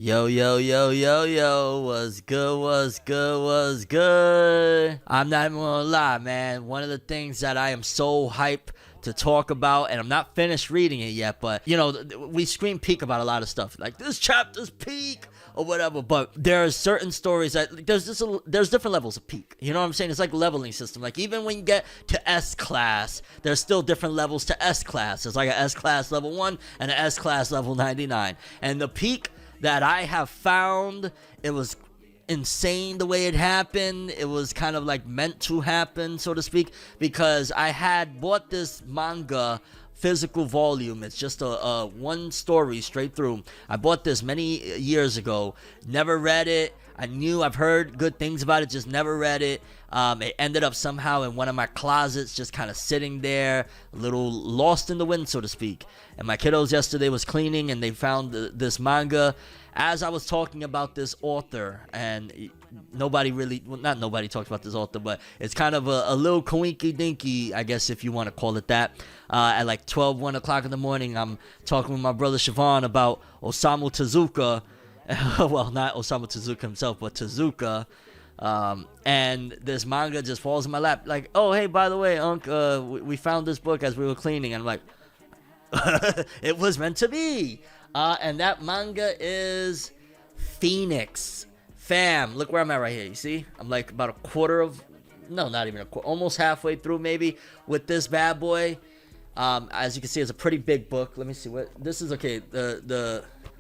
Yo, yo, yo, yo, yo, what's good, what's good, what's good? I'm not even gonna lie, man. One of the things that I am so hyped to talk about, and I'm not finished reading it yet, but, we scream peak about a lot of stuff. Like, this chapter's peak, or whatever, but there are certain stories that, there's different levels of peak. You know what I'm saying? It's like leveling system. Like, even when you get to S class, there's still different levels to S class. There's like an S class level 1 and an S class level 99. And the peak that I have found, it was insane the way it happened. It was kind of like meant to happen, so to speak, because I had bought this manga physical volume. It's just a one story straight through. I bought this many years ago, never read it. I've heard good things about it, just never read it. It ended up somehow in one of my closets, just kind of sitting there, a little lost in the wind, so to speak. And my kiddos yesterday was cleaning, and they found this manga. As I was talking about this author, and not nobody talks about this author, but it's kind of a little coinky dinky, I guess, if you want to call it that. At like 1 o'clock in the morning, I'm talking with my brother Siobhan about Osamu Tezuka. Well, not Osamu Tezuka himself, but Tezuka. And this manga just falls in my lap. Like, oh, hey, by the way, Unc, we found this book as we were cleaning. And I'm like, it was meant to be. And that manga is Phoenix. Fam, look where I'm at right here. You see? I'm like about not even a quarter, almost halfway through maybe with this bad boy. As you can see, it's a pretty big book. Let me see what this is. Okay,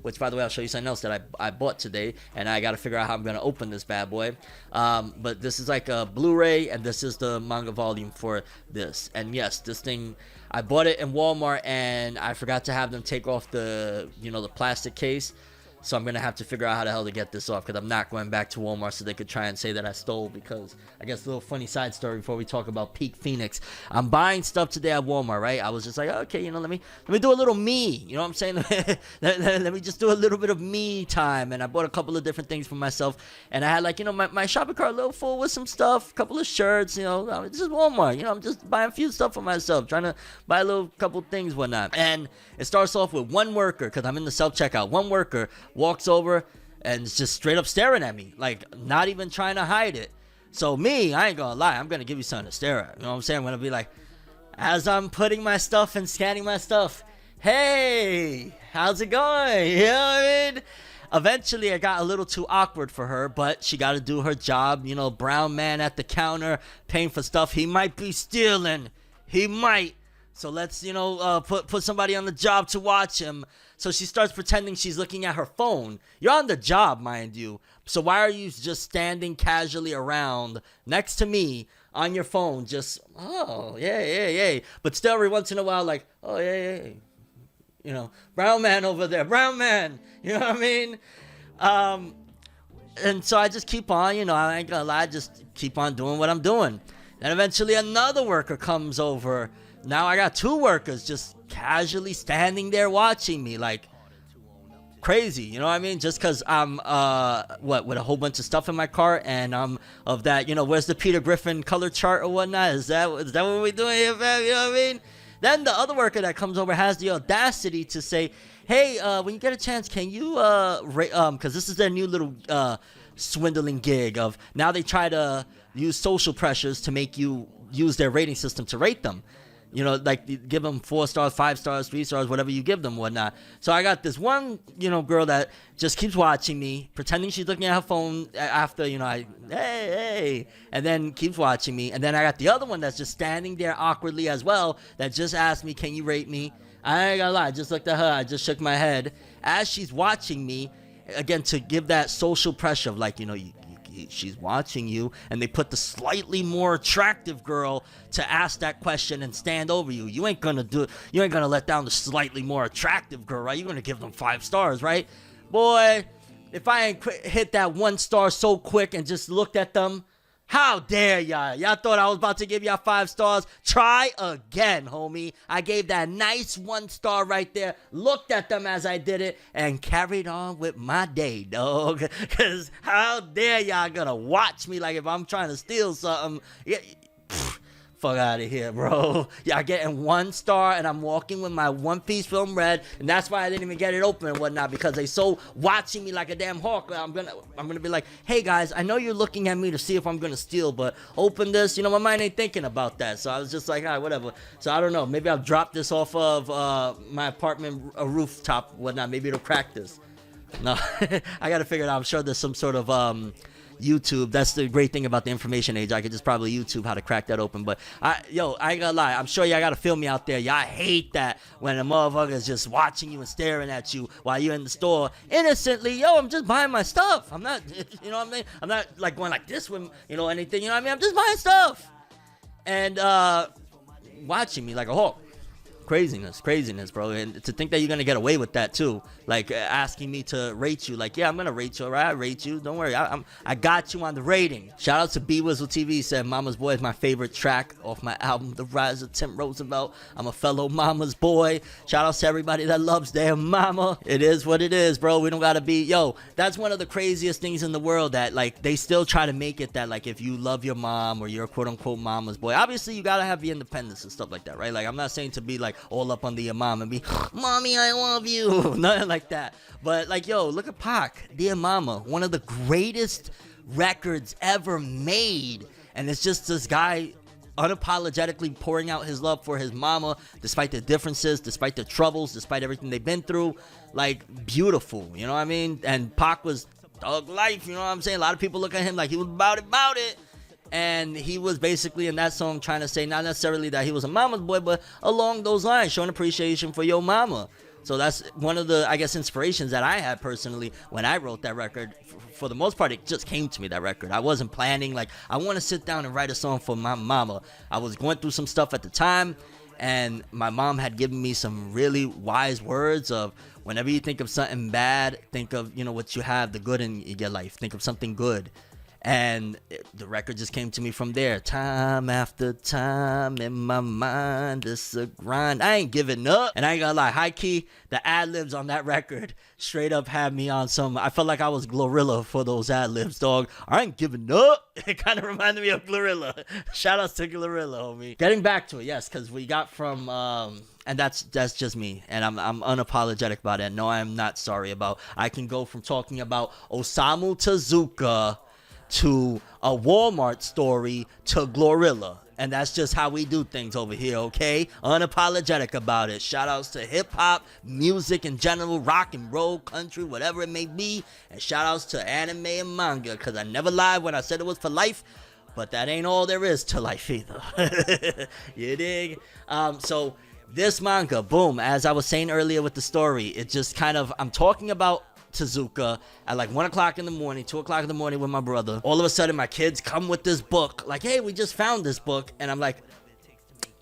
which, by the way, I'll show you something else that I bought today, and I got to figure out how I'm going to open this bad boy. But this is like a Blu-ray, and this is the manga volume for this. And yes, this thing, I bought it in Walmart, and I forgot to have them take off the plastic case. So I'm going to have to figure out how the hell to get this off, because I'm not going back to Walmart so they could try and say that I stole, because I guess a little funny side story before we talk about Peak Phoenix. I'm buying stuff today at Walmart, right? I was just like, okay, let me do a little me. You know what I'm saying? let me just do a little bit of me time. And I bought a couple of different things for myself. And I had like, my shopping cart a little full with some stuff, a couple of shirts, this is Walmart. I'm just buying a few stuff for myself, trying to buy a little couple things, whatnot. And it starts off with one worker, because I'm in the self-checkout. One worker walks over and is just straight up staring at me, like not even trying to hide it. So me, I ain't gonna lie, I'm gonna give you something to stare at. You know what I'm saying? I'm gonna be like, as I'm putting my stuff and scanning my stuff, hey, how's it going? You know what I mean? Eventually, I got a little too awkward for her, but she got to do her job. Brown man at the counter paying for stuff. He might be stealing. He might. So let's, put somebody on the job to watch him. So she starts pretending she's looking at her phone. You're on the job, mind you. So why are you just standing casually around next to me on your phone? Just, oh, yeah. But still every once in a while, like, oh, yeah. Brown man over there, brown man. You know what I mean? And so I just keep on, I ain't gonna lie, just keep on doing what I'm doing. Then eventually another worker comes over. Now I got two workers just casually standing there watching me like crazy, you know what I mean? Just because I'm, with a whole bunch of stuff in my cart, and I'm of that, where's the Peter Griffin color chart or whatnot? Is that what we're doing here, fam? You know what I mean? Then the other worker that comes over has the audacity to say, hey, when you get a chance, can you, because this is their new little swindling gig of, now they try to use social pressures to make you use their rating system to rate them. Like give them 4 stars, 5 stars, 3 stars, whatever you give them, whatnot. So I got this one, girl that just keeps watching me, pretending she's looking at her phone after, hey, and then keeps watching me. And then I got the other one that's just standing there awkwardly as well, that just asked me, can you rate me? I ain't gonna lie, I just looked at her, I just shook my head as she's watching me, again, to give that social pressure of like, she's watching you, and they put the slightly more attractive girl to ask that question and stand over you. You ain't gonna let down the slightly more attractive girl, right? You're gonna give them 5 stars, right? Boy, if I ain't hit that 1 star so quick and just looked at them, how dare y'all? Y'all thought I was about to give y'all 5 stars? Try again, homie. I gave that nice 1 star right there, looked at them as I did it, and carried on with my day, dog. Because how dare y'all gonna watch me like if I'm trying to steal something? Yeah, Fuck out of here, bro. Y'all getting 1 star, and I'm walking with my One Piece film read, and that's why I didn't even get it open and whatnot, because they so watching me like a damn hawk. I'm gonna be like, hey guys, I know you're looking at me to see if I'm gonna steal, but open this. You know, my mind ain't thinking about that. So I was just like, all right, whatever. So I don't know. Maybe I'll drop this off of my apartment rooftop, whatnot. Maybe it'll crack this. No, I gotta figure it out. I'm sure there's some sort of YouTube. That's the great thing about the information age. I could just probably YouTube how to crack that open. But I ain't gonna lie. I'm sure y'all gotta feel me out there. Y'all hate that when a motherfucker's just watching you and staring at you while you're in the store innocently. Yo, I'm just buying my stuff. I'm not, you know what I mean? I'm not like going like this with, you know, anything. You know what I mean? I'm just buying stuff. And watching me like a hawk. Craziness, bro. And to think that you're gonna get away with that too, like asking me to rate you, like, yeah, I'm gonna rate you, all right? I rate you, don't worry, I got you on the rating. Shout out to B Wizzle TV, said Mama's Boy is my favorite track off my album The Rise of Tim Roosevelt. I'm a fellow Mama's Boy. Shout out to everybody that loves their mama. It is what it is, bro. We don't gotta be, yo, that's one of the craziest things in the world, that like they still try to make it that like if you love your mom or you're a quote unquote mama's boy, obviously you gotta have the independence and stuff like that, right? Like I'm not saying to be like all up under your mom and be, mommy, I love you. Nothing like that. But like, yo, look at Pac, Dear Mama, one of the greatest records ever made. And it's just this guy unapologetically pouring out his love for his mama, despite the differences, despite the troubles, despite everything they've been through. Like, beautiful, you know what I mean? And Pac was thug life, you know what I'm saying? A lot of people look at him like he was about it. And he was basically in that song trying to say not necessarily that he was a mama's boy, but along those lines, showing appreciation for your mama. So that's one of the, I guess, inspirations that I had personally when I wrote that record. For the most part, it just came to me, that record. I wasn't planning, like, I want to sit down and write a song for my mama. I was going through some stuff at the time, and my mom had given me some really wise words of, whenever you think of something bad, think of, you know, what you have, the good in your life. Think of something good. And the record just came to me from there. Time after time in my mind, it's a grind. I ain't giving up. And I ain't gonna lie, high key, the ad-libs on that record straight up had me on some, I felt like I was Glorilla for those ad-libs, dog. I ain't giving up. It kind of reminded me of Glorilla. Shout outs to Glorilla, homie. Getting back to it, yes, because we got from, and that's just me, and I'm unapologetic about it. No, I'm not sorry about. I can go from talking about Osamu Tezuka to a Walmart story to Glorilla. And that's just how we do things over here, okay? Unapologetic about it. Shout outs to hip hop, music in general, rock and roll, country, whatever it may be. And shout outs to anime and manga, because I never lied when I said it was for life. But that ain't all there is to life either. You dig? So this manga, boom, as I was saying earlier with the story, it just kind of, I'm talking about Tezuka at like 1 o'clock in the morning, 2 o'clock in the morning with my brother. All of a sudden my kids come with this book, like, hey, we just found this book. And I'm like,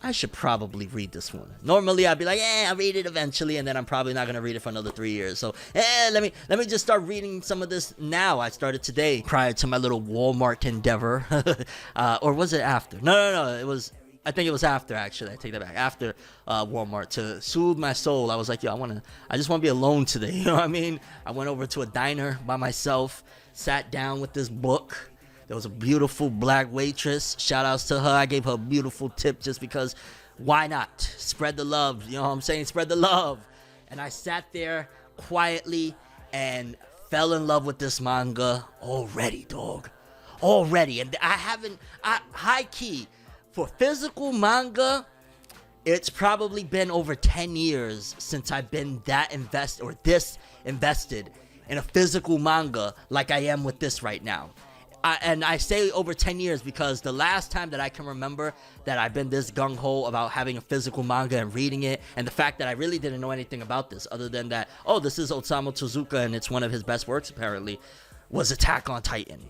I should probably read this one. Normally I'd be like, I'll read it eventually, and then I'm probably not gonna read it for another 3 years. So let me just start reading some of this now. I started today prior to my little Walmart endeavor. Or was it after? No, it was, I think it was after, actually. I take that back. After Walmart, to soothe my soul. I was like, yo, I just want to be alone today. You know what I mean? I went over to a diner by myself, sat down with this book. There was a beautiful black waitress. Shout outs to her. I gave her a beautiful tip just because, why not? Spread the love. You know what I'm saying? Spread the love. And I sat there quietly and fell in love with this manga already, dog. Already. And high key, for physical manga, it's probably been over 10 years since I've been this invested in a physical manga like I am with this right now. And I say over 10 years because the last time that I can remember that I've been this gung-ho about having a physical manga and reading it, and the fact that I really didn't know anything about this other than that, oh, this is Osamu Tezuka and it's one of his best works apparently, was Attack on Titan.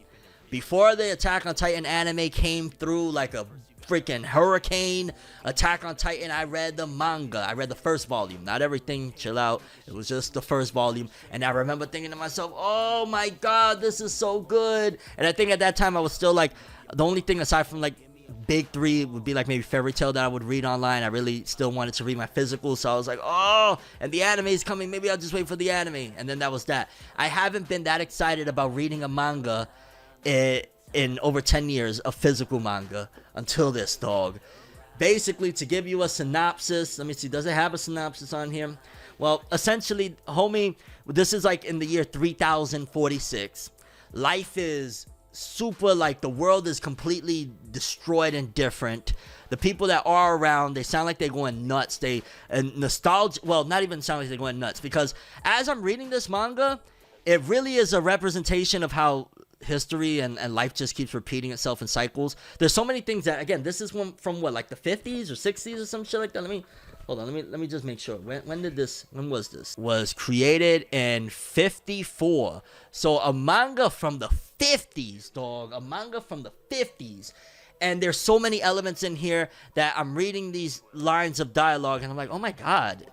Before the Attack on Titan anime came through like a freaking hurricane, Attack on Titan, I read the manga. I read the first volume. Not everything, chill out. It was just the first volume. And I remember thinking to myself, oh my god, this is so good. And I think at that time I was still like, the only thing aside from like big three would be like maybe Fairy Tail that I would read online. I really still wanted to read my physical, so I was like, oh, and the anime is coming. Maybe I'll just wait for the anime. And then that was that. I haven't been that excited about reading a manga in over 10 years of physical manga until this, dog. Basically, to give you a synopsis, let me see, does it have a synopsis on here? Well, essentially, homie, this is like in the year 3046. Life is super, like, the world is completely destroyed and different. The people that are around, they sound like they're going nuts. Nostalgia, well, not even sound like they're going nuts, because as I'm reading this manga, it really is a representation of how history and life just keeps repeating itself in cycles. There's so many things that, again, this is from what, like the 50s or 60s or some shit like that. Hold on, let me just make sure. When was this? Was created in 54. So a manga from the 50s, dog. A manga from the 50s. And there's so many elements in here that I'm reading these lines of dialogue and I'm like, oh my God,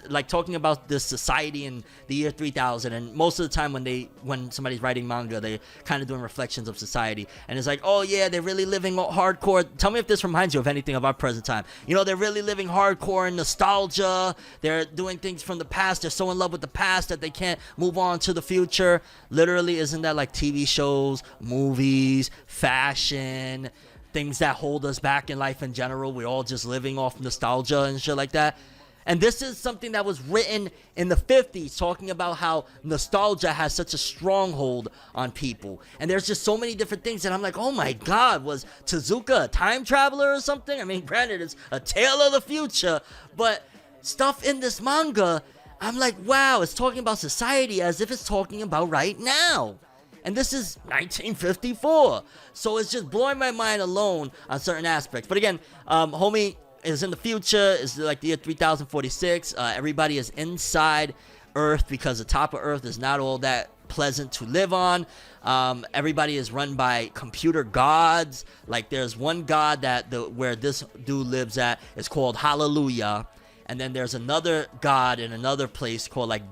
like talking about this society in the year 3000. And most of the time when somebody's writing manga, they're kind of doing reflections of society. And it's like, oh yeah, they're really living hardcore. Tell me if this reminds you of anything of our present time. You know, they're really living hardcore in nostalgia. They're doing things from the past. They're so in love with the past that they can't move on to the future. Literally, isn't that like TV shows, movies, fashion, things that hold us back in life in general? We're all just living off nostalgia and shit like that. And this is something that was written in the 50s, talking about how nostalgia has such a stronghold on people. And there's just so many different things that I'm like, oh my God, was Tezuka a time traveler or something? I mean, granted, it's a tale of the future, but stuff in this manga, I'm like, wow, it's talking about society as if it's talking about right now. And this is 1954. So it's just blowing my mind alone on certain aspects. But again, homie is in the future. It's like the year 3046. Everybody is inside Earth because the top of Earth is not all that pleasant to live on. Everybody is run by computer gods. Like there's one god that where this dude lives at is called Hallelujah. And then there's another god in another place called like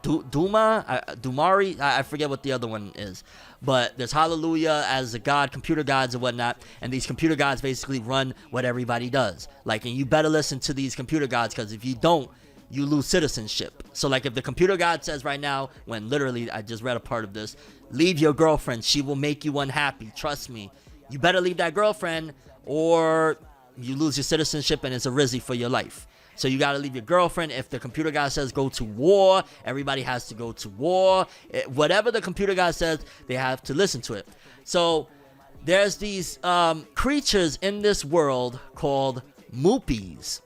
Dumari, I forget what the other one is, but there's Hallelujah as a god, computer gods and whatnot, and these computer gods basically run what everybody does. Like, and you better listen to these computer gods, because if you don't, you lose citizenship. So like if the computer god says right now, when literally I just read a part of this, leave your girlfriend, she will make you unhappy, trust me, you better leave that girlfriend or you lose your citizenship and it's a rizzy for your life. So you got to leave your girlfriend. If the computer guy says go to war, everybody has to go to war. Whatever the computer guy says, they have to listen to it. So there's these creatures in this world called moopies.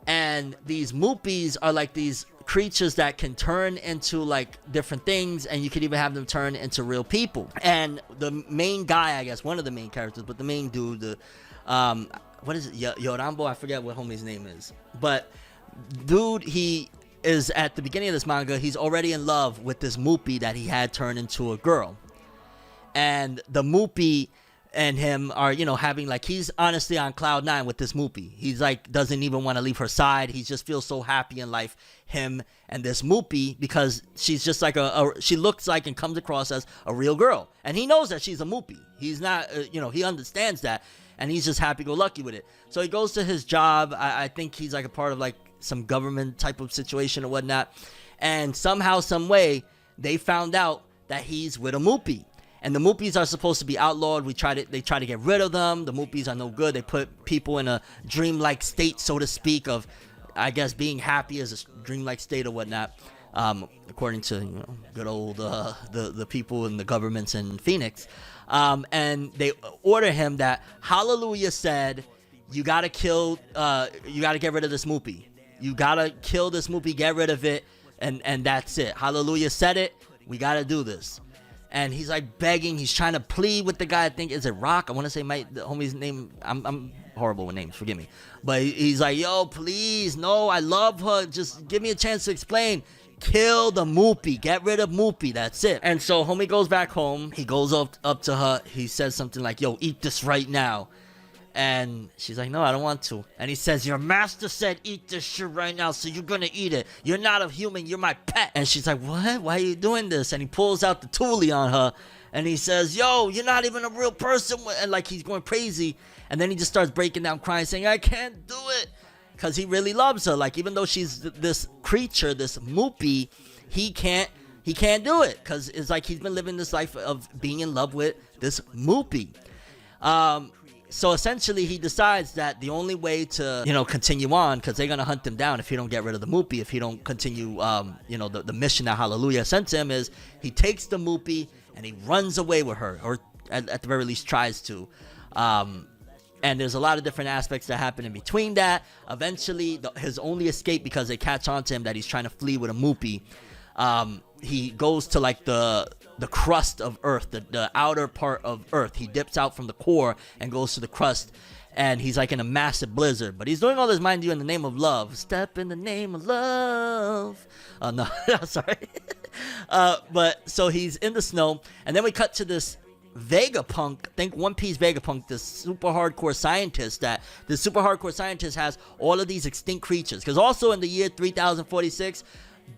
And these moopies are like these creatures that can turn into like different things, and you could even have them turn into real people. And the main guy, I guess, one of the main characters, but the main dude, what is it? Yorambo? I forget what homie's name is. But dude, he is at the beginning of this manga, he's already in love with this moopy that he had turned into a girl. And the moopy and him are, you know, having like, he's honestly on cloud 9 with this moopy. He's like, doesn't even want to leave her side. He just feels so happy in life, him and this moopy, because she's just like she looks like and comes across as a real girl. And he knows that she's a moopy. He's not, he understands that. And he's just happy-go-lucky with it. So he goes to his job. I think he's like a part of like some government type of situation or whatnot. And somehow, some way, they found out that he's with a moopy. And the moopies are supposed to be outlawed. They try to get rid of them. The moopies are no good. They put people in a dreamlike state, so to speak, of, I guess, being happy as a dreamlike state or whatnot. According to good old the people in the governments in Phoenix. And they order him that Hallelujah said, you gotta get rid of this moopy. You gotta kill this moopy, get rid of it, and that's it. Hallelujah said it, we gotta do this. And he's like begging, he's trying to plead with the guy, I think, is it Rock? I want to say the homie's name, I'm horrible with names, forgive me. But he's like, yo, please, no, I love her, just give me a chance to explain. Kill the moopy, get rid of moopy, that's it. And so homie goes back home, he goes up to her, he says something like, yo, eat this right now. And she's like, no, I don't want to. And he says, your master said eat this shit right now, so you're gonna eat it. You're not a human, you're my pet. And she's like, what? Why are you doing this? And he pulls out the toolie on her, and he says, yo, you're not even a real person. And like, he's going crazy. And then he just starts breaking down crying, saying, I can't do it. Because he really loves her. Like, even though she's this creature, this moopy, he can't he can't do it because it's like he's been living this life of being in love with this Moopy. So essentially, he decides that the only way to, continue on, because they're going to hunt him down if he don't get rid of the Moopy, if he don't continue, the mission that Hallelujah sent to him, is he takes the Moopy and he runs away with her, or at the very least tries to. And there's a lot of different aspects that happen in between that. Eventually, his only escape, because they catch on to him that he's trying to flee with a Moopy, he goes to like the crust of Earth, the outer part of Earth. He dips out from the core and goes to the crust, and he's like in a massive blizzard. But he's doing all this, mind you, in the name of love. Step in the name of love. Oh, no, sorry. But so he's in the snow, and then we cut to this Vegapunk, think One Piece Vegapunk, this super hardcore scientist has all of these extinct creatures. Because also in the year 3046,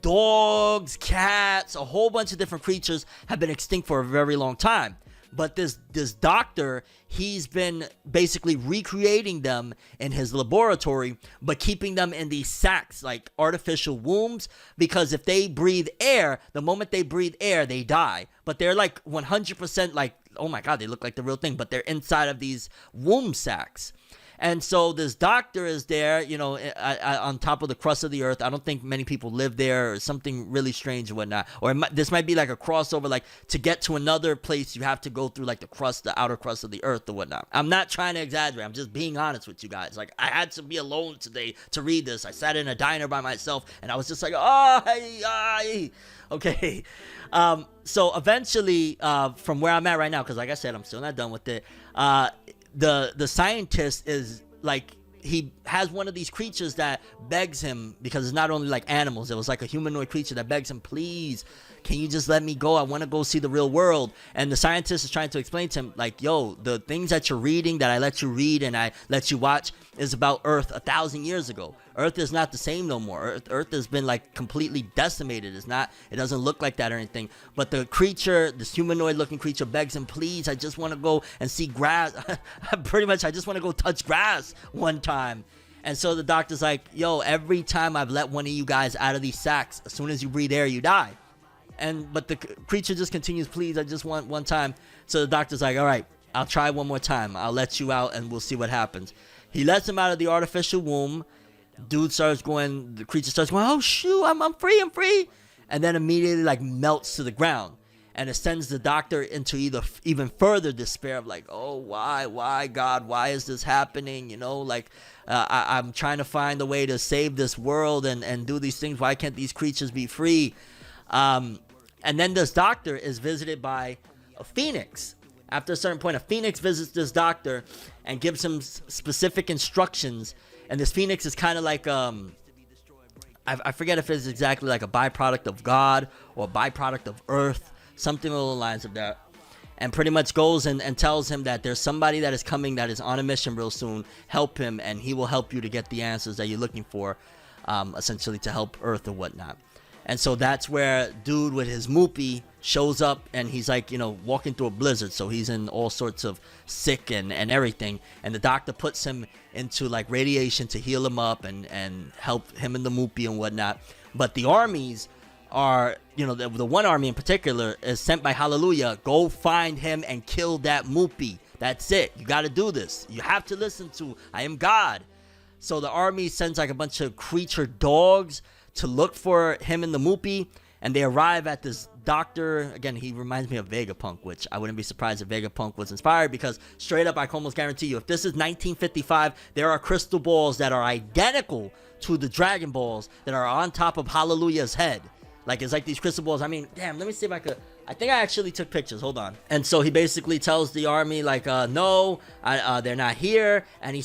dogs, cats, a whole bunch of different creatures have been extinct for a very long time. But this doctor, he's been basically recreating them in his laboratory, but keeping them in these sacks, like artificial wombs, because if they breathe air, the moment they breathe air, they die. But they're like 100% like, oh my God, they look like the real thing, but they're inside of these womb sacks. And so this doctor is there, on top of the crust of the earth. I don't think many people live there, or something really strange and whatnot. Or this might be like a crossover, like to get to another place, you have to go through like the outer crust of the earth or whatnot. I'm not trying to exaggerate. I'm just being honest with you guys. Like, I had to be alone today to read this. I sat in a diner by myself, and I was just like, okay. So eventually, from where I'm at right now, because like I said, I'm still not done with it. The scientist is like, he has one of these creatures that begs him, because it's not only like animals, it was like a humanoid creature that begs him, please, can you just let me go? I want to go see the real world. And the scientist is trying to explain to him, like, yo, the things that you're reading, that I let you read and I let you watch, is about Earth 1,000 years ago. Earth is not the same no more. Earth has been like completely decimated. It doesn't look like that or anything. But the creature, this humanoid looking creature, begs him, please, I just want to go and see grass. Pretty much, I just want to go touch grass one time. And so the doctor's like, yo, every time I've let one of you guys out of these sacks, as soon as you breathe air, you die. But the creature just continues, please, I just want one time. So the doctor's like, all right, I'll try one more time. I'll let you out and we'll see what happens. He lets him out of the artificial womb. The creature starts going, oh shoot, I'm free. And then immediately like melts to the ground. And it sends the doctor into even further despair of like, oh, why, God, why is this happening? I'm trying to find a way to save this world and do these things. Why can't these creatures be free? And then this doctor is visited by a phoenix. After a certain point, a phoenix visits this doctor and gives him specific instructions. And this phoenix is kind of like, I forget if it's exactly like a byproduct of God or a byproduct of Earth, something along the lines of that. And pretty much goes and tells him that there's somebody that is coming that is on a mission real soon. Help him, and he will help you to get the answers that you're looking for, essentially to help Earth or whatnot. And so that's where dude with his Moopy shows up, and he's like, walking through a blizzard. So he's in all sorts of sick and everything. And the doctor puts him into like radiation to heal him up and help him in the Moopy and whatnot. But the armies are, the one army in particular is sent by Hallelujah. Go find him and kill that Moopy. That's it. You got to do this. You have to listen to, I am God. So the army sends like a bunch of creature dogs to look for him in the Moopy, and they arrive at this doctor. Again, he reminds me of Vegapunk, which I wouldn't be surprised if Vegapunk was inspired, because straight up, I can almost guarantee you, if this is 1955, there are crystal balls that are identical to the Dragon Balls that are on top of Hallelujah's head. Like, it's like these crystal balls. I mean, damn, let me see if I could. I think I actually took pictures. Hold on. And so he basically tells the army, like, no, they're not here. And he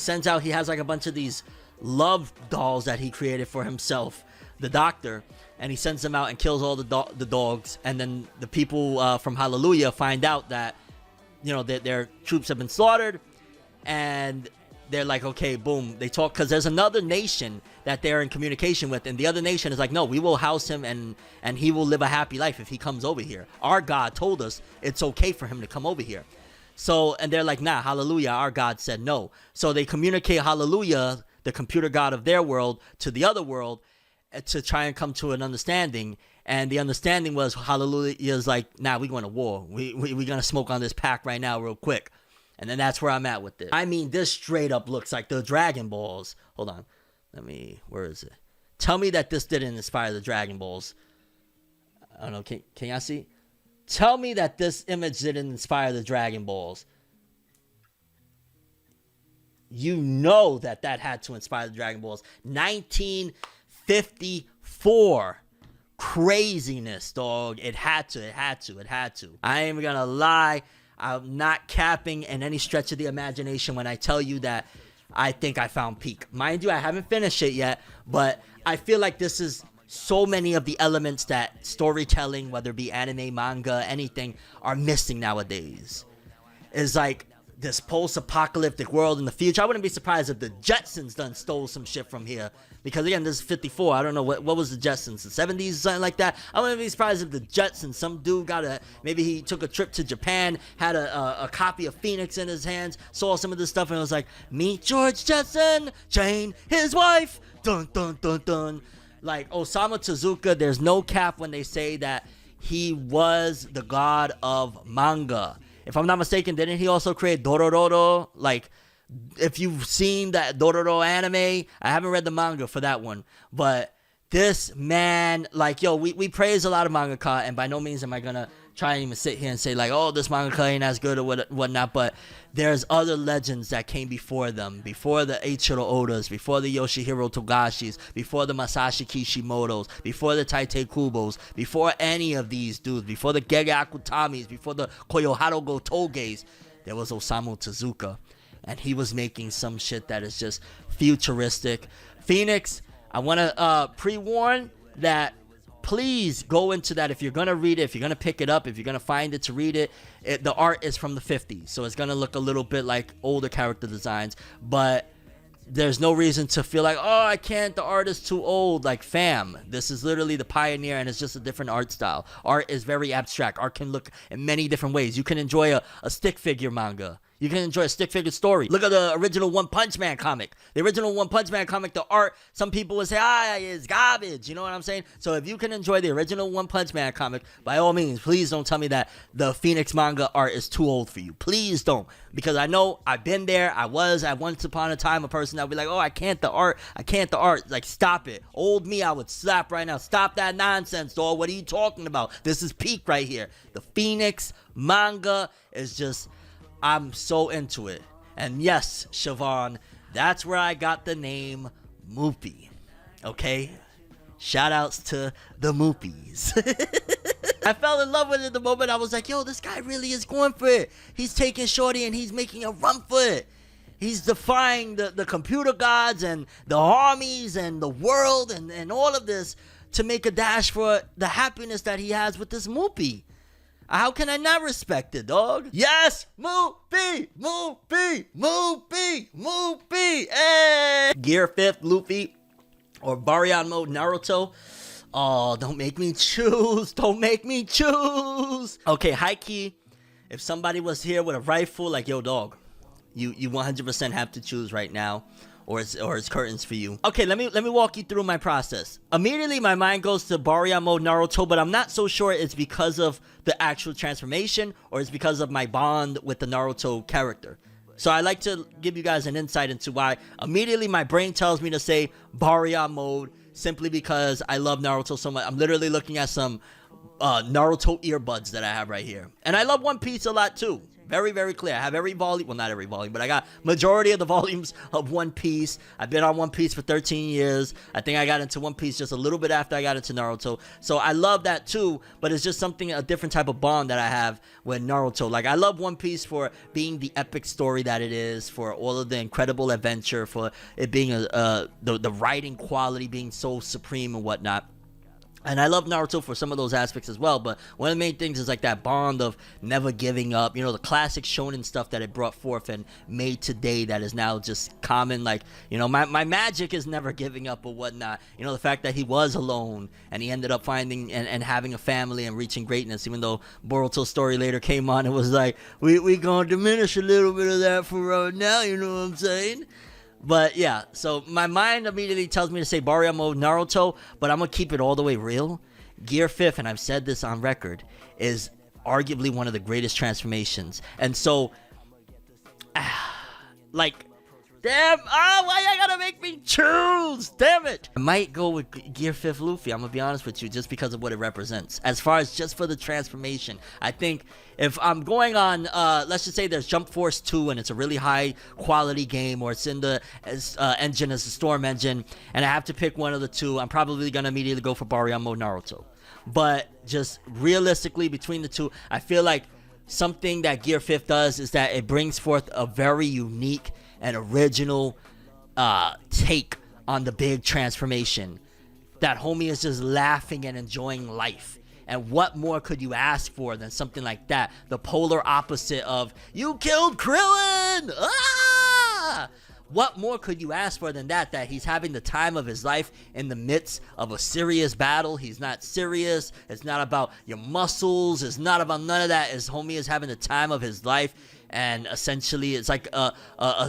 has like a bunch of these love dolls that he created for himself, the doctor, and he sends them out and kills all the dogs. And then the people from Hallelujah find out that, that their troops have been slaughtered, and they're like, okay, boom. They talk, because there's another nation that they're in communication with, and the other nation is like, no, we will house him and he will live a happy life if he comes over here. Our God told us it's okay for him to come over here. So, and they're like, nah, Hallelujah, our God said no. So they communicate the computer god of their world, to the other world, to try and come to an understanding. And the understanding was Hallelujah is like, nah, we going to war. We going to smoke on this pack right now real quick. And then that's where I'm at with it. I mean, this straight up looks like the Dragon Balls. Hold on. Where is it? Tell me that this didn't inspire the Dragon Balls. I don't know. Can y'all see? Tell me that this image didn't inspire the Dragon Balls. You know that had to inspire the Dragon Balls. 1954. Craziness, dog. It had to. I ain't even gonna lie. I'm not capping in any stretch of the imagination when I tell you that I think I found peak. Mind you, I haven't finished it yet, but I feel like this is so many of the elements that storytelling, whether it be anime, manga, anything, are missing nowadays. It's like this post-apocalyptic world in the future. I wouldn't be surprised if the Jetsons done stole some shit from here. Because again, this is 54. I don't know what was the Jetsons, the 70s, something like that. I wouldn't be surprised if the Jetsons, some dude maybe he took a trip to Japan, had a copy of Phoenix in his hands, saw some of this stuff, and was like, meet George Jetson, Jane, his wife, dun dun dun dun. Like Osamu Tezuka, there's no cap when they say that he was the god of manga. If I'm not mistaken, didn't he also create Dororo? Like, if you've seen that Dororo anime, I haven't read the manga for that one, but this man, like, yo, we praise a lot of mangaka, and by no means am I gonna try and even sit here and say like, oh, this mangaka ain't as good or whatnot, but there's other legends that came before them, before the Eiichiro Odas, before the Yoshihiro Togashis, before the Masashi Kishimotos, before the Taite Kubos, before any of these dudes, before the Gege Akutamis, before the Koyoharo Go Toges. There was Osamu Tezuka, and he was making some shit that is just futuristic. Phoenix, I want to pre-warn that please go into that. If you're going to read it, if you're going to pick it up, if you're going to find it to read it, the art is from the 50s. So it's going to look a little bit like older character designs. But there's no reason to feel like, oh, I can't, the art is too old. Like, fam, this is literally the pioneer, and it's just a different art style. Art is very abstract. Art can look in many different ways. You can enjoy a stick figure manga. You can enjoy a stick figure story. Look at the original One Punch Man comic. The original One Punch Man comic, the art, some people would say, it's garbage. You know what I'm saying? So if you can enjoy the original One Punch Man comic, by all means, please don't tell me that the Phoenix manga art is too old for you. Please don't. Because I know I've been there. I was at once upon a time a person that would be like, oh, I can't the art. Like, stop it. Old me, I would slap right now. Stop that nonsense, dog. What are you talking about? This is peak right here. The Phoenix manga is just... I'm so into it. And yes, Siobhan, that's where I got the name Moopy. Okay? Shout outs to the Moopies. I fell in love with it the moment I was like, yo, this guy really is going for it. He's taking shorty and he's making a run for it. He's defying the computer gods and the armies and the world and all of this to make a dash for the happiness that he has with this Moopy. How can I not respect it, dog? Yes! Moopy! Hey! Gear 5th, Luffy, or Baryon mode, Naruto. Oh, don't make me choose. Okay, high key, if somebody was here with a rifle, like, yo, dog, you 100% have to choose right now. Or it's curtains for you. Okay, let me walk you through my process. Immediately, my mind goes to Baryon mode Naruto, but I'm not so sure it's because of the actual transformation or it's because of my bond with the Naruto character. So I like to give you guys an insight into why immediately my brain tells me to say Baryon mode simply because I love Naruto so much. I'm literally looking at some Naruto earbuds that I have right here. And I love One Piece a lot too. Very, very clear. I have every volume. Well, not every volume, but I got majority of the volumes of One Piece. I've been on One Piece for 13 years. I think I got into One Piece just a little bit after I got into Naruto. So I love that too, but it's just something, a different type of bond that I have with Naruto. Like, I love One Piece for being the epic story that it is, for all of the incredible adventure, for it being the writing quality being so supreme and whatnot. And I love Naruto for some of those aspects as well, but one of the main things is like that bond of never giving up, you know, the classic shonen stuff that it brought forth and made today that is now just common. Like, you know, my magic is never giving up or whatnot. You know, the fact that he was alone and he ended up finding and having a family and reaching greatness, even though Boruto's story later came on, it was like, we gonna diminish a little bit of that for right now, you know what I'm saying? But yeah, so my mind immediately tells me to say Baryon mode Naruto, but I'm going to keep it all the way real. Gear 5th, and I've said this on record, is arguably one of the greatest transformations. And so, like, damn, why you gotta make me choose? Damn it. I might go with Gear 5th Luffy, I'm gonna be honest with you, just because of what it represents. As far as just for the transformation, I think if I'm going on, let's just say there's Jump Force 2 and it's a really high quality game, or it's in the engine as a Storm engine, and I have to pick one of the two, I'm probably gonna immediately go for Baryon mode Naruto. But just realistically, between the two, I feel like something that Gear 5th does is that it brings forth a very unique and original take on the big transformation. That homie is just laughing and enjoying life. And what more could you ask for than something like that? The polar opposite of, you killed Krillin! Ah! What more could you ask for than that? That he's having the time of his life in the midst of a serious battle. He's not serious. It's not about your muscles. It's not about none of that. His homie is having the time of his life. And essentially, it's like a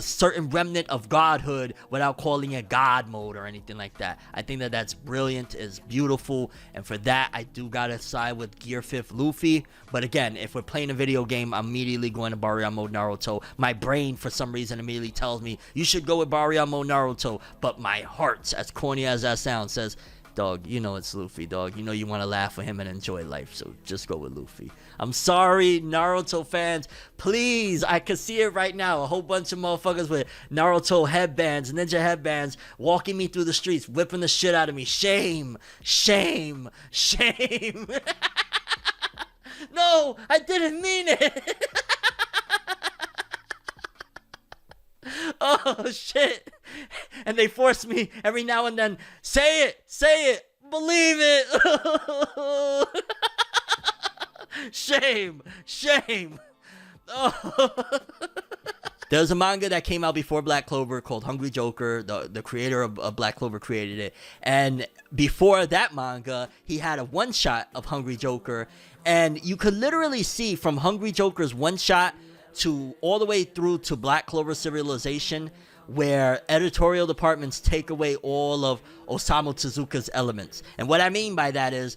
certain remnant of godhood without calling it God mode or anything like that. I think that that's brilliant, it's beautiful, and for that, I do gotta side with Gear 5th Luffy. But again, if we're playing a video game, I'm immediately going to Baryon mode Naruto. My brain, for some reason, immediately tells me, you should go with Baryon mode Naruto. But my heart, as corny as that sounds, says, dog, you know it's Luffy, dog. You know you want to laugh with him and enjoy life, so just go with Luffy. I'm sorry, Naruto fans. Please, I can see it right now. A whole bunch of motherfuckers with Naruto headbands, ninja headbands, walking me through the streets, whipping the shit out of me. Shame, shame, shame. No, I didn't mean it. Oh, shit. And they force me every now and then, say it, believe it. Shame, shame. Oh. There's a manga that came out before Black Clover called Hungry Joker. The creator of Black Clover created it. And before that manga, he had a one-shot of Hungry Joker. And you could literally see from Hungry Joker's one-shot to all the way through to Black Clover serialization, where editorial departments take away all of Osamu Tezuka's elements. And what I mean by that is,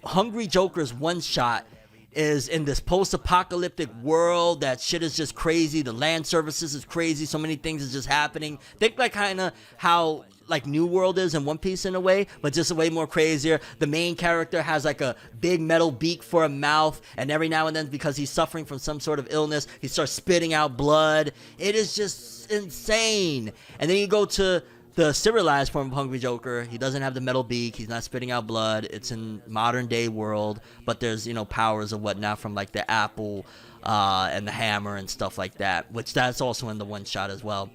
Hungry Joker's one-shot is in this post-apocalyptic world that shit is just crazy. The land services is crazy. So many things is just happening. Think like kind of how like New World is in One Piece in a way, but just a way more crazier. The main character has like a big metal beak for a mouth, and every now and then, because he's suffering from some sort of illness, he starts spitting out blood. It is just insane. And then you go to the serialized form of Hungry Joker. He doesn't have the metal beak. He's not spitting out blood. It's in modern day world, but there's, you know, powers and whatnot from like the apple and the hammer and stuff like that, which that's also in the one shot as well.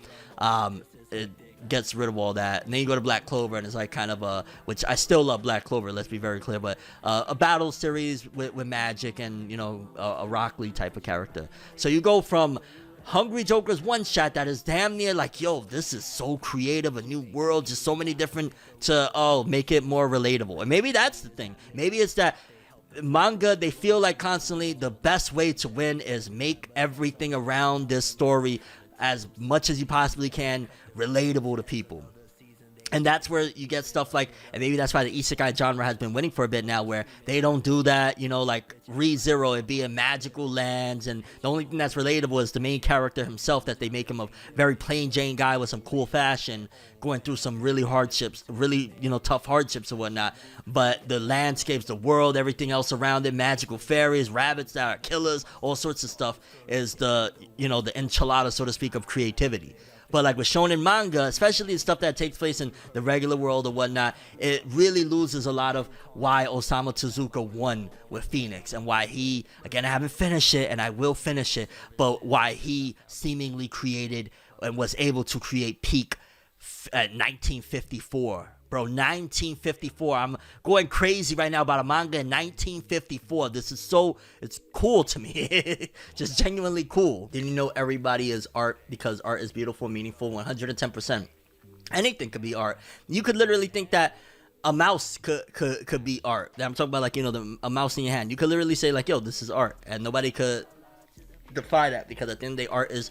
It gets rid of all that. And then you go to Black Clover, and it's like kind of a, which I still love Black Clover, let's be very clear, but a battle series with magic and, you know, a Rock Lee type of character. So you go from Hungry Joker's one shot that is damn near like, yo, this is so creative, a new world, just so many different, to, oh, make it more relatable. And maybe that's the thing. Maybe it's that manga, they feel like constantly the best way to win is make everything around this story as much as you possibly can relatable to people. And that's where you get stuff like, and maybe that's why the isekai genre has been winning for a bit now, where they don't do that, you know, like ReZero, it'd be in magical lands, and the only thing that's relatable is the main character himself, that they make him a very plain Jane guy with some cool fashion, going through some really hardships, really, you know, tough hardships and whatnot. But the landscapes, the world, everything else around it, magical fairies, rabbits that are killers, all sorts of stuff, is the, you know, the enchilada, so to speak, of creativity. But like with shonen manga, especially the stuff that takes place in the regular world or whatnot, it really loses a lot of why Osamu Tezuka won with Phoenix, and why he, again, I haven't finished it and I will finish it, but why he seemingly created and was able to create peak at 1954. Bro, 1954. I'm going crazy right now about a manga in 1954. This is so, it's cool to me. Just genuinely cool. Didn't you know everybody is art because art is beautiful, meaningful, 110%. Anything could be art. You could literally think that a mouse could be art. I'm talking about, like, you know, a mouse in your hand. You could literally say like, yo, this is art. And nobody could defy that, because at the end of the day, art is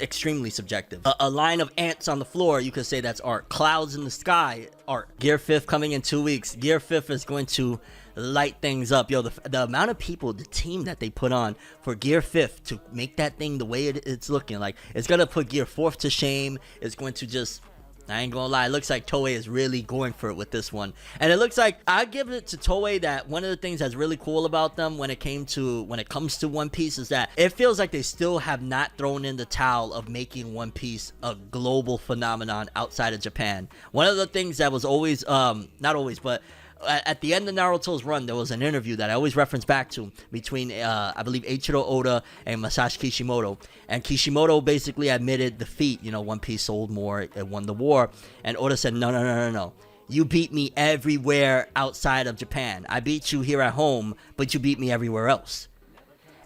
extremely subjective. A line of ants on the floor, you could say that's art. Clouds in the sky, art. Gear 5th coming in 2 weeks. Gear 5th is going to light things up. Yo, the amount of people, the team that they put on for Gear 5th to make that thing the way it's looking, like, it's gonna put Gear 4th to shame. It's going to just, I ain't gonna lie, it looks like Toei is really going for it with this one. And it looks like, I give it to Toei that one of the things that's really cool about them when it comes to One Piece is that it feels like they still have not thrown in the towel of making One Piece a global phenomenon outside of Japan. One of the things that was always, not always, but at the end of Naruto's run, there was an interview that I always reference back to between, I believe, Eiichiro Oda and Masashi Kishimoto. And Kishimoto basically admitted defeat. You know, One Piece sold more, it won the war. And Oda said, no. You beat me everywhere outside of Japan. I beat you here at home, but you beat me everywhere else.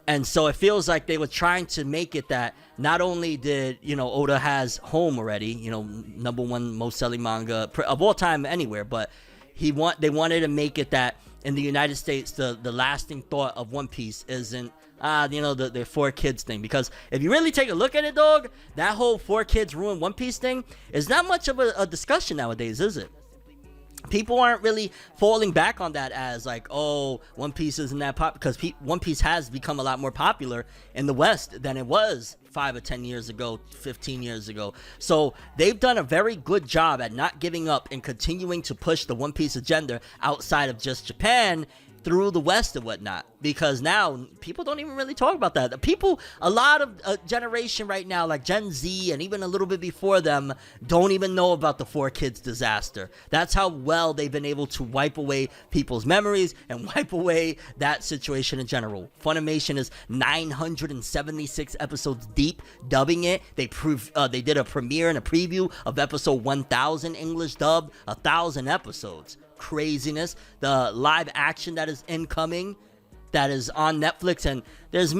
And so it feels like they were trying to make it that not only did, you know, Oda has home already, you know, #1 most selling manga of all time anywhere, but they wanted to make it that in the United States, the lasting thought of One Piece isn't, you know, the 4 kids thing. Because if you really take a look at it, dog, that whole 4 kids ruin One Piece thing is not much of a discussion nowadays, is it? People aren't really falling back on that as like, oh, One Piece isn't that popular, because One Piece has become a lot more popular in the West than it was 5 or 10 years ago, 15 years ago. So they've done a very good job at not giving up and continuing to push the One Piece agenda outside of just Japan through the West and whatnot, because now people don't even really talk about that. A lot of generation right now, like Gen Z and even a little bit before them, don't even know about the 4 kids disaster. That's how well they've been able to wipe away people's memories and wipe away that situation in general. Funimation is 976 episodes deep, dubbing it. They did a premiere and a preview of episode 1000 English dub, 1,000 episodes. Craziness. The live action that is incoming, that is on Netflix, and there's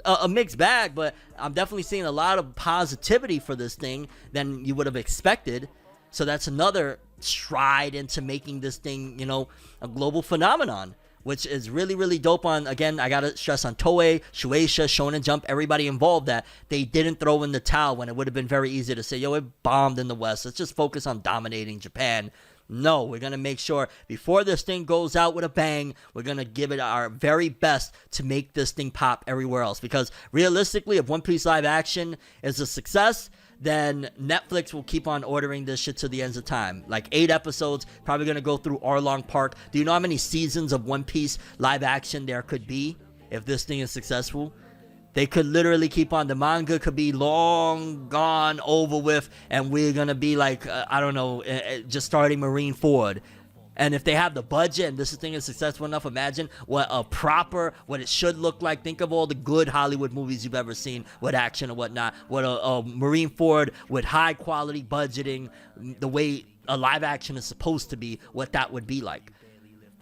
a mixed bag, but I'm definitely seeing a lot of positivity for this thing than you would have expected. So that's another stride into making this thing, you know, a global phenomenon, which is really, really dope. On, again, I gotta stress on Toei, Shueisha, Shonen Jump, everybody involved, that they didn't throw in the towel when it would have been very easy to say, yo, it bombed in the West, let's just focus on dominating Japan. No, we're going to make sure before this thing goes out with a bang, we're going to give it our very best to make this thing pop everywhere else. Because realistically, if One Piece live action is a success, then Netflix will keep on ordering this shit to the ends of time. Like 8 episodes, probably going to go through Arlong Park. Do you know how many seasons of One Piece live action there could be if this thing is successful? They could literally keep on. The manga could be long gone, over with, and we're going to be like, I don't know, just starting Marineford. And if they have the budget and this thing is successful enough, imagine what it should look like. Think of all the good Hollywood movies you've ever seen with action and whatnot. What a Marineford with high quality budgeting, the way a live action is supposed to be, what that would be like.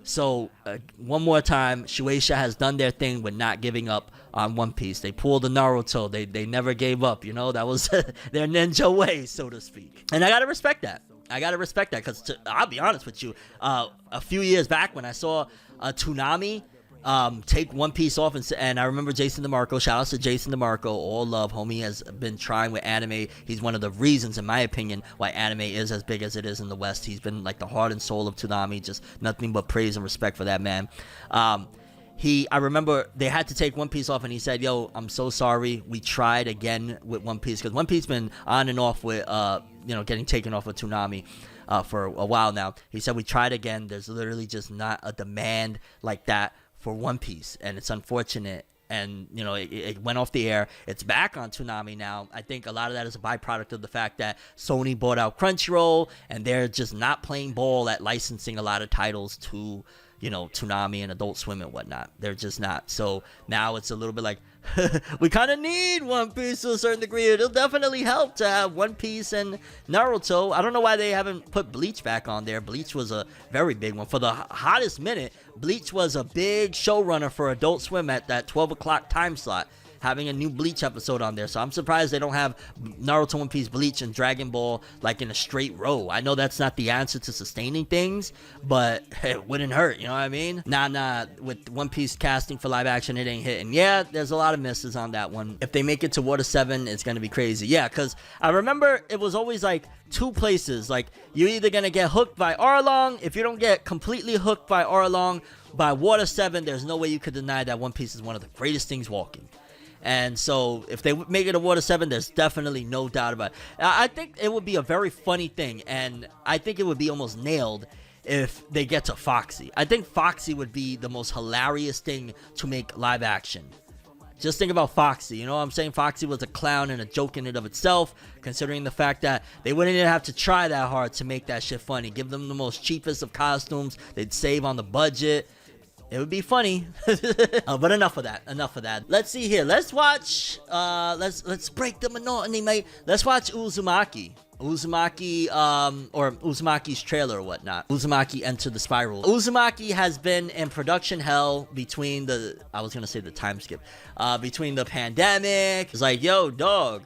So, one more time, Shueisha has done their thing with not giving up on One Piece. They pulled the Naruto. They never gave up, you know? That was their ninja way, so to speak. And I gotta respect that. Because I'll be honest with you, a few years back when I saw Toonami take One Piece off, and I remember Jason DeMarco, shout out to Jason DeMarco, all love, homie has been trying with anime. He's one of the reasons, in my opinion, why anime is as big as it is in the West. He's been like the heart and soul of Toonami, just nothing but praise and respect for that man. I remember they had to take One Piece off, and he said, yo, I'm so sorry, we tried again with One Piece, because One Piece been on and off with, getting taken off with Toonami for a while now. He said, we tried again, there's literally just not a demand like that for One Piece, and it's unfortunate. And, you know, it went off the air. It's back on Toonami now. I think a lot of that is a byproduct of the fact that Sony bought out Crunchyroll, and they're just not playing ball at licensing a lot of titles to, you know, Toonami and Adult Swim and whatnot. They're just not. So now it's a little bit like, we kind of need One Piece to a certain degree. It'll definitely help to have One Piece and Naruto. I don't know why they haven't put Bleach back on there. Bleach was a very big one. For the hottest minute, Bleach was a big showrunner for Adult Swim at that 12 o'clock time slot. having a new Bleach episode on there. So I'm surprised they don't have Naruto, One Piece, Bleach, and Dragon Ball like in a straight row. I know that's not the answer to sustaining things, but it wouldn't hurt, you know what I mean? Nah, with One Piece casting for live action, it ain't hitting. Yeah, there's a lot of misses on that one. If they make it to Water 7, it's gonna be crazy. Yeah, because I remember it was always like two places. Like, you're either gonna get hooked by Arlong. If you don't get completely hooked by Arlong by Water 7, there's no way you could deny that One Piece is one of the greatest things walking. And so if they make it a Water 7, there's definitely no doubt about it. I think it would be a very funny thing, and I think it would be almost nailed if they get to Foxy. I think Foxy would be the most hilarious thing to make live action. Just think about Foxy, you know what I'm saying? Foxy was a clown and a joke in and of itself, considering the fact that they wouldn't even have to try that hard to make that shit funny. Give them the most cheapest of costumes, they'd save on the budget. It would be funny. But enough of that. Let's see here. Let's watch, let's break the monotony, mate. Let's watch Uzumaki. Or Uzumaki's trailer or whatnot. Uzumaki Enter the Spiral. Uzumaki has been in production hell between the time skip. Between the pandemic. It's like, yo, dog,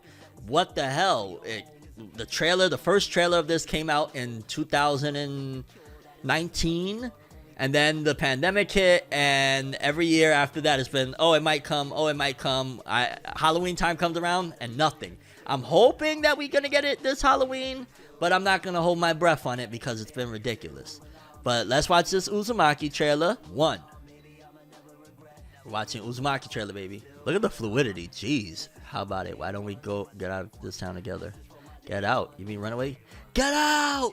what the hell? The first trailer of this came out in 2019. And then the pandemic hit, and every year after that it's been, it might come. Halloween time comes around, and nothing. I'm hoping that we're going to get it this Halloween, but I'm not going to hold my breath on it because it's been ridiculous. But let's watch this Uzumaki trailer. We're watching Uzumaki trailer, baby. Look at the fluidity. Jeez. How about it? Why don't we go get out of this town together? Get out. You mean run away? Get out!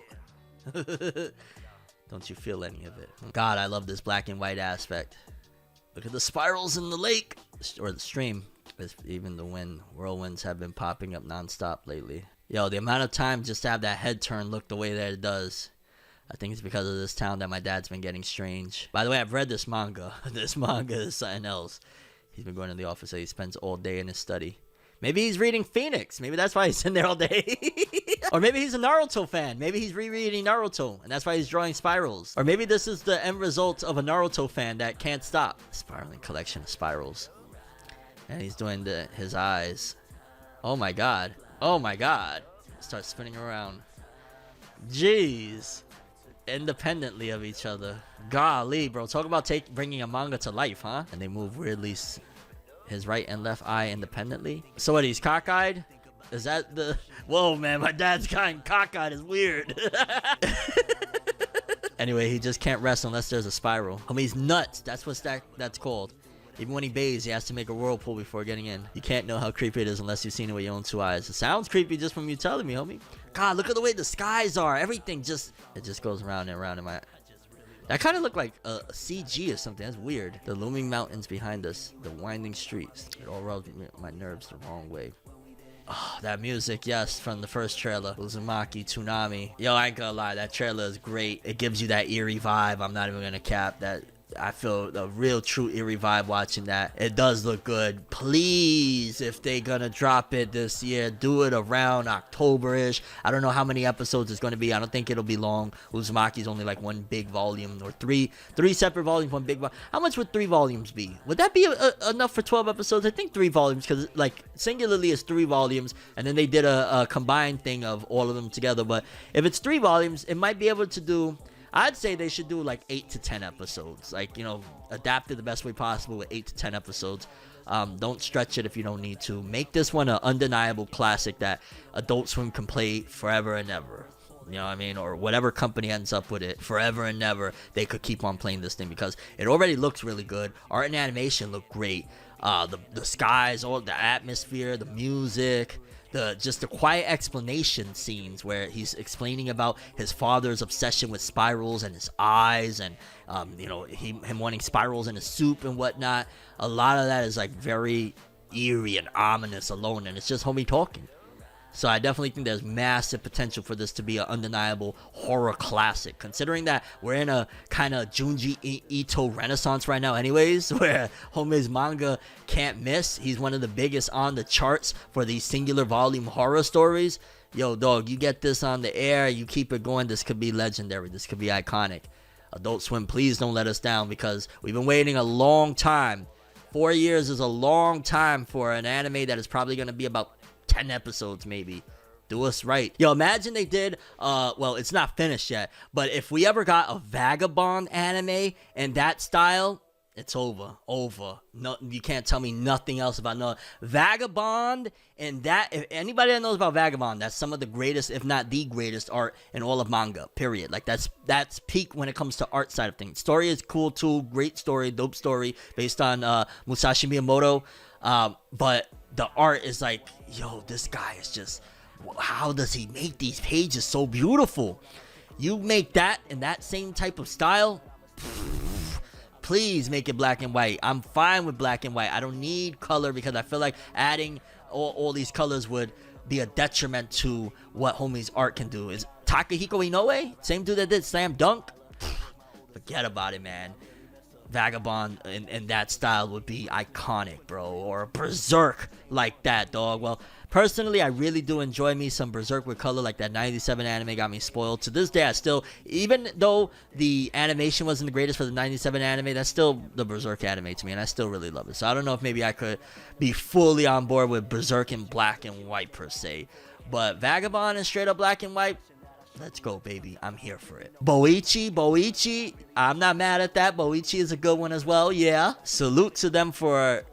Don't you feel any of it? God, I love this black and white aspect. Look at the spirals in the lake. Or the stream. Even the whirlwinds have been popping up nonstop lately. Yo, the amount of time just to have that head turn look the way that it does. I think it's because of this town that my dad's been getting strange. By the way, I've read this manga. This manga is something else. He's been going to the office, so he spends all day in his study. Maybe he's reading Phoenix. Maybe that's why he's in there all day. Or maybe he's a Naruto fan. Maybe he's rereading Naruto, and that's why he's drawing spirals. Or maybe this is the end result of a Naruto fan that can't stop. Spiraling collection of spirals. And he's doing his eyes. Oh my god. Start spinning around. Jeez. Independently of each other. Golly, bro. Talk about bringing a manga to life, huh? And they move weirdly. His right and left eye independently. So what, he's cockeyed? Is that the... Whoa, man, my dad's kind of cockeyed is weird. Anyway, he just can't rest unless there's a spiral. Homie, he's nuts. That's what that's called. Even when he bathes, he has to make a whirlpool before getting in. You can't know how creepy it is unless you've seen it with your own two eyes. It sounds creepy just from you telling me, homie. God, look at the way the skies are. Everything it just goes around and around in my... That kind of looked like a CG or something. That's weird. The looming mountains behind us. The winding streets. It all rubs my nerves the wrong way. Oh, that music, yes, from the first trailer. Uzumaki, Tsunami. Yo, I ain't gonna lie. That trailer is great. It gives you that eerie vibe. I'm not even gonna cap that. I feel a real true eerie vibe watching that. It does look good. Please, if they gonna drop it this year, do it around October-ish. I don't know how many episodes it's gonna be. I don't think it'll be long. Uzumaki's only like one big volume, or three separate volumes, one big volume. How much would 3 volumes be? Would that be enough for 12 episodes? I think 3 volumes, because like singularly it's 3 volumes, and then they did a combined thing of all of them together. But if it's 3 volumes, it might be able to do... I'd say they should do like 8 to 10 episodes. Like, you know, adapt it the best way possible with 8 to 10 episodes. Don't stretch it if you don't need to. Make this one an undeniable classic that Adult Swim can play forever and ever. You know what I mean? Or whatever company ends up with it, forever and ever, they could keep on playing this thing because it already looks really good. Art and animation look great. The skies, all the atmosphere, the music... Just the quiet explanation scenes where he's explaining about his father's obsession with spirals and his eyes, and you know, him wanting spirals in his soup and whatnot. A lot of that is like very eerie and ominous alone, and it's just homie talking. So I definitely think there's massive potential for this to be an undeniable horror classic, considering that we're in a kind of Junji Ito renaissance right now anyways, where homie's manga can't miss. He's one of the biggest on the charts for these singular volume horror stories. Yo, dog, you get this on the air, you keep it going, this could be legendary, this could be iconic. Adult Swim, please don't let us down, because we've been waiting a long time 4 years is a long time for an anime that is probably going to be about 10 episodes maybe. Do us right. Yo, imagine they did, well, it's not finished yet, but if we ever got a Vagabond anime in that style, it's over. No, you can't tell me nothing else about no Vagabond. And that, if anybody that knows about Vagabond, that's some of the greatest, if not the greatest art in all of manga, period. Like, that's peak when it comes to art side of things. Story is cool too, great story, dope story, based on Musashi Miyamoto. But the art is like, yo, this guy is just, how does he make these pages so beautiful? You make that in that same type of style, please make it black and white. I'm fine with black and white. I don't need color because I feel like adding all these colors would be a detriment to what homie's art can do. Is Takahiko Inoue, same dude that did Slam Dunk? Forget about it, man. Vagabond in that style would be iconic, bro. Or Berserk like that, dog. Well, personally, I really do enjoy me some Berserk with color. Like that 97 anime got me spoiled. To this day, I still, even though the animation wasn't the greatest for the 97 anime, that's still the Berserk anime to me, and I still really love it. So I don't know if maybe I could be fully on board with Berserk in black and white per se, but Vagabond in straight up black and white, let's go, baby. I'm here for it. Boichi, I'm not mad at that. Boichi is a good one as well. Yeah. Salute to them for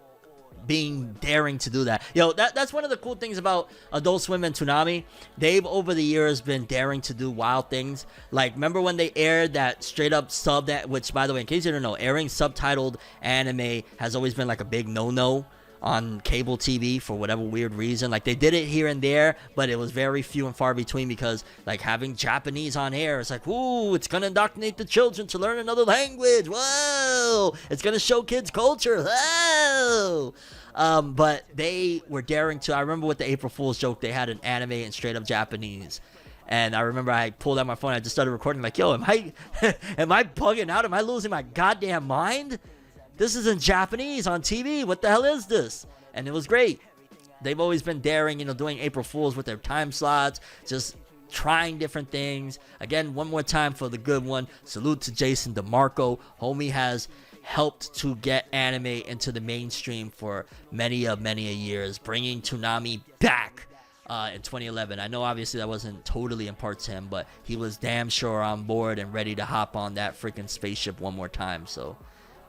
being daring to do that. Yo, that's one of the cool things about Adult Swim and Toonami. They've over the years been daring to do wild things. Like, remember when they aired that straight up sub, that, which, by the way, in case you don't know, airing subtitled anime has always been like a big no-no on cable TV for whatever weird reason. Like, they did it here and there, but it was very few and far between because, like, having Japanese on air, it's like, ooh, it's gonna indoctrinate the children to learn another language. Whoa! It's gonna show kids culture. Whoa! But they were daring to. I remember with the April Fool's joke, they had an anime in straight up Japanese. And I remember I pulled out my phone, I just started recording, like, yo, am I bugging out? Am I losing my goddamn mind? This is in Japanese on TV. What the hell is this? And it was great. They've always been daring, doing April Fools with their time slots, just trying different things. Again, one more time for the good one. Salute to Jason DeMarco. Homie has helped to get anime into the mainstream for many a years, bringing Toonami back in 2011. I know obviously that wasn't totally in part to him, but he was damn sure on board and ready to hop on that freaking spaceship one more time. So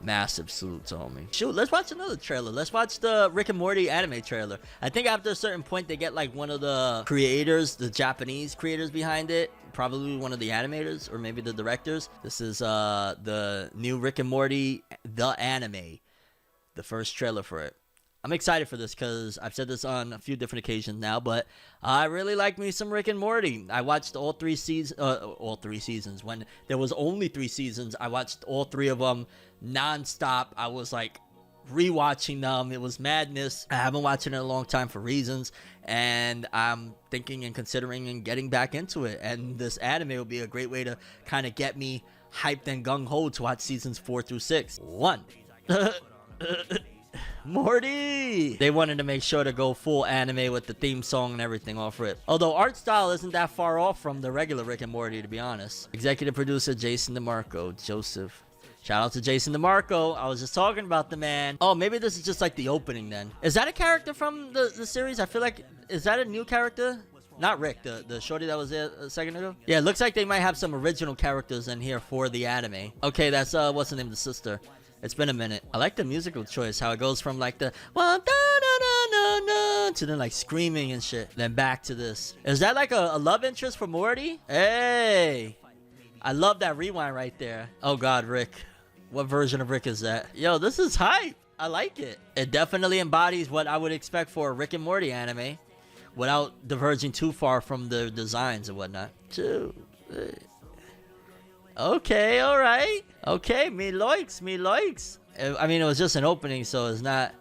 massive salute to homie. Shoot, let's watch another trailer. Let's watch the Rick and Morty anime trailer. I think after a certain point, they get like one of the creators, the Japanese creators behind it, probably one of the animators or maybe the directors. This is the new Rick and Morty, the anime, the first trailer for it. I'm excited for this because I've said this on a few different occasions now, but I really like me some Rick and Morty. I watched all three seasons. When there was only 3 seasons, I watched all 3 of them non-stop. I was like rewatching them. It was madness. I haven't watched it in a long time for reasons, and I'm thinking and considering and getting back into it. And this anime will be a great way to kind of get me hyped and gung-ho to watch seasons 4 through 6. Morty! They wanted to make sure to go full anime with the theme song and everything off rip. Although art style isn't that far off from the regular Rick and Morty, to be honest. Executive producer Jason DeMarco. Joseph. Shout out to Jason DeMarco. I was just talking about the man. Oh, maybe this is just like the opening then. Is that a character from the series? I feel like, is that a new character? Not Rick, the shorty that was there a second ago. Yeah, it looks like they might have some original characters in here for the anime. Okay, that's, what's the name of the sister? It's been a minute. I like the musical choice, how it goes from like the to then like screaming and shit. Then back to this. Is that like a love interest for Morty? Hey! I love that rewind right there. Oh god, Rick. What version of Rick is that? Yo, this is hype. I like it. It definitely embodies what I would expect for a Rick and Morty anime without diverging too far from the designs and whatnot. Okay, alright. Okay, me likes. I mean, it was just an opening, so it's not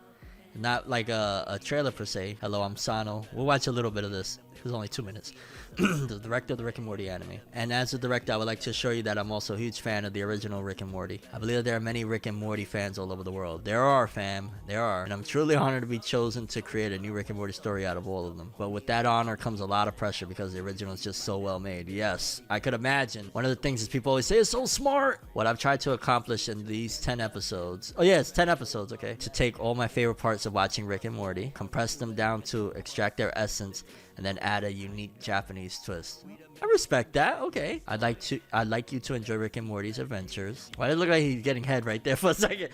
like a trailer per se. Hello, I'm Sano. We'll watch a little bit of this. It was only 2 minutes. The director of the Rick and Morty anime. And as a director, I would like to assure you that I'm also a huge fan of the original Rick and Morty. I believe that there are many Rick and Morty fans all over the world. There are, fam. There are. And I'm truly honored to be chosen to create a new Rick and Morty story out of all of them. But with that honor comes a lot of pressure because the original is just so well made. Yes, I could imagine. One of the things is people always say is so smart. What I've tried to accomplish in these 10 episodes. Oh yeah, it's 10 episodes, okay? To take all my favorite parts of watching Rick and Morty, compress them down to extract their essence, and then add a unique Japanese twist. I respect that. Okay. I'd like you to enjoy Rick and Morty's adventures. Why did it look like he's getting head right there for a second?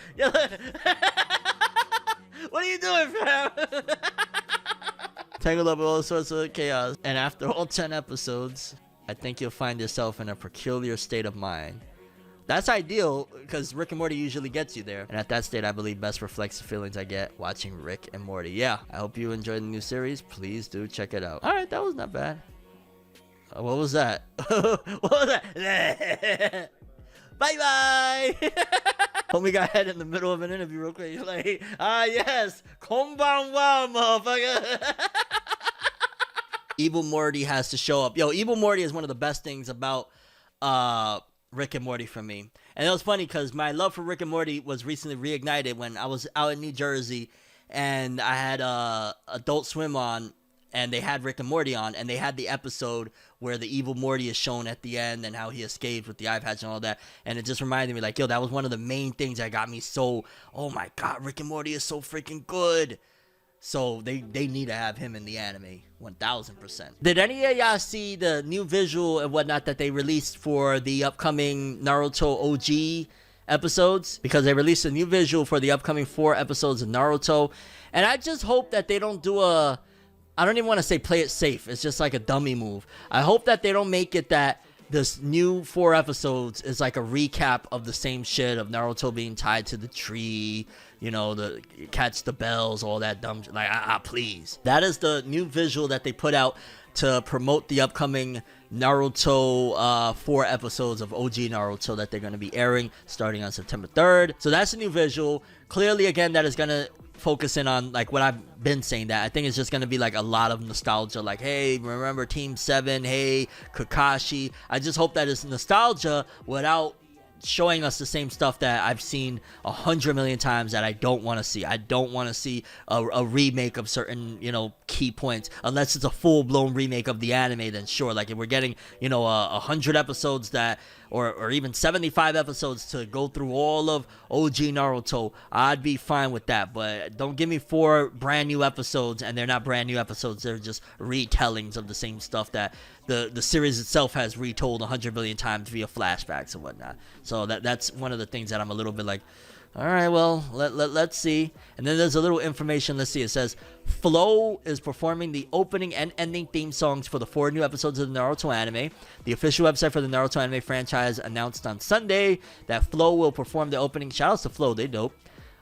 What are you doing, fam? Tangled up with all sorts of chaos. And after all 10 episodes, I think you'll find yourself in a peculiar state of mind. That's ideal because Rick and Morty usually gets you there. And at that state, I believe best reflects the feelings I get watching Rick and Morty. Yeah, I hope you enjoyed the new series. Please do check it out. All right, that was not bad. What was that? What was that? Bye-bye. Homie got head in the middle of an interview real quick. You're like, yes. Konbanwa, motherfucker. Evil Morty has to show up. Yo, Evil Morty is one of the best things about Rick and Morty for me. And it was funny because my love for Rick and Morty was recently reignited when I was out in New Jersey and I had Adult Swim on and they had Rick and Morty on and they had the episode where the evil Morty is shown at the end and how he escaped with the eye patch and all that. And it just reminded me like, yo, that was one of the main things that got me so, oh my God, Rick and Morty is so freaking good. So they need to have him in the anime 1000%. Did any of y'all see the new visual and whatnot that they released for the upcoming Naruto OG episodes? Because they released a new visual for the upcoming 4 episodes of Naruto. And I just hope that they don't do I don't even want to say play it safe. It's just like a dummy move. I hope that they don't make it that this new 4 episodes is like a recap of the same shit of Naruto being tied to the tree, you know, the catch the bells, all that dumb shit. Like, please. That is the new visual that they put out to promote the upcoming Naruto 4 episodes of OG Naruto that they're going to be airing starting on September 3rd. So that's a new visual. Clearly, again, that is going to focus in on like what I've been saying, that I think it's just going to be like a lot of nostalgia, like, hey, remember Team 7, hey, Kakashi. I just hope that it's nostalgia without showing us the same stuff that I've seen 100 million times that I don't want to see. I don't want to see a remake of certain, you know, key points, unless it's a full-blown remake of the anime. Then sure, like if we're getting, you know, 100 episodes that or even 75 episodes to go through all of OG Naruto, I'd be fine with that. But don't give me 4 brand new episodes and they're not brand new episodes, they're just retellings of the same stuff that the series itself has retold 100 billion times via flashbacks and whatnot. So that's one of the things that I'm a little bit like, all right, well, let's see. And then there's a little information. Let's see. It says Flow is performing the opening and ending theme songs for the 4 new episodes of the Naruto anime. The official website for the Naruto anime franchise announced on Sunday that Flow will perform the opening. Shoutouts to Flow, they dope.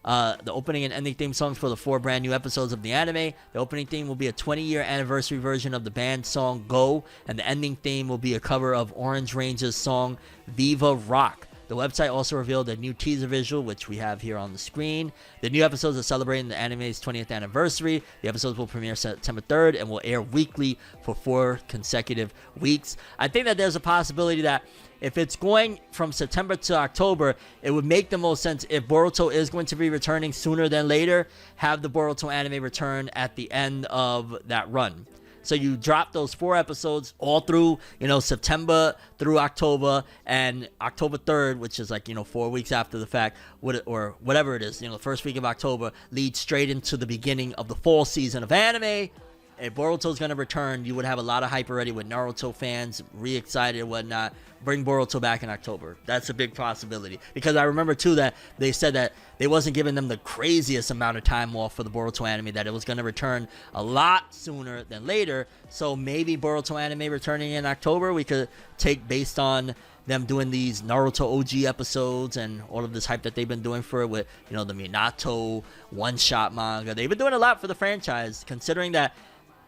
The opening and ending theme songs for the 4 brand new episodes of the anime. The opening theme will be a 20-year anniversary version of the band song Go, and the ending theme will be a cover of Orange Range's song Viva Rock. The website also revealed a new teaser visual, which we have here on the screen. The new episodes are celebrating the anime's 20th anniversary. The episodes will premiere September 3rd and will air weekly for 4 consecutive weeks. I think that there's a possibility that if it's going from September to October, it would make the most sense if Boruto is going to be returning sooner than later, have the Boruto anime return at the end of that run. So you drop those 4 episodes all through, you know, September through October, and October 3rd, which is like, you know, 4 weeks after the fact, or whatever it is, you know, the first week of October leads straight into the beginning of the fall season of anime. If Boruto's going to return, you would have a lot of hype already with Naruto fans, re-excited and whatnot. Bring Boruto back in October. That's a big possibility. Because I remember, too, that they said that they wasn't giving them the craziest amount of time off for the Boruto anime, that it was going to return a lot sooner than later. So maybe Boruto anime returning in October, we could take based on them doing these Naruto OG episodes and all of this hype that they've been doing for it with, you know, the Minato one-shot manga. They've been doing a lot for the franchise, considering that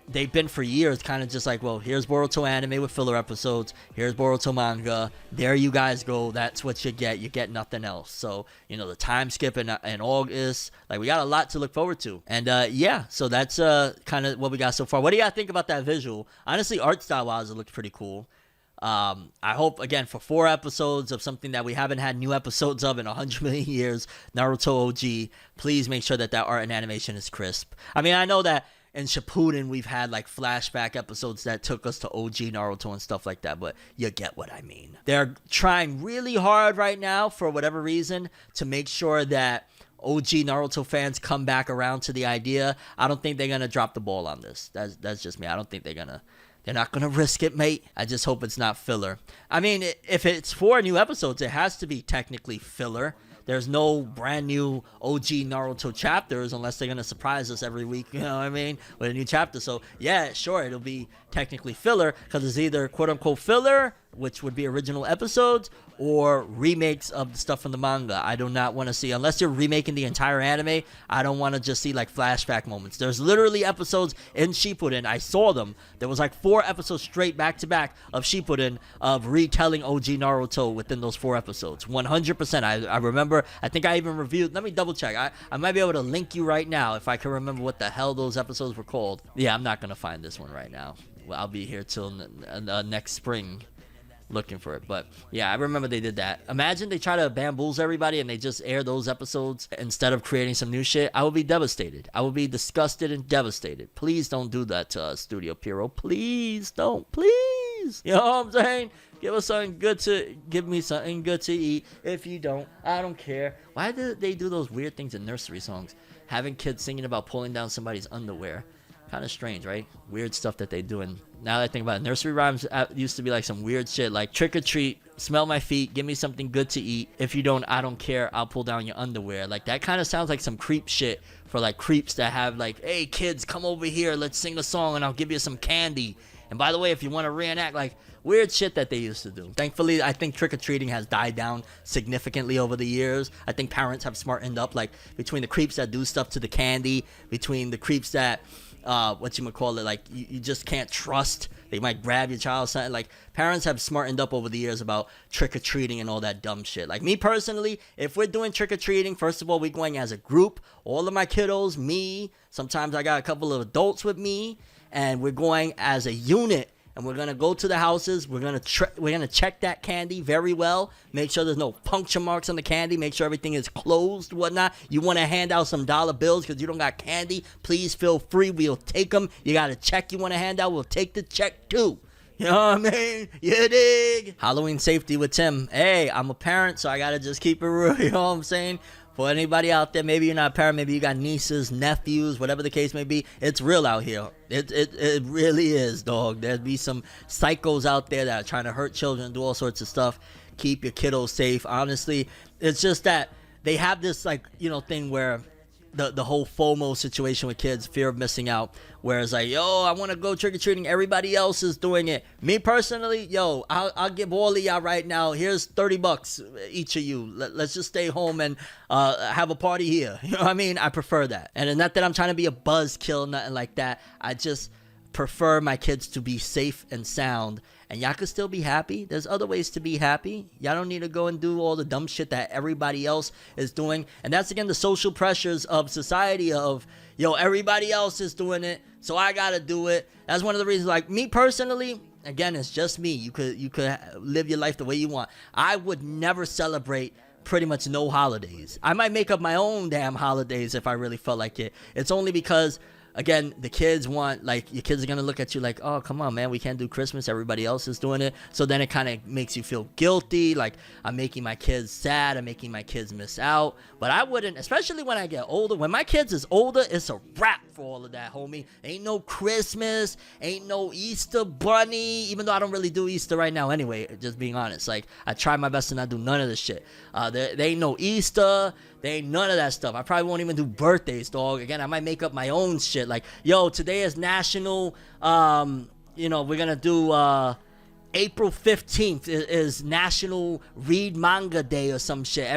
they've been for years kind of just like, well, here's Boruto anime with filler episodes, here's Boruto manga, there you guys go, that's what you get nothing else. So, you know, the time skip in August, like, we got a lot to look forward to. And yeah, so that's kind of what we got so far. What do y'all think about that visual? Honestly, art style wise, it looked pretty cool. I hope, again, for 4 episodes of something that we haven't had new episodes of in 100 million years, Naruto OG, please make sure that art and animation is crisp. I mean, I know that in Shippuden, we've had like flashback episodes that took us to OG Naruto and stuff like that, but you get what I mean. They're trying really hard right now, for whatever reason, to make sure that OG Naruto fans come back around to the idea. I don't think they're going to drop the ball on this. That's just me. I don't think they're not going to risk it, mate. I just hope it's not filler. I mean, if it's 4 new episodes, it has to be technically filler. There's no brand new OG Naruto chapters unless they're going to surprise us every week, you know what I mean, with a new chapter. So, yeah, sure, it'll be technically filler because it's either quote-unquote filler, which would be original episodes, or remakes of the stuff from the manga. I do not want to see, unless you're remaking the entire anime, I don't want to just see like flashback moments. There's literally episodes in Shippuden, I saw them. There was like 4 episodes straight back to back of Shippuden of retelling OG Naruto within those 4 episodes. 100%. I remember, I think I even reviewed, let me double check. I might be able to link you right now if I can remember what the hell those episodes were called. Yeah, I'm not going to find this one right now. Well, I'll be here till next spring looking for it. But yeah, I remember they did that. Imagine they try to bamboozle everybody and they just air those episodes instead of creating some new shit. I would be devastated. I would be disgusted and devastated. Please don't do that to us, Studio Pierrot. Please don't. Please. You know what I'm saying? Give me something good to eat. If you don't, I don't care. Why do they do those weird things in nursery songs? Having kids singing about pulling down somebody's underwear. Kind of strange, right? Weird stuff that they do. And now that I think about it, nursery rhymes used to be like some weird shit, like trick or treat, smell my feet, give me something good to eat. If you don't, I don't care, I'll pull down your underwear. Like, that kind of sounds like some creep shit for like creeps that have like, hey kids, come over here, let's sing a song and I'll give you some candy. And by the way, if you want to reenact, like, weird shit that they used to do. Thankfully, I think trick-or-treating has died down significantly over the years. I think parents have smartened up, like, between the creeps that do stuff to the candy, between the creeps that like, you just can't trust. They might grab your child, something. Like, parents have smartened up over the years about trick-or-treating and all that dumb shit. Like, me personally, if we're doing trick-or-treating, first of all, we're going as a group. All of my kiddos, me, sometimes I got a couple of adults with me, and we're going as a unit. And we're going to go to the houses. We're going to check that candy very well. Make sure there's no puncture marks on the candy. Make sure everything is closed, whatnot. You want to hand out some dollar bills because you don't got candy? Please feel free. We'll take them. You got a check you want to hand out? We'll take the check too. You know what I mean? You dig? Halloween safety with Tim. Hey, I'm a parent, so I got to just keep it real. You know what I'm saying? For anybody out there, maybe you're not a parent, maybe you got nieces, nephews, whatever the case may be, it's real out here. It really is, dog. There'd be some psychos out there that are trying to hurt children, do all sorts of stuff. Keep your kiddos safe. Honestly, it's just that they have this, like, you know, thing where the whole FOMO situation with kids, fear of missing out, where it's like, yo, I want to go trick-or-treating, everybody else is doing it. Me personally, yo, I'll give all of y'all right now, here's $30 each of you. Let's just stay home and have a party here. You know what I mean? I prefer that. And not that I'm trying to be a buzzkill, nothing like that. I just prefer my kids to be safe and sound, and y'all can still be happy. There's other ways to be happy. Y'all don't need to go and do all the dumb shit that everybody else is doing. And that's, again, the social pressures of society of, yo, everybody else is doing it, so I gotta do it. That's one of the reasons, like, me personally, again, it's just me. You could live your life the way you want. I would never celebrate pretty much no holidays. I might make up my own damn holidays if I really felt like it. It's only because, again, the kids want, like, your kids are going to look at you like, oh, come on, man, we can't do Christmas. Everybody else is doing it. So then it kind of makes you feel guilty. Like, I'm making my kids sad. I'm making my kids miss out. But I wouldn't, especially when I get older. When my kids is older, it's a wrap for all of that, homie. Ain't no Christmas. Ain't no Easter bunny. Even though I don't really do Easter right now anyway, just being honest. Like, I try my best to not do none of this shit. There ain't no Easter. There ain't none of that stuff. I probably won't even do birthdays, dog. Again, I might make up my own shit. Like, yo, today is National, you know, we're going to do April 15th is National Read Manga Day or some shit.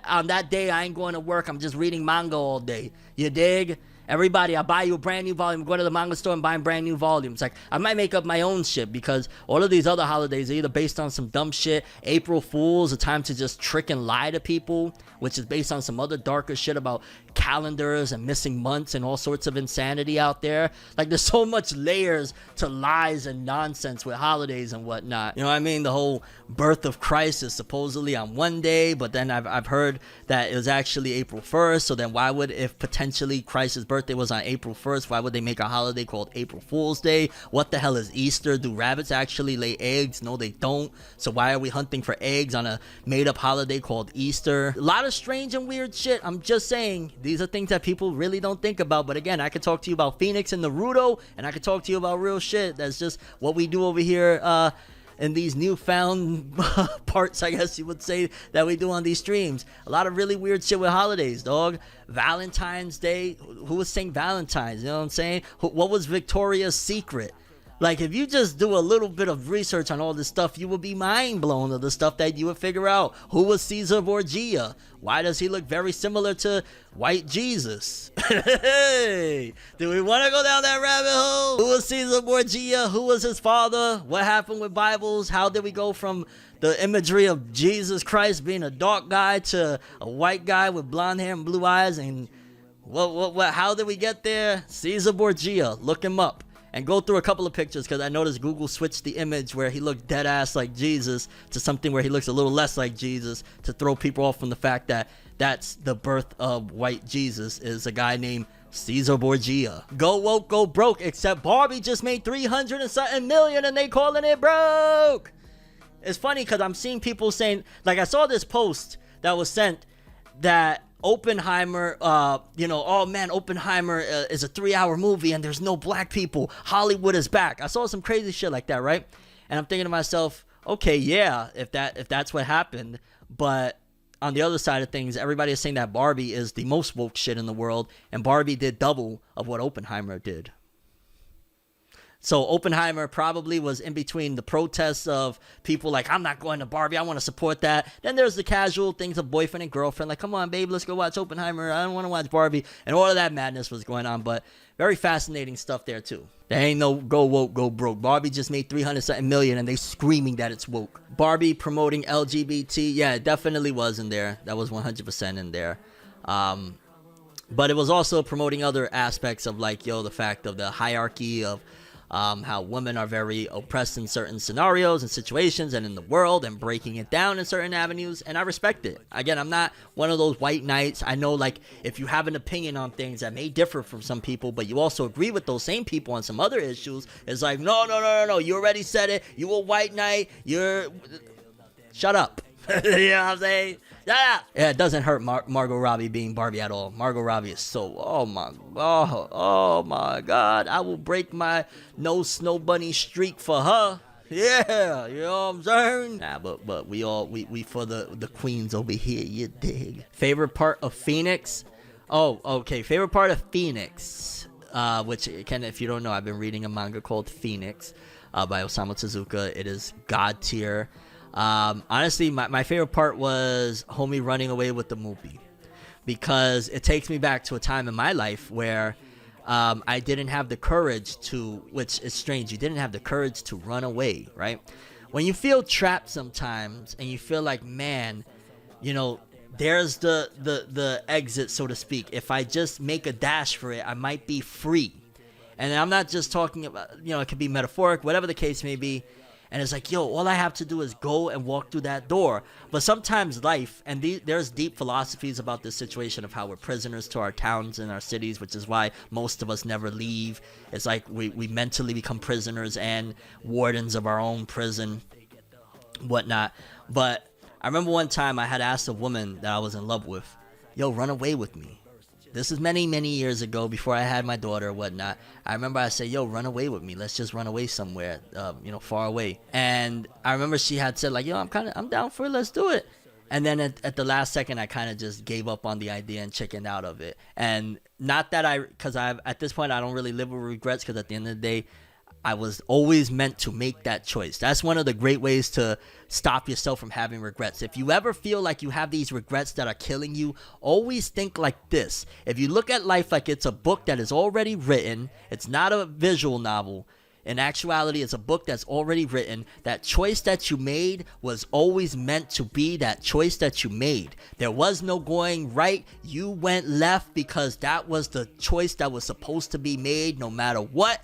On that day, I ain't going to work. I'm just reading manga all day. You dig? Everybody, I buy you a brand new volume. Go to the manga store and buy brand new volumes. Like, I might make up my own shit because all of these other holidays are either based on some dumb shit. April Fool's, a time to just trick and lie to people, which is based on some other darker shit about calendars and missing months and all sorts of insanity out there. Like, there's so much layers to lies and nonsense with holidays and whatnot. You know what I mean? The whole birth of Christ is supposedly on one day, but then I've heard that it was actually April 1st. So then why would, if potentially Christ's birthday was on April 1st, why would they make a holiday called April Fool's Day? What the hell is Easter? Do rabbits actually lay eggs? No, they don't. So why are we hunting for eggs on a made-up holiday called Easter? A lot of strange and weird shit. I'm just saying, these are things that people really don't think about. But again, I could talk to you about Phoenix and Naruto, and I could talk to you about real shit. That's just what we do over here in these newfound parts, I guess you would say, that we do on these streams. A lot of really weird shit with holidays, dog. Valentine's Day. Who was St. Valentine's? You know what I'm saying? What was Victoria's Secret? Like, if you just do a little bit of research on all this stuff, you will be mind blown of the stuff that you would figure out. Who was Caesar Borgia? Why does he look very similar to white Jesus? Hey, do we want to go down that rabbit hole? Who was Caesar Borgia? Who was his father? What happened with Bibles? How did we go from the imagery of Jesus Christ being a dark guy to a white guy with blonde hair and blue eyes? And what? How did we get there? Caesar Borgia. Look him up. And go through a couple of pictures, because I noticed Google switched the image where he looked dead ass like Jesus to something where he looks a little less like Jesus, to throw people off from the fact that that's the birth of white Jesus, is a guy named Caesar Borgia. Go woke, go broke, except Barbie just made 300 and something million and they calling it broke. It's funny because I'm seeing people saying, like, I saw this post that was sent that Oppenheimer, oh man, Oppenheimer is a 3-hour movie and there's no black people. Hollywood is back. I saw some crazy shit like that, right? And I'm thinking to myself, okay, yeah, if that's what happened, but on the other side of things, everybody is saying that Barbie is the most woke shit in the world, and Barbie did double of what Oppenheimer did. So Oppenheimer probably was in between the protests of people like, I'm not going to Barbie, I want to support that. Then there's the casual things of boyfriend and girlfriend, like, come on, babe, let's go watch Oppenheimer. I don't want to watch Barbie. And all of that madness was going on, but very fascinating stuff there too. There ain't no go woke, go broke. Barbie just made 300-something million and they screaming that it's woke. Barbie promoting LGBT, yeah, it definitely was in there. That was 100% in there. But it was also promoting other aspects of, like, the fact of the hierarchy of how women are very oppressed in certain scenarios and situations and in the world, and breaking it down in certain avenues, and I respect it. Again, I'm not one of those white knights. I know, like, if you have an opinion on things that may differ from some people, but you also agree with those same people on some other issues, it's like, no, you already said it, you a white knight, shut up. You know what I'm saying? Yeah, it doesn't hurt Margot Robbie being Barbie at all. Margot Robbie is so, oh my God, I will break my no snow bunny streak for her. Yeah, you know what I'm saying? Nah, but we for the queens over here, you dig. Favorite part of Phoenix? Oh, okay, favorite part of Phoenix, which, if you don't know, I've been reading a manga called Phoenix by Osamu Tezuka. It is god tier. Honestly, my favorite part was homie running away with the movie, because it takes me back to a time in my life where I didn't have the courage to, which is strange, you didn't have the courage to run away, right? When you feel trapped sometimes and you feel like, man, there's the exit, so to speak. If I just make a dash for it, I might be free. And I'm not just talking about, it could be metaphoric, whatever the case may be. And it's like, all I have to do is go and walk through that door. But sometimes life, and there's deep philosophies about this situation of how we're prisoners to our towns and our cities, which is why most of us never leave. It's like we mentally become prisoners and wardens of our own prison, whatnot. But I remember one time I had asked a woman that I was in love with, run away with me. This is many, many years ago, before I had my daughter or whatnot. I remember I said, run away with me. Let's just run away somewhere, far away. And I remember she had said, like, I'm down for it. Let's do it. And then at the last second, I kind of just gave up on the idea and chickened out of it. And not that because at this point, I don't really live with regrets, because at the end of the day, I was always meant to make that choice. That's one of the great ways to stop yourself from having regrets. If you ever feel like you have these regrets that are killing you, always think like this. If you look at life like it's a book that is already written, it's not a visual novel. In actuality, it's a book that's already written. That choice that you made was always meant to be that choice that you made. There was no going right. You went left because that was the choice that was supposed to be made no matter what.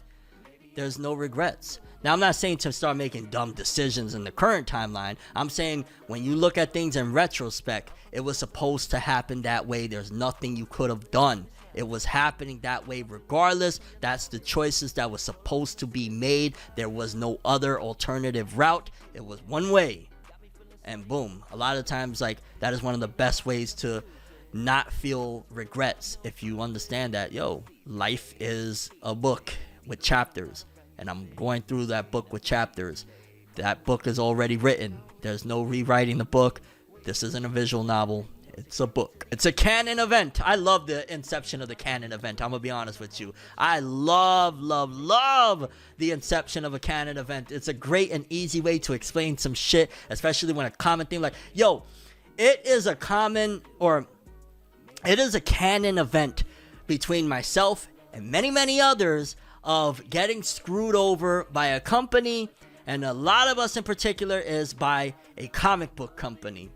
There's no regrets. Now, I'm not saying to start making dumb decisions in the current timeline. I'm saying when you look at things in retrospect, it was supposed to happen that way. There's nothing you could have done. It was happening that way regardless. That's the choices that was supposed to be made. There was no other alternative route. It was one way. And boom. A lot of times, like, that is one of the best ways to not feel regrets. If you understand that, yo, life is a book with chapters, and I'm going through that book with chapters. That book is already written. There's no rewriting the book. This isn't a visual novel. It's a book. It's a canon event. I love the inception of the canon event. I'm gonna be honest with you. I love the inception of a canon event. It's a great and easy way to explain some shit, especially when a common thing like, yo, it is a canon event between myself and many others of getting screwed over by a company, and a lot of us in particular is by a comic book company.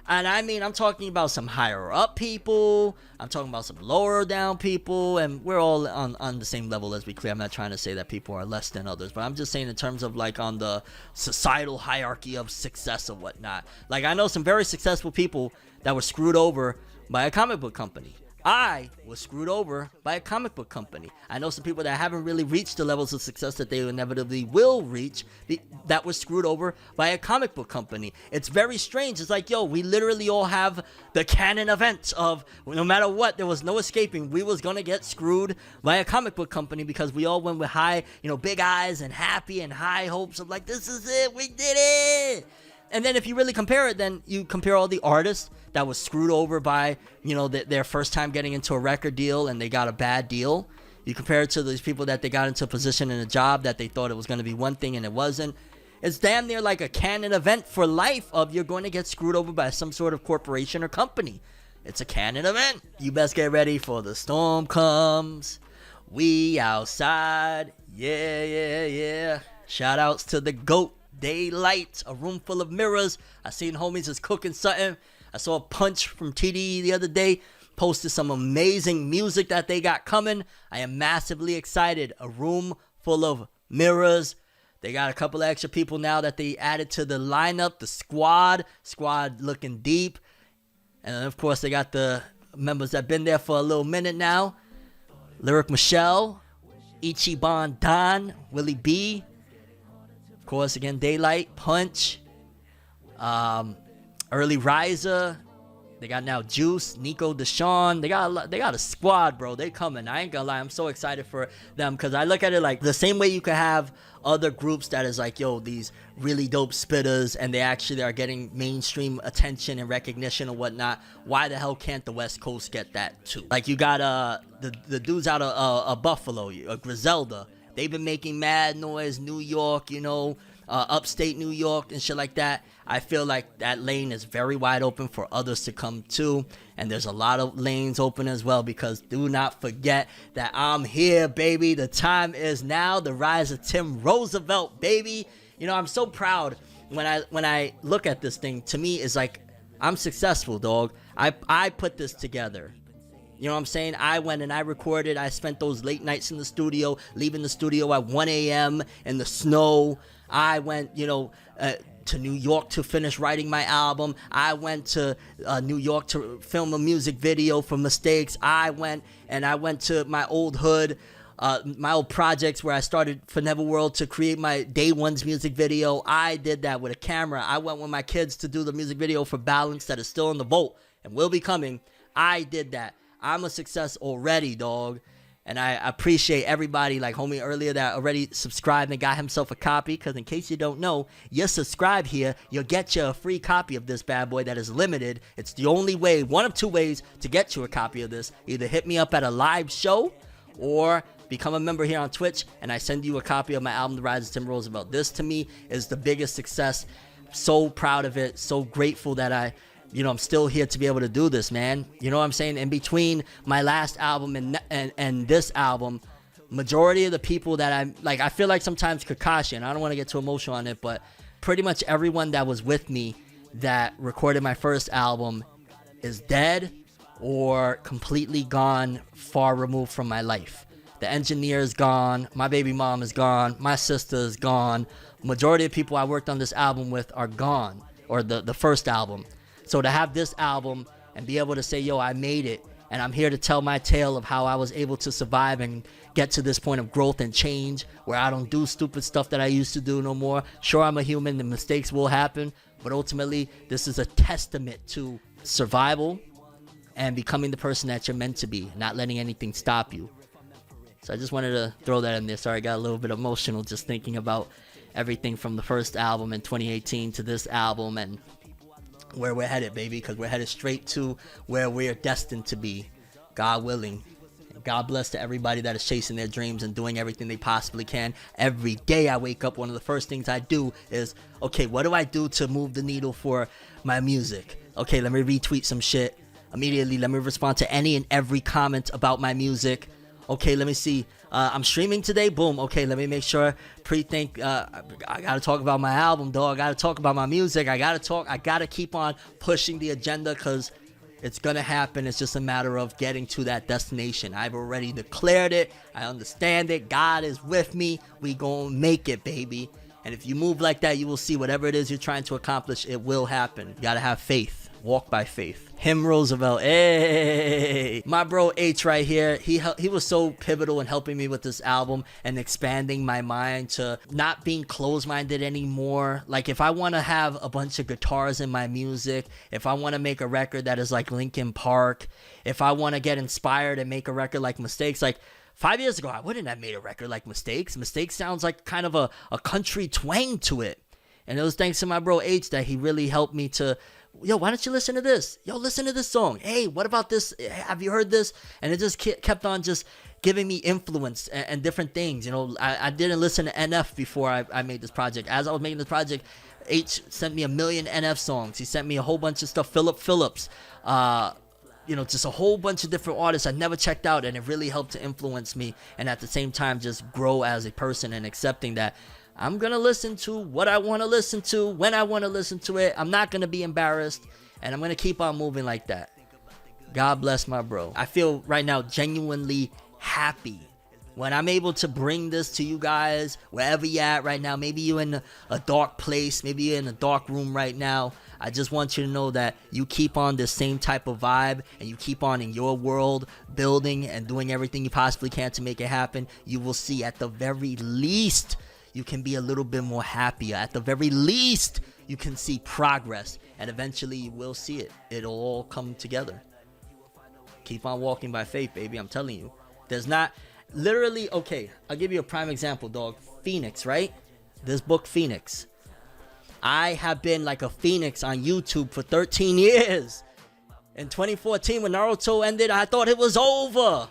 And I mean, I'm talking about some higher up people, I'm talking about some lower down people, and we're all on the same level, as we clear. I'm not trying to say that people are less than others, but I'm just saying in terms of like on the societal hierarchy of success or whatnot. Like, I know some very successful people that were screwed over by a comic book company. I was screwed over by a comic book company. I know some people that haven't really reached the levels of success that they inevitably will reach that was screwed over by a comic book company. It's very strange. It's like, yo, we literally all have the canon event of no matter what, there was no escaping. We was going to get screwed by a comic book company because we all went with high, big eyes and happy and high hopes of like, this is it. We did it. And then if you really compare it, then you compare all the artists that was screwed over by, their first time getting into a record deal and they got a bad deal. You compare it to these people that they got into a position in a job that they thought it was going to be one thing and it wasn't. It's damn near like a canon event for life of you're going to get screwed over by some sort of corporation or company. It's a canon event. You best get ready for the storm comes. We outside. Yeah. Shout outs to the GOAT. Daylight, a room full of mirrors. I seen homies is cooking something. I saw a Punch from TDE the other day, posted some amazing music that they got coming. I am massively excited. A room full of mirrors. They got a couple of extra people now that they added to the lineup. The squad looking deep. And then of course they got the members that been there for a little minute now. Lyric Michelle, Ichiban Don, Willie B. Of course, again, Daylight, Punch, Early Riser. They got now Juice, Nico, Deshaun. They got a squad, bro. They coming. I ain't gonna lie. I'm so excited for them because I look at it like the same way you could have other groups that is like, yo, these really dope spitters and they actually are getting mainstream attention and recognition and whatnot. Why the hell can't the West Coast get that too? Like you got the dudes out of Buffalo, Griselda. They've been making mad noise, New York, upstate New York and shit like that. I feel like that lane is very wide open for others to come too. And there's a lot of lanes open as well because do not forget that I'm here, baby. The time is now. The rise of Tim Roosevelt, baby. I'm so proud when I look at this thing. To me, it's like I'm successful, dog. I put this together. You know what I'm saying? I went and I recorded. I spent those late nights in the studio, leaving the studio at 1 a.m. in the snow. I went, to New York to finish writing my album. I went to New York to film a music video for Mistakes. I went to my old hood, my old projects where I started ForneverWorld to create my Day One's music video. I did that with a camera. I went with my kids to do the music video for Balance that is still in the vault and will be coming. I did that. I'm a success already, dog. And I appreciate everybody, like homie earlier, that already subscribed and got himself a copy. Because in case you don't know, you subscribe here, you'll get you a free copy of this bad boy that is limited. It's the only way, one of two ways to get you a copy of this. Either hit me up at a live show or become a member here on Twitch, and I send you a copy of my album, The Rise of Tim Roosevelt. This, to me, is the biggest success. So proud of it. So grateful that I'm still here to be able to do this, man. You know what I'm saying? In between my last album and this album, majority of the people that I feel like sometimes Kakashi, and I don't want to get too emotional on it, but pretty much everyone that was with me that recorded my first album is dead or completely gone, far removed from my life. The engineer is gone, my baby mom is gone, my sister is gone. Majority of people I worked on this album with are gone, or the first album. So to have this album and be able to say, yo, I made it, and I'm here to tell my tale of how I was able to survive and get to this point of growth and change where I don't do stupid stuff that I used to do no more. Sure, I'm a human, the mistakes will happen, but ultimately, this is a testament to survival and becoming the person that you're meant to be, not letting anything stop you. So I just wanted to throw that in there. Sorry, I got a little bit emotional just thinking about everything from the first album in 2018 to this album and where we're headed, baby, because we're headed straight to where we're destined to be, God willing. God bless to everybody that is chasing their dreams and doing everything they possibly can. Every day I wake up, one of the first things I do is, okay, what do I do to move the needle for my music? Okay, let me retweet some shit. Immediately, let me respond to any and every comment about my music. Okay, let me see. I'm streaming today. Boom. Okay, let me make sure. Pre-think. I gotta talk about my album, dog. I gotta talk about my music. I gotta keep on pushing the agenda because it's gonna happen. It's just a matter of getting to that destination. I've already declared it. I understand it. God is with me. We gonna make it, baby. And if you move like that, you will see whatever it is you're trying to accomplish. It will happen. You gotta have faith. Walk by faith. Him Roosevelt, hey, my bro H right here. He was so pivotal in helping me with this album and expanding my mind to not being closed-minded anymore. Like if I want to have a bunch of guitars in my music, if I want to make a record that is like Linkin Park, if I want to get inspired and make a record like Mistakes, like 5 years ago, I wouldn't have made a record like Mistakes. Mistakes sounds like kind of a country twang to it. And it was thanks to my bro H that he really helped me to, yo, why don't you listen to this? Yo, listen to this song. Hey, what about this? Have you heard this? And it just kept on just giving me influence and different things. You know, I didn't listen to NF before I made this project. As I was making this project, H sent me 1 million NF songs. He sent me a whole bunch of stuff. Philip Phillips, just a whole bunch of different artists I never checked out. And it really helped to influence me. And at the same time, just grow as a person and accepting that I'm going to listen to what I want to listen to, when I want to listen to it. I'm not going to be embarrassed, and I'm going to keep on moving like that. God bless my bro. I feel right now genuinely happy when I'm able to bring this to you guys, wherever you're at right now. Maybe you're in a dark place. Maybe you're in a dark room right now. I just want you to know that you keep on this same type of vibe, and you keep on in your world, building and doing everything you possibly can to make it happen. You will see at the very least you can be a little bit more happier. At the very least, you can see progress. And eventually, you will see it. It'll all come together. Keep on walking by faith, baby. I'm telling you. There's not... Literally, okay, I'll give you a prime example, dog. Phoenix, right? This book, Phoenix. I have been like a phoenix on YouTube for 13 years. In 2014, when Naruto ended, I thought it was over.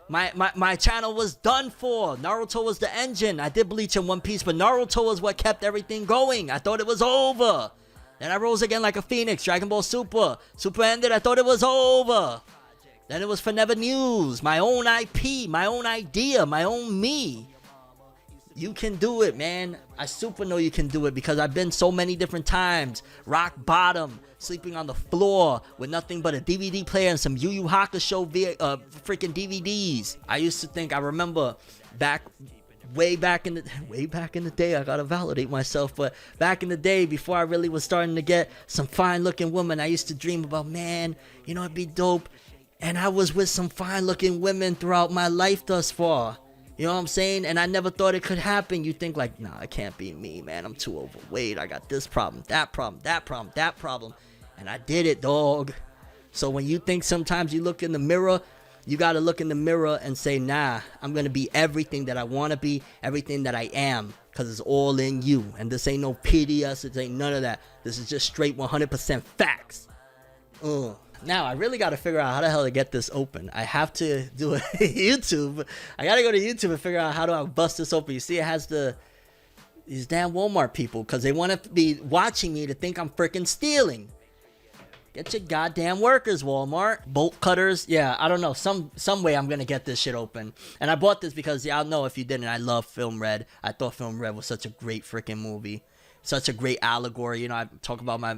My channel was done for. Naruto was the engine. I did Bleach and One Piece, but Naruto was what kept everything going. I thought it was over. Then I rose again like a phoenix. Dragon Ball Super. Super ended. I thought it was over. Then it was Forever News. My own IP. My own idea. My own me. You can do it, man. I super know you can do it because I've been so many different times. Rock bottom. Sleeping on the floor with nothing but a DVD player and some Yu Yu Hakusho freaking DVDs. I remember way back in the day, I gotta validate myself, but back in the day, before I really was starting to get some fine looking women, I used to dream about, man, you know, it'd be dope. And I was with some fine looking women throughout my life thus far. You know what I'm saying? And I never thought it could happen. You think like, nah, it can't be me, man. I'm too overweight. I got this problem, that problem, that problem, that problem. And I did it, dog. So when you think sometimes you look in the mirror, you got to look in the mirror and say, nah, I'm going to be everything that I want to be, everything that I am, because it's all in you. And this ain't no PDS. It ain't none of that. This is just straight 100% facts. Now, I really got to figure out how the hell to get this open. I have to do a YouTube. I got to go to YouTube and figure out how do I bust this open. You see, it has these damn Walmart people because they want to be watching me to think I'm freaking stealing. Get your goddamn workers, Walmart. Bolt cutters. Yeah, I don't know. Some way I'm going to get this shit open. And I bought this because, y'all know if you didn't, I love Film Red. I thought Film Red was such a great freaking movie. Such a great allegory. You know, I talk about my,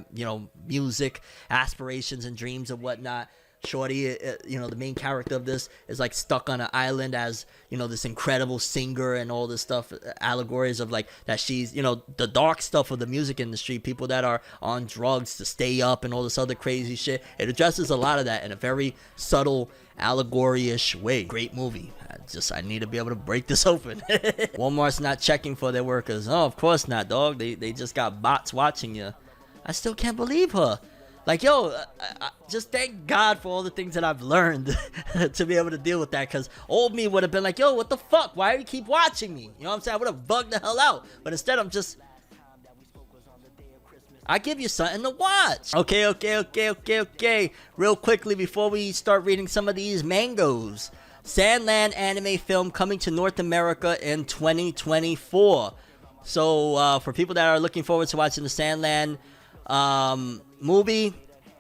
music, aspirations and dreams and whatnot. Shorty, the main character of this is like stuck on an island as, this incredible singer and all this stuff, allegories of like that she's, the dark stuff of the music industry, people that are on drugs to stay up and all this other crazy shit. It addresses a lot of that in a very subtle, allegory-ish way. Great movie. I need to be able to break this open. Walmart's not checking for their workers. Oh, of course not, dog. They just got bots watching you. I still can't believe her. Like, yo, just thank God for all the things that I've learned to be able to deal with that. Because old me would have been like, yo, what the fuck? Why do you keep watching me? You know what I'm saying? I would have bugged the hell out. But instead, I give you something to watch. Okay. Real quickly, before we start reading some of these mangoes. Sandland anime film coming to North America in 2024. So, for people that are looking forward to watching the Sandland movie,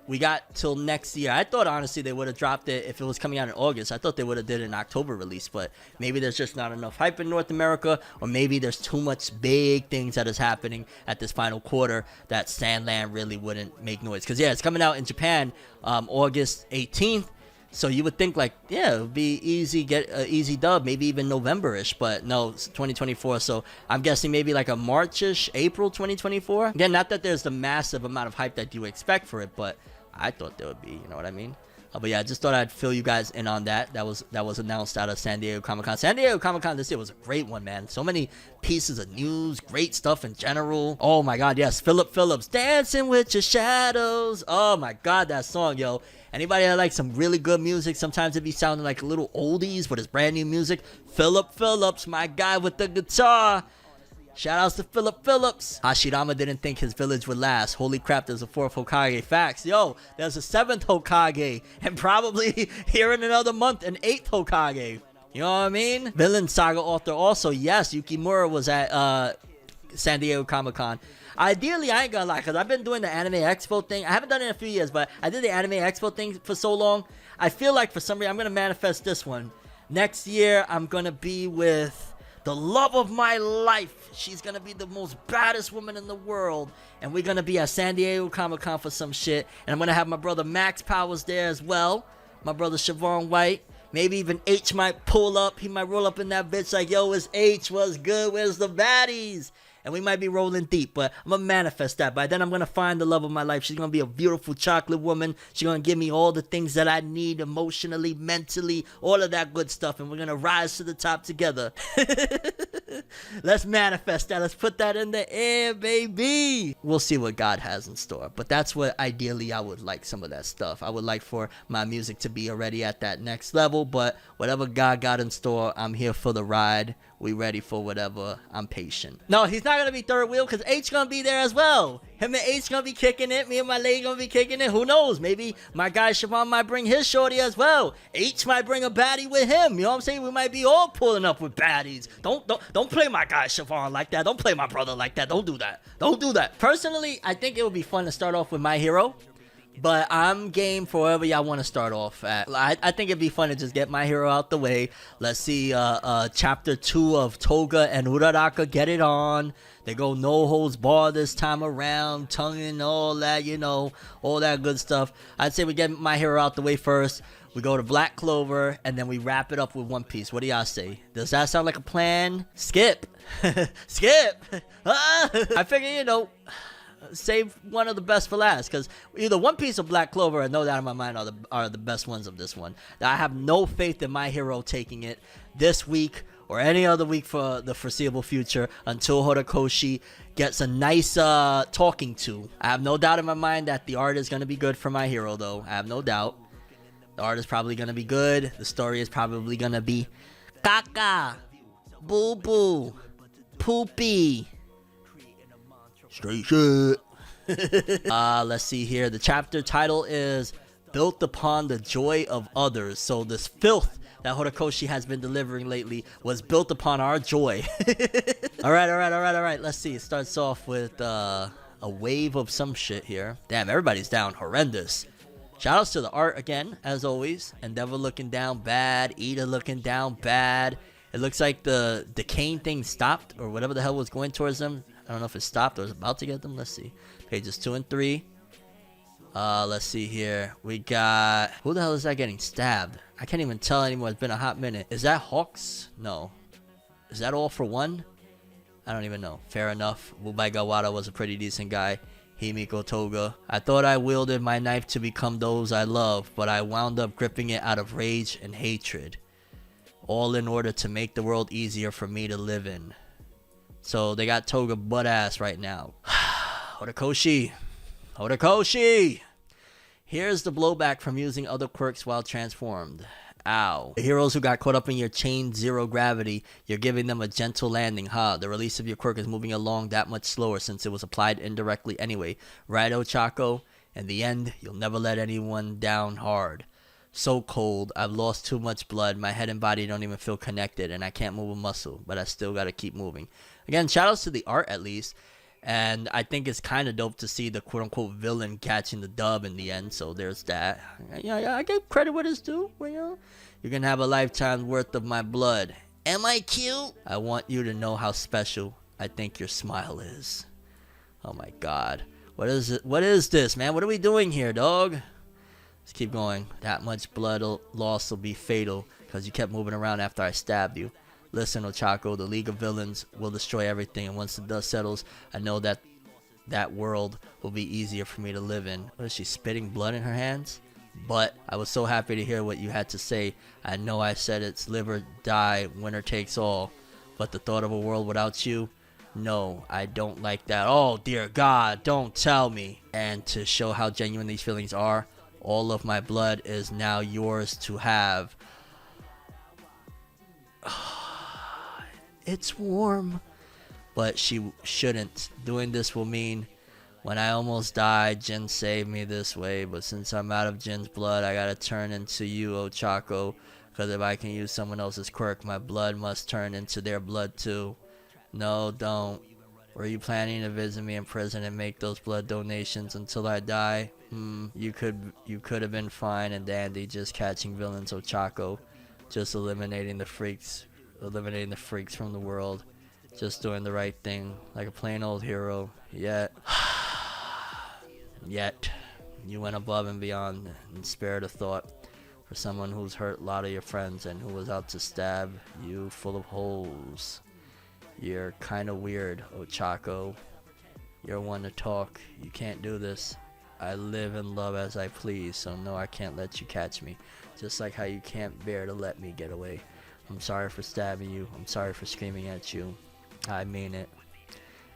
we got till next year. I thought, honestly, they would have dropped it if it was coming out in August. I thought they would have did an October release, but maybe there's just not enough hype in North America, or maybe there's too much big things that is happening at this final quarter that Sandland really wouldn't make noise. Because, yeah, it's coming out in Japan August 18th. So you would think like, yeah, it would be easy, get an easy dub, maybe even November-ish, but no, it's 2024. So I'm guessing maybe like a March-ish, April 2024. Again, not that there's the massive amount of hype that you expect for it, but I thought there would be, you know what I mean? But yeah, I just thought I'd fill you guys in on that. That was announced out of San Diego Comic-Con. San Diego Comic-Con this year was a great one, man. So many pieces of news, great stuff in general. Oh my God, yes, Philip Phillips, Dancing with Your Shadows. Oh my God, that song, yo. Anybody that likes some really good music, sometimes it be sounding like little oldies, but it's brand new music. Philip Phillips, my guy with the guitar. Shout outs to Philip Phillips. Hashirama didn't think his village would last. Holy crap, there's a 4th Hokage. Facts. Yo, there's a 7th Hokage. And probably here in another month, an 8th Hokage. You know what I mean? Villain Saga author also. Yes, Yukimura was at San Diego Comic-Con. Ideally, I ain't gonna lie, because I've been doing the Anime Expo thing. I haven't done it in a few years, but I did the Anime Expo thing for so long. I feel like for some reason, I'm gonna manifest this one. Next year, I'm gonna be with the love of my life. She's gonna be the most baddest woman in the world. And we're gonna be at San Diego Comic-Con for some shit. And I'm gonna have my brother Max Powers there as well. My brother Siobhan White. Maybe even H might pull up. He might roll up in that bitch like, yo, it's H. What's good? Where's the baddies? And we might be rolling deep, but I'm going to manifest that. By then, I'm going to find the love of my life. She's going to be a beautiful chocolate woman. She's going to give me all the things that I need emotionally, mentally, all of that good stuff. And we're going to rise to the top together. Let's manifest that. Let's put that in the air, baby. We'll see what God has in store. But that's what ideally I would like, some of that stuff. I would like for my music to be already at that next level. But whatever God got in store, I'm here for the ride. We ready for whatever. I'm patient. No, he's not going to be third wheel because H going to be there as well. Him and H going to be kicking it. Me and my lady going to be kicking it. Who knows? Maybe my guy Siobhan might bring his shorty as well. H might bring a baddie with him. You know what I'm saying? We might be all pulling up with baddies. Don't play my guy Siobhan like that. Don't play my brother like that. Don't do that. Don't do that. Personally, I think it would be fun to start off with My Hero. But I'm game for wherever y'all want to start off at. I think it'd be fun to just get My Hero out the way. Let's see chapter 2 of Toga and Uraraka get it on. They go no holds bar this time around. Tongue and all that, all that good stuff. I'd say we get My Hero out the way first. We go to Black Clover, and then we wrap it up with One Piece. What do y'all say? Does that sound like a plan? Skip. Skip. I figure, save one of the best for last, because either One Piece or Black Clover, I know that in my mind, are the best ones of this one. I have no faith in My Hero taking it this week or any other week for the foreseeable future until Horikoshi gets a nice talking to. I have no doubt in my mind that the art is going to be good for My Hero, though. I have no doubt. The art is probably going to be good. The story is probably going to be caca, boo-boo, poopy. Straight shit. Let's see here. The chapter title is built upon the joy of others. So this filth that Horikoshi has been delivering lately was built upon our joy. All right. Let's see. It starts off with a wave of some shit here. Damn, everybody's down horrendous. Shoutouts to the art again, as always. Endeavor looking down bad. Ida looking down bad. It looks like the decaying thing stopped, or whatever the hell was going towards them. I don't know if it stopped or was about to get them. Let's see. Pages 2 and 3. Let's see here. We got... Who the hell is that getting stabbed? I can't even tell anymore. It's been a hot minute. Is that Hawks? No. Is that all for one? I don't even know. Fair enough. Wubai Gawara was a pretty decent guy. Himiko Toga. I thought I wielded my knife to become those I love, but I wound up gripping it out of rage and hatred. All in order to make the world easier for me to live in. So they got Toga butt ass right now. Horikoshi. Here's the blowback from using other quirks while transformed. Ow. The heroes who got caught up in your chain zero gravity, you're giving them a gentle landing, huh? The release of your quirk is moving along that much slower since it was applied indirectly anyway. Right, Ochako? In the end, you'll never let anyone down hard. So cold, I've lost too much blood, my head and body don't even feel connected, and I can't move a muscle, but I still gotta keep moving. Again, shoutouts to the art at least. And I think it's kind of dope to see the quote-unquote villain catching the dub in the end. So there's that. Yeah, I give credit where it's due. You know, you can have a lifetime's worth of my blood. Am I cute? I want you to know how special I think your smile is. Oh my God. What is it? What is this, man? What are we doing here, dog? Let's keep going. That much blood loss will be fatal because you kept moving around after I stabbed you. Listen, Ochako, the League of Villains will destroy everything, and once the dust settles, I know that that world will be easier for me to live in. What is she, spitting blood in her hands? But I was so happy to hear what you had to say. I know I said it's live or die, winner takes all, but the thought of a world without you, no, I don't like that. Oh, dear God, don't tell me. And to show how genuine these feelings are, all of my blood is now yours to have. It's warm. But she shouldn't. Doing this will mean when I almost died, Jin saved me this way. But since I'm out of Jin's blood, I gotta turn into you, Ochako. Because if I can use someone else's quirk, my blood must turn into their blood too. No, don't. Were you planning to visit me in prison and make those blood donations until I die? You could have been fine and dandy just catching villains, Ochako. Just eliminating the freaks from the world, just doing the right thing like a plain old hero. Yet you went above and beyond and spared a thought for someone who's hurt a lot of your friends and who was out to stab you full of holes. You're kind of weird, Ochako. You're one to talk. You can't do this. I live and love as I please, so no, I can't let you catch me, just like how you can't bear to let me get away. I'm sorry for stabbing you. I'm sorry for screaming at you. I mean it.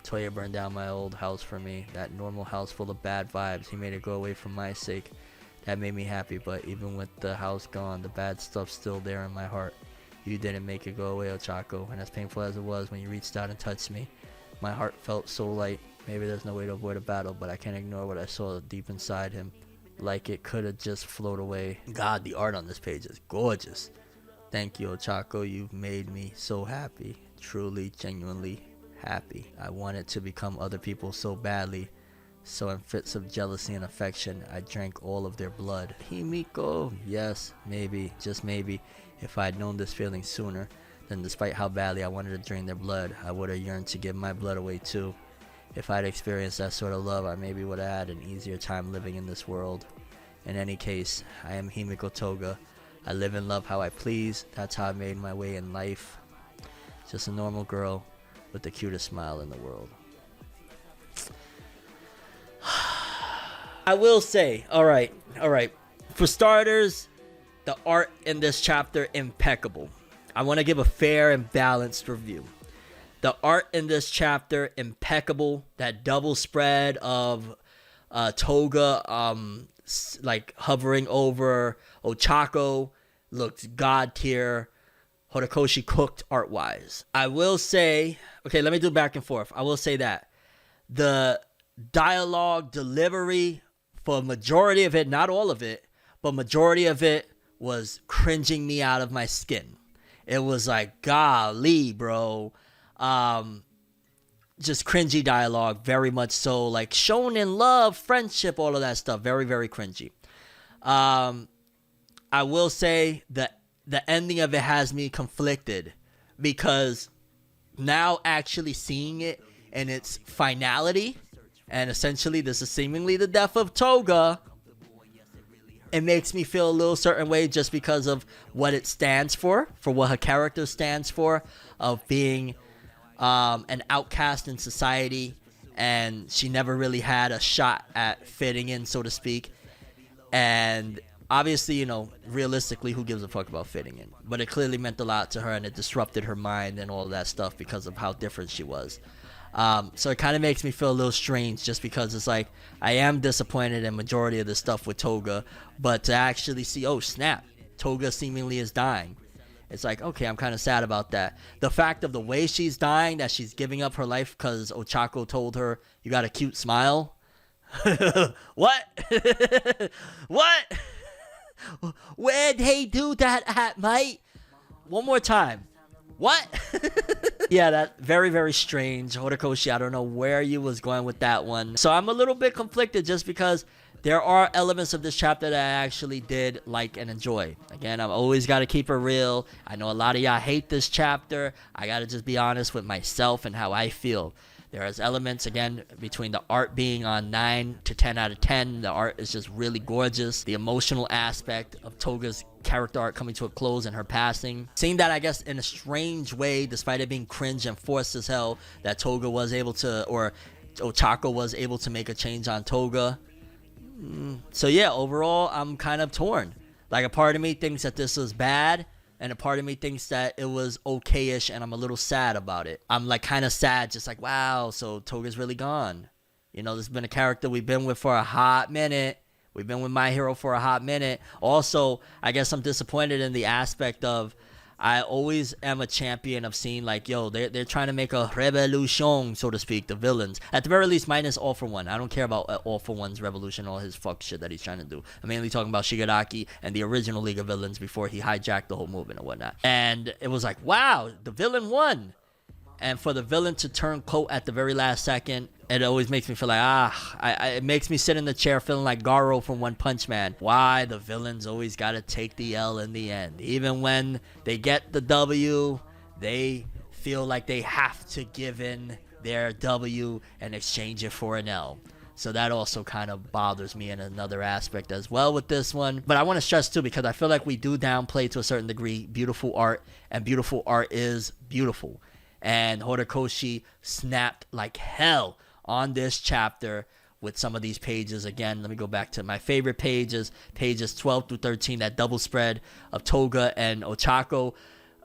Toya burned down my old house for me. That normal house full of bad vibes. He made it go away for my sake. That made me happy, but even with the house gone, the bad stuff's still there in my heart. You didn't make it go away, Ochako, and as painful as it was when you reached out and touched me, my heart felt so light. Maybe there's no way to avoid a battle, but I can't ignore what I saw deep inside him. Like it could have just floated away. God, the art on this page is gorgeous. Thank you, Ochako. You've made me so happy. Truly, genuinely happy. I wanted to become other people so badly. So in fits of jealousy and affection, I drank all of their blood. Himiko. Yes, maybe, just maybe, if I'd known this feeling sooner, then despite how badly I wanted to drain their blood, I would have yearned to give my blood away too. If I'd experienced that sort of love, I maybe would have had an easier time living in this world. In any case, I am Himiko Toga. I live and love how I please. That's how I made my way in life. Just a normal girl with the cutest smile in the world. I will say, alright. For starters, the art in this chapter, impeccable. I want to give a fair and balanced review. The art in this chapter, impeccable. That double spread of Toga like hovering over Ochako looks god tier. Horikoshi cooked art wise. I will say, okay, let me do back and forth. I will say that the dialogue delivery for a majority of it, not all of it, but majority of it was cringing me out of my skin. It was like, golly, bro. Just cringy dialogue, very much so. Like, shonen love, friendship, all of that stuff. Very, very cringy. I will say that the ending of it has me conflicted, because now actually seeing it in its finality, and essentially this is seemingly the death of Toga, it makes me feel a little certain way just because of what it stands for what her character stands for, of being an outcast in society, and she never really had a shot at fitting in, so to speak. And obviously, you know, realistically, who gives a fuck about fitting in? But it clearly meant a lot to her, and it disrupted her mind and all of that stuff because of how different she was. So it kind of makes me feel a little strange, just because it's like, I am disappointed in majority of the stuff with Toga, but to actually see, oh snap, Toga seemingly is dying. It's like, okay, I'm kind of sad about that. The fact of the way she's dying, that she's giving up her life because Ochako told her, you got a cute smile. What? What? Where'd they do that at, mate? One more time. What? Yeah, that very, very strange. Horikoshi, I don't know where you was going with that one. So I'm a little bit conflicted, just because there are elements of this chapter that I actually did like and enjoy. Again, I've always got to keep it real. I know a lot of y'all hate this chapter. I got to just be honest with myself and how I feel. There's elements, again, between the art being on 9 to 10 out of 10. The art is just really gorgeous. The emotional aspect of Toga's character arc coming to a close and her passing. Seeing that, I guess, in a strange way, despite it being cringe and forced as hell, that Toga was able to, or Ochako was able to make a change on Toga. So yeah, overall, I'm kind of torn. Like, a part of me thinks that this is bad, and a part of me thinks that it was okay-ish, and I'm a little sad about it. I'm like kind of sad, just like, wow, so Toga's really gone. You know, this has been a character we've been with for a hot minute. We've been with My Hero for a hot minute. Also, I guess I'm disappointed in the aspect of, I always am a champion of seeing, like, yo, they're trying to make a revolution, so to speak, the villains. At the very least, minus All For One. I don't care about All For One's revolution, all his fuck shit that he's trying to do. I'm mainly talking about Shigaraki and the original League of Villains before he hijacked the whole movement and whatnot. And it was like, wow, the villain won. And for the villain to turn coat at the very last second, it always makes me feel like, it makes me sit in the chair feeling like Garo from One Punch Man. Why the villains always got to take the L in the end. Even when they get the W, they feel like they have to give in their W and exchange it for an L. So that also kind of bothers me in another aspect as well with this one. But I want to stress too, because I feel like we do downplay to a certain degree beautiful art, and beautiful art is beautiful. And Horikoshi snapped like hell on this chapter with some of these pages. Again, let me go back to my favorite pages 12 through 13, that double spread of Toga and Ochako.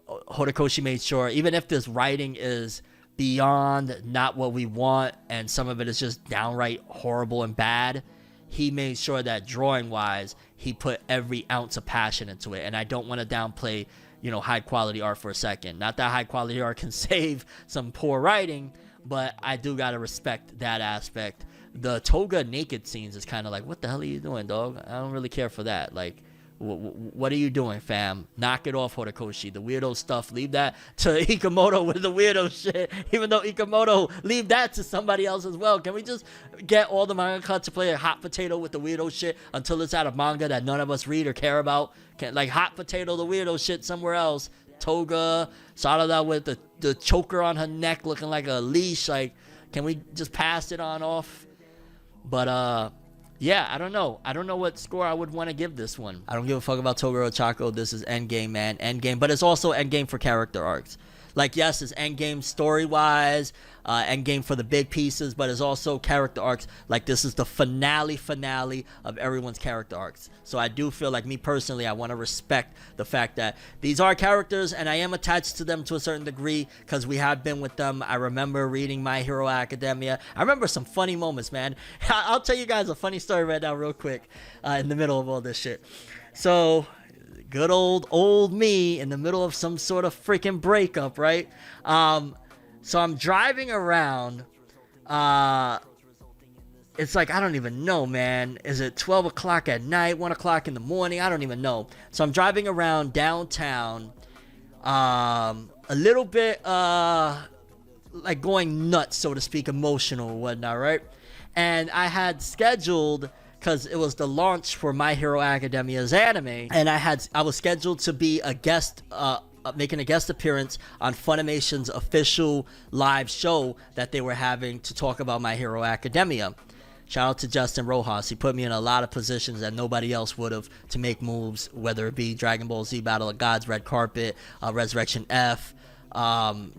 Horikoshi made sure, even if this writing is beyond not what we want, and some of it is just downright horrible and bad, he made sure that drawing wise, he put every ounce of passion into it. And I don't want to downplay, you know, high quality art for a second. Not that high quality art can save some poor writing, but I do gotta respect that aspect. The Toga naked scenes is kind of like, what the hell are you doing, dog? I don't really care for that. Like, what are you doing, fam? Knock it off, Horikoshi. The weirdo stuff, leave that to Ikamoto with the weirdo shit. Even though Ikamoto, leave that to somebody else as well. Can we just get all the mangaka to play a hot potato with the weirdo shit until it's out of manga that none of us read or care about? Like, hot potato the weirdo shit somewhere else. Toga, Sarada with the choker on her neck looking like a leash. Like, can we just pass it on off? But, yeah, I don't know. I don't know what score I would want to give this one. I don't give a fuck about Toga or Ochako. This is endgame, man. Endgame. But it's also endgame for character arcs. Like, yes, it's endgame story-wise, endgame for the big pieces, but it's also character arcs. Like, this is the finale of everyone's character arcs. So I do feel like, me personally, I want to respect the fact that these are characters, and I am attached to them to a certain degree, because we have been with them. I remember reading My Hero Academia. I remember some funny moments, man. I'll tell you guys a funny story right now real quick, in the middle of all this shit. So, good old me in the middle of some sort of freaking breakup, right? So I'm driving around it's like, I don't even know, man. Is it 12 o'clock at night, 1 o'clock in the morning? I don't even know. So I'm driving around downtown, a little bit, like going nuts, so to speak, emotional and whatnot, right? And I had scheduled, because it was the launch for My Hero Academia's anime, and I was scheduled to be a guest, making a guest appearance on Funimation's official live show that they were having to talk about My Hero Academia. Shout out to Justin Rojas. He put me in a lot of positions that nobody else would have to make moves, whether it be Dragon Ball Z Battle of Gods, Red Carpet, Resurrection F,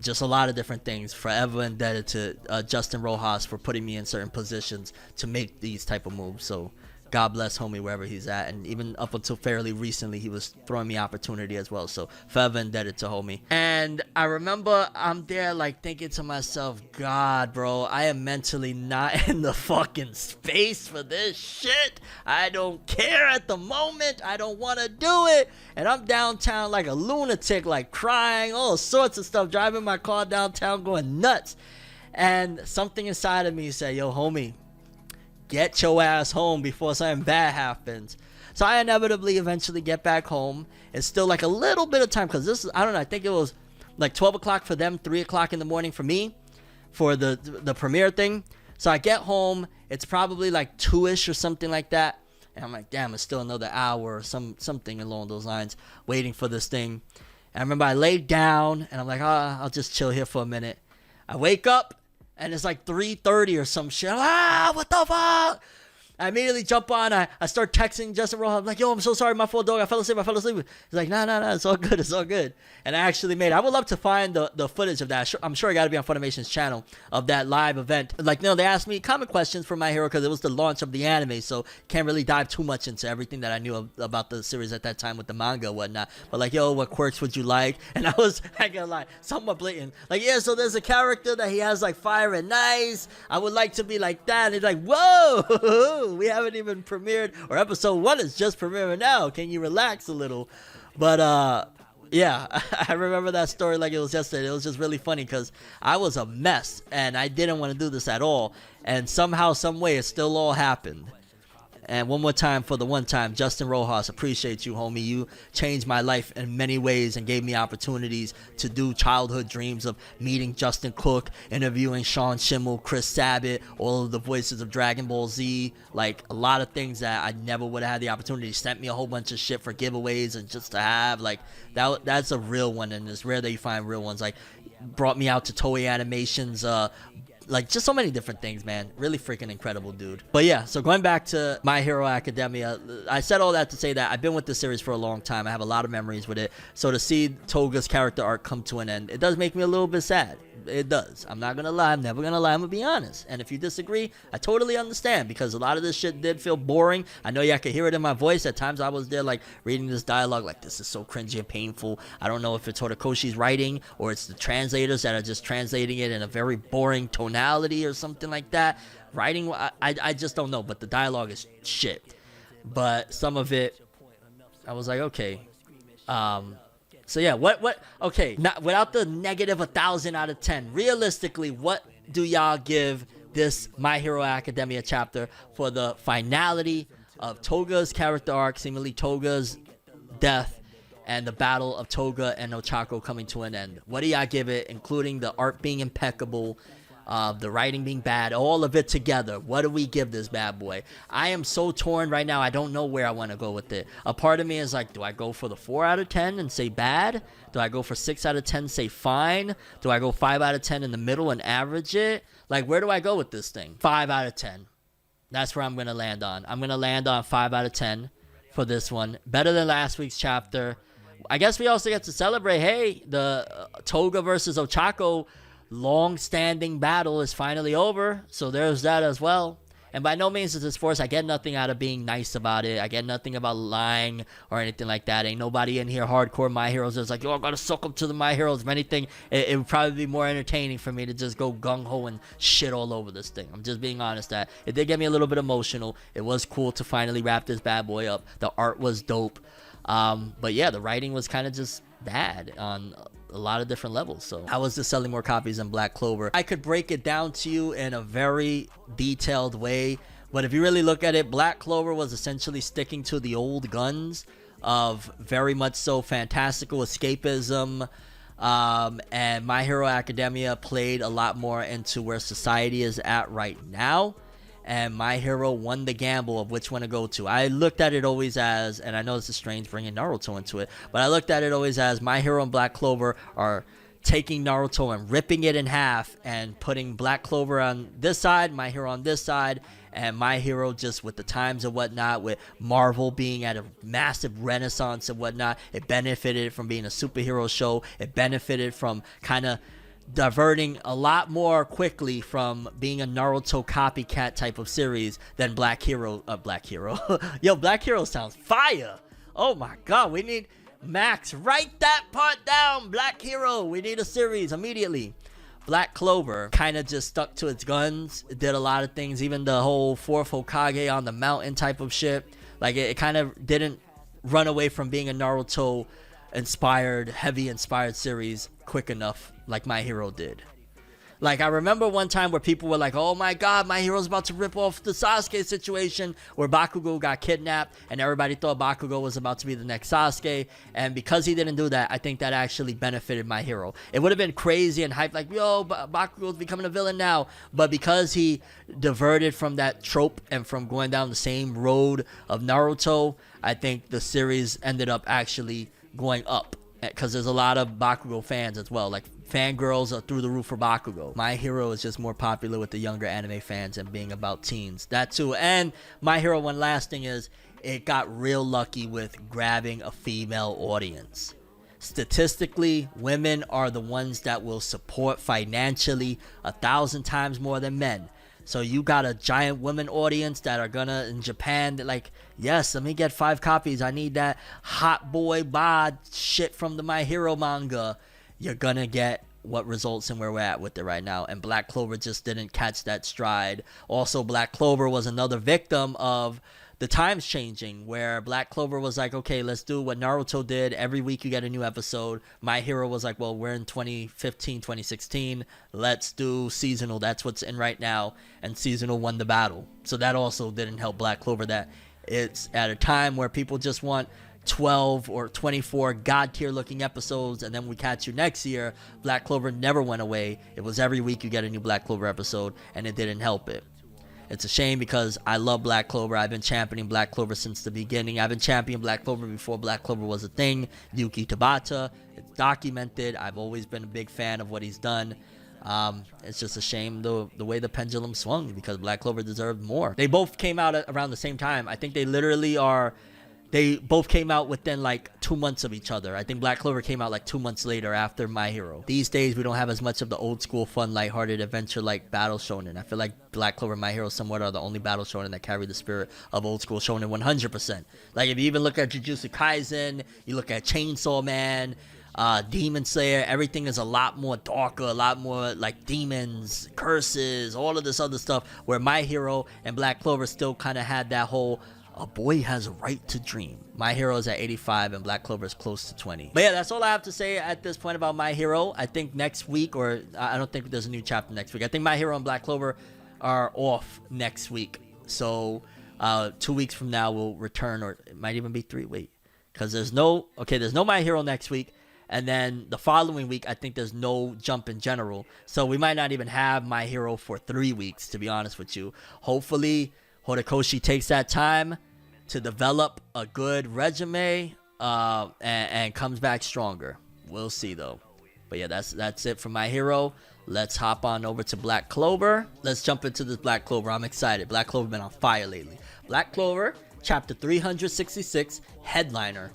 just a lot of different things. Forever indebted to Justin Rojas for putting me in certain positions to make these type of moves. So God bless homie wherever he's at. And even up until fairly recently, he was throwing me opportunity as well. So forever indebted to homie. And I remember I'm there like thinking to myself, God, bro, I am mentally not in the fucking space for this shit. I don't care at the moment. I don't want to do it. And I'm downtown like a lunatic, like crying, all sorts of stuff, driving my car downtown going nuts. And something inside of me said, yo, homie, get your ass home before something bad happens. So I inevitably eventually get back home. It's still like a little bit of time, because this is, I don't know, I think it was like 12 o'clock for them, 3 o'clock in the morning for me, for the premiere thing. So I get home, it's probably like 2-ish or something like that. And I'm like, damn, it's still another hour or something along those lines, waiting for this thing. And I remember I laid down, and I'm like, I'll just chill here for a minute. I wake up, and it's like 3:30 or some shit. What the fuck? I immediately jump on. I start texting Justin Rojas. I'm like, yo, I'm so sorry, my fault, dog. I fell asleep. He's like, nah, it's all good. It's all good. And I actually made it. I would love to find the footage of that. I'm sure it got to be on Funimation's channel of that live event. Like, they asked me common questions for My Hero because it was the launch of the anime, so can't really dive too much into everything that I knew about the series at that time with the manga and whatnot. But like, yo, what quirks would you like? And I was, I gotta lie, somewhat blatant. Like, yeah, so there's a character that he has like fire and ice. I would like to be like that. And he's like, whoa. We haven't even premiered, or episode 1 is just premiering now. Can you relax a little? But yeah, I remember that story like it was yesterday. It was just really funny because I was a mess and I didn't want to do this at all, and somehow, some way, it still all happened. And one more time for the one time, Justin Rojas, appreciate you, homie. You changed my life in many ways and gave me opportunities to do childhood dreams of meeting Justin Cook, interviewing Sean Schimmel, Chris Sabat, all of the voices of Dragon Ball Z. Like, a lot of things that I never would have had the opportunity. Sent me a whole bunch of shit for giveaways and just to have. Like, that's a real one, and it's rare that you find real ones. Like, brought me out to Toei Animations, like, just so many different things, man. Really freaking incredible, dude. But yeah, so going back to My Hero Academia, I said all that to say that I've been with this series for a long time. I have a lot of memories with it. So to see Toga's character arc come to an end, it does make me a little bit sad. It does. I'm not gonna lie. I'm never gonna lie. I'm gonna be honest. And if you disagree, I totally understand, because a lot of this shit did feel boring. I know y'all could hear it in my voice. At times I was there like reading this dialogue like, this is so cringy and painful. I don't know if it's Horikoshi's writing or it's the translators that are just translating it in a very boring tonality or something like that. Writing, I just don't know. But the dialogue is shit. But some of it, I was like, okay. So yeah, okay, not, without the negative 1,000 out of 10, realistically, what do y'all give this My Hero Academia chapter for the finality of Toga's character arc, seemingly Toga's death, and the battle of Toga and Ochako coming to an end? What do y'all give it, including the art being impeccable, the writing being bad, all of it together? What do we give this bad boy? I am so torn right now. I don't know where I want to go with it. A part of me is like, do I go for the 4 out of 10 and say bad? Do I go for 6 out of 10 and say fine? Do I go 5 out of 10 in the middle and average it? Like, where do I go with this thing? 5 out of 10. That's where I'm going to land on. I'm going to land on 5 out of 10 for this one. Better than last week's chapter. I guess we also get to celebrate, hey, the Toga versus Ochako long-standing battle is finally over, so there's that as well. And by no means is this forced. I get nothing out of being nice about it. I get nothing about lying or anything like that. Ain't nobody in here hardcore My Heroes that's like, yo, I gotta suck up to the My Heroes. If anything, it would probably be more entertaining for me to just go gung-ho and shit all over this thing. I'm just being honest that it did get me a little bit emotional. It was cool to finally wrap this bad boy up. The art was dope. But yeah, the writing was kind of just bad on a lot of different levels. So how was this selling more copies than Black Clover? I could break it down to you in a very detailed way, but if you really look at it, Black Clover was essentially sticking to the old guns of very much so fantastical escapism, and My Hero Academia played a lot more into where society is at right now, and My Hero won the gamble of which one to go to. I looked at it always as, and I know this is strange bringing Naruto into it, but I looked at it always as My Hero and Black Clover are taking Naruto and ripping it in half and putting Black Clover on this side, My Hero on this side, and My Hero just with the times and whatnot, with Marvel being at a massive renaissance and whatnot. It benefited from being a superhero show. It benefited from kind of diverting a lot more quickly from being a Naruto copycat type of series than Black Hero. Yo, Black Hero sounds fire. Oh my god, we need Max, write that part down. Black Hero, we need a series immediately. Black Clover kind of just stuck to its guns. It did a lot of things, even the whole fourth Hokage on the mountain type of shit. Like, it kind of didn't run away from being a Naruto inspired, heavy inspired series quick enough like My Hero did. Like, I remember one time where people were like, oh my god, My Hero's about to rip off the Sasuke situation, where Bakugo got kidnapped and everybody thought Bakugo was about to be the next Sasuke, and because he didn't do that, I think that actually benefited My Hero. It would have been crazy and hype, like, yo, Bakugo's becoming a villain now, but because he diverted from that trope and from going down the same road of Naruto, I think the series ended up actually going up, because there's a lot of Bakugo fans as well. Like, fangirls are through the roof for Bakugo. My Hero is just more popular with the younger anime fans and being about teens. That too. And My Hero, one last thing is, it got real lucky with grabbing a female audience. Statistically, women are the ones that will support financially 1,000 times more than men. So you got a giant women audience that are gonna, in Japan, they're like, yes, let me get 5 copies. I need that hot boy bod shit from the My Hero manga. You're gonna get what results in where we're at with it right now. And Black Clover just didn't catch that stride. Also, Black Clover was another victim of the times changing, where Black Clover was like, okay, let's do what Naruto did. Every week you get a new episode. My Hero was like, well, we're in 2015, 2016. Let's do seasonal. That's what's in right now. And seasonal won the battle. So that also didn't help Black Clover, that it's at a time where people just want 12 or 24 god tier looking episodes, and then we catch you next year. Black Clover never went away. It was every week you get a new Black Clover episode, and it didn't help it. It's a shame, because I love Black Clover. I've been championing Black Clover since the beginning. I've been championing Black Clover before Black Clover was a thing. Yuki Tabata, it's documented. I've always been a big fan of what he's done. It's just a shame the way the pendulum swung, because Black Clover deserved more. They both came out around the same time. I think they both came out within like 2 months of each other. I think Black Clover came out like 2 months later after My Hero. These days, we don't have as much of the old school, fun, lighthearted adventure like battle shonen. I feel like Black Clover and My Hero somewhat are the only battle shonen that carry the spirit of old school shonen 100%. Like, if you even look at Jujutsu Kaisen, you look at Chainsaw Man, Demon Slayer, everything is a lot more darker, a lot more like demons, curses, all of this other stuff, where My Hero and Black Clover still kind of had that whole, a boy has a right to dream. My Hero is at 85 and Black Clover is close to 20. But yeah, that's all I have to say at this point about My Hero. I think next week, or I don't think there's a new chapter next week. I think My Hero and Black Clover are off next week. So 2 weeks from now we'll return, or it might even be 3. Wait, because there's no My Hero next week. And then the following week, I think there's no Jump in general. So we might not even have My Hero for 3 weeks, to be honest with you. Hopefully, Horikoshi takes that time to develop a good resume and comes back stronger. We'll see, though. But yeah, that's it for My Hero. Let's hop on over to Black Clover. Let's jump into this Black Clover. I'm excited. Black Clover been on fire lately. Black Clover, chapter 366, headliner.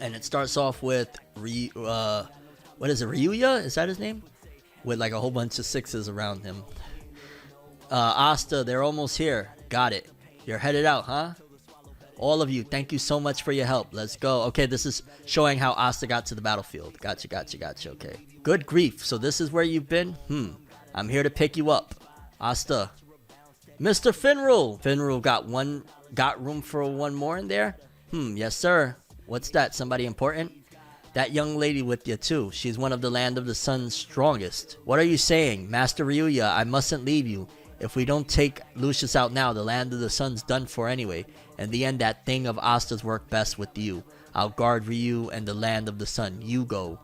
And it starts off with Ryuya? Is that his name? With like a whole bunch of 6s around him. Asta, they're almost here. Got it. You're headed out, huh? All of you, thank you so much for your help. Let's go. Okay, this is showing how Asta got to the battlefield. Gotcha. Okay. Good grief. So this is where you've been? I'm here to pick you up. Asta. Mr. Finral. Finral got room for one more in there? Yes, sir. What's that? Somebody important? That young lady with you too. She's one of the Land of the Sun's strongest. What are you saying? Master Ryuya, I mustn't leave you. If we don't take Lucius out now, the Land of the Sun's done for anyway. In the end, that thing of Asta's work best with you. I'll guard Ryu and the Land of the Sun. You go.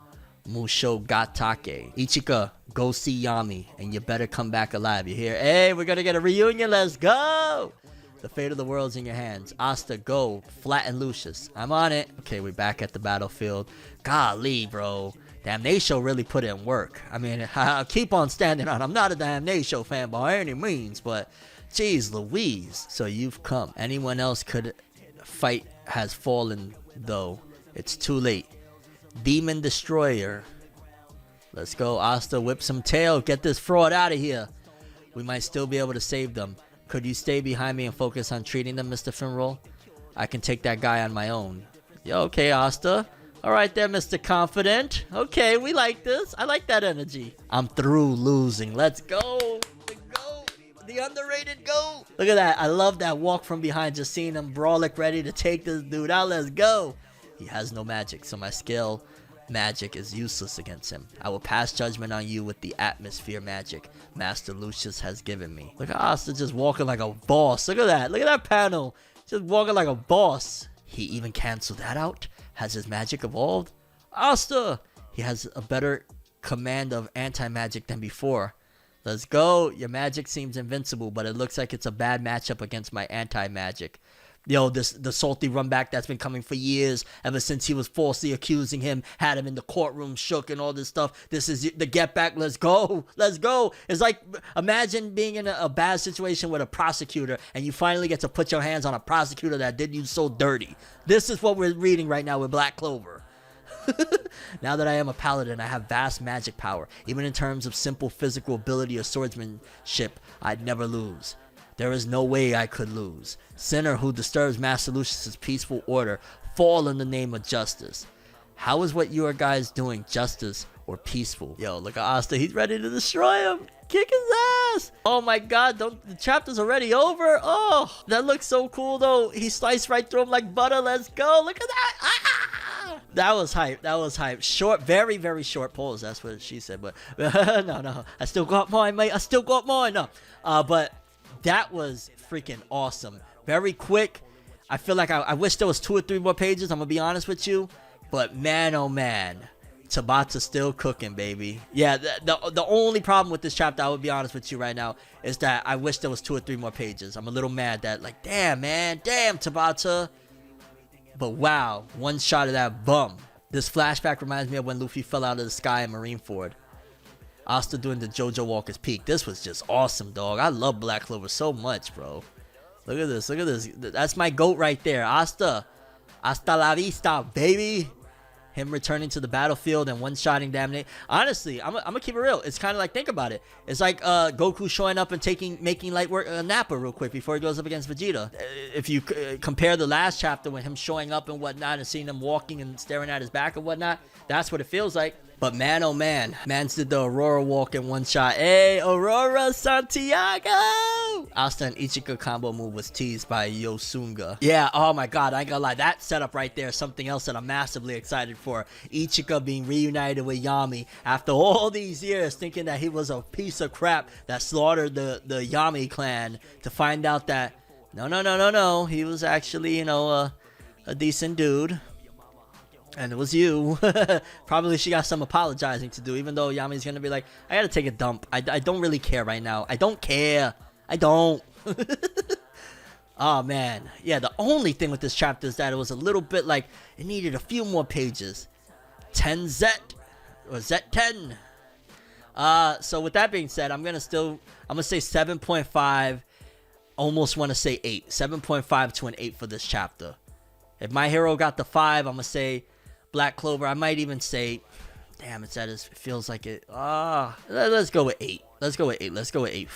Musho Gatake. Ichika, go see Yami, and you better come back alive. You hear? Hey, we're gonna get a reunion. Let's go! The fate of the world's in your hands. Asta, go. Flatten Lucius. I'm on it. Okay, we're back at the battlefield. Golly, bro. Damnatio really put in work. I mean, I'll keep on standing on. I'm not a Damnatio fan by any means, but jeez Louise. So you've come. Anyone else could fight has fallen, though. It's too late. Demon Destroyer. Let's go, Asta. Whip some tail. Get this fraud out of here. We might still be able to save them. Could you stay behind me and focus on treating them, Mr. Finroll? I can take that guy on my own. Yo, okay, Asta. Alright there, Mr. Confident. Okay, we like this. I like that energy. I'm through losing. Let's go. The GOAT. The underrated GOAT. Look at that. I love that walk from behind. Just seeing him brawlic ready to take this dude out. Let's go. He has no magic, so my skill magic is useless against him. I will pass judgment on you with the atmosphere magic Master Lucius has given me. Look at Asta just walking like a boss. Look at that. Look at that panel. Just walking like a boss. He even canceled that out. Has his magic evolved? Asta! He has a better command of anti-magic than before. Let's go. Your magic seems invincible, but it looks like it's a bad matchup against my anti-magic. Yo, the salty run back that's been coming for years, ever since he was falsely accusing him, had him in the courtroom shook and all this stuff. This is the get back. Let's go. Let's go. It's like, imagine being in a bad situation with a prosecutor and you finally get to put your hands on a prosecutor that did you so dirty. This is what we're reading right now with Black Clover. Now that I am a paladin, I have vast magic power. Even in terms of simple physical ability or swordsmanship, I'd never lose. There is no way I could lose. Sinner who disturbs Master Lucius's peaceful order, fall in the name of justice. How is what you are guys doing justice or peaceful? Yo, look at Asta. He's ready to destroy him. Kick his ass. Oh my god, the chapter's already over. Oh, that looks so cool though. He sliced right through him like butter. Let's go. Look at that. Ah! That was hype. That was hype. Short, very, very short pause. That's what she said. But no. I still got mine, mate. I still got mine. No. But that was freaking awesome. Very quick. I feel like I wish there was 2 or 3 more pages. I'm going to be honest with you. But man, oh man. Tabata's still cooking, baby. Yeah, the only problem with this chapter, I will be honest with you right now, is that I wish there was 2 or 3 more pages. I'm a little mad that, like, damn, man. Damn, Tabata. But wow, one shot of that bum. This flashback reminds me of when Luffy fell out of the sky in Marineford. Asta doing the JoJo Walker's Peak. This was just awesome, dog. I love Black Clover so much, bro. Look at this. Look at this. That's my GOAT right there. Asta. Hasta la vista, baby. Him returning to the battlefield and one-shotting Damnate. Honestly, I'm gonna keep it real. It's kind of like, think about it. It's like Goku showing up and making light work Nappa real quick before he goes up against Vegeta. If you compare the last chapter with him showing up and whatnot and seeing him walking and staring at his back and whatnot, that's what it feels like. But man, oh man, Mans did the Aurora walk in one shot. Hey, Aurora Santiago! Asta and Ichika combo move was teased by Yosunga. Yeah, oh my god, I ain't gonna lie. That setup right there is something else that I'm massively excited for. Ichika being reunited with Yami after all these years, thinking that he was a piece of crap that slaughtered the Yami clan, to find out that no, he was actually, you know, a decent dude. And it was you. Probably she got some apologizing to do, even though Yami's gonna be like, I gotta take a dump. I don't really care right now. I don't care. I don't. Oh man. Yeah, the only thing with this chapter is that it was a little bit like it needed a few more pages. 10 Zet or Zet 10. So with that being said, I'm gonna say 7.5. Almost want to say 8. 7.5 to an 8 for this chapter. If My Hero got the 5, I'm gonna say Black Clover. I might even say, damn, it feels like it. Let's go with 8. Let's go with 8. Let's go with 8.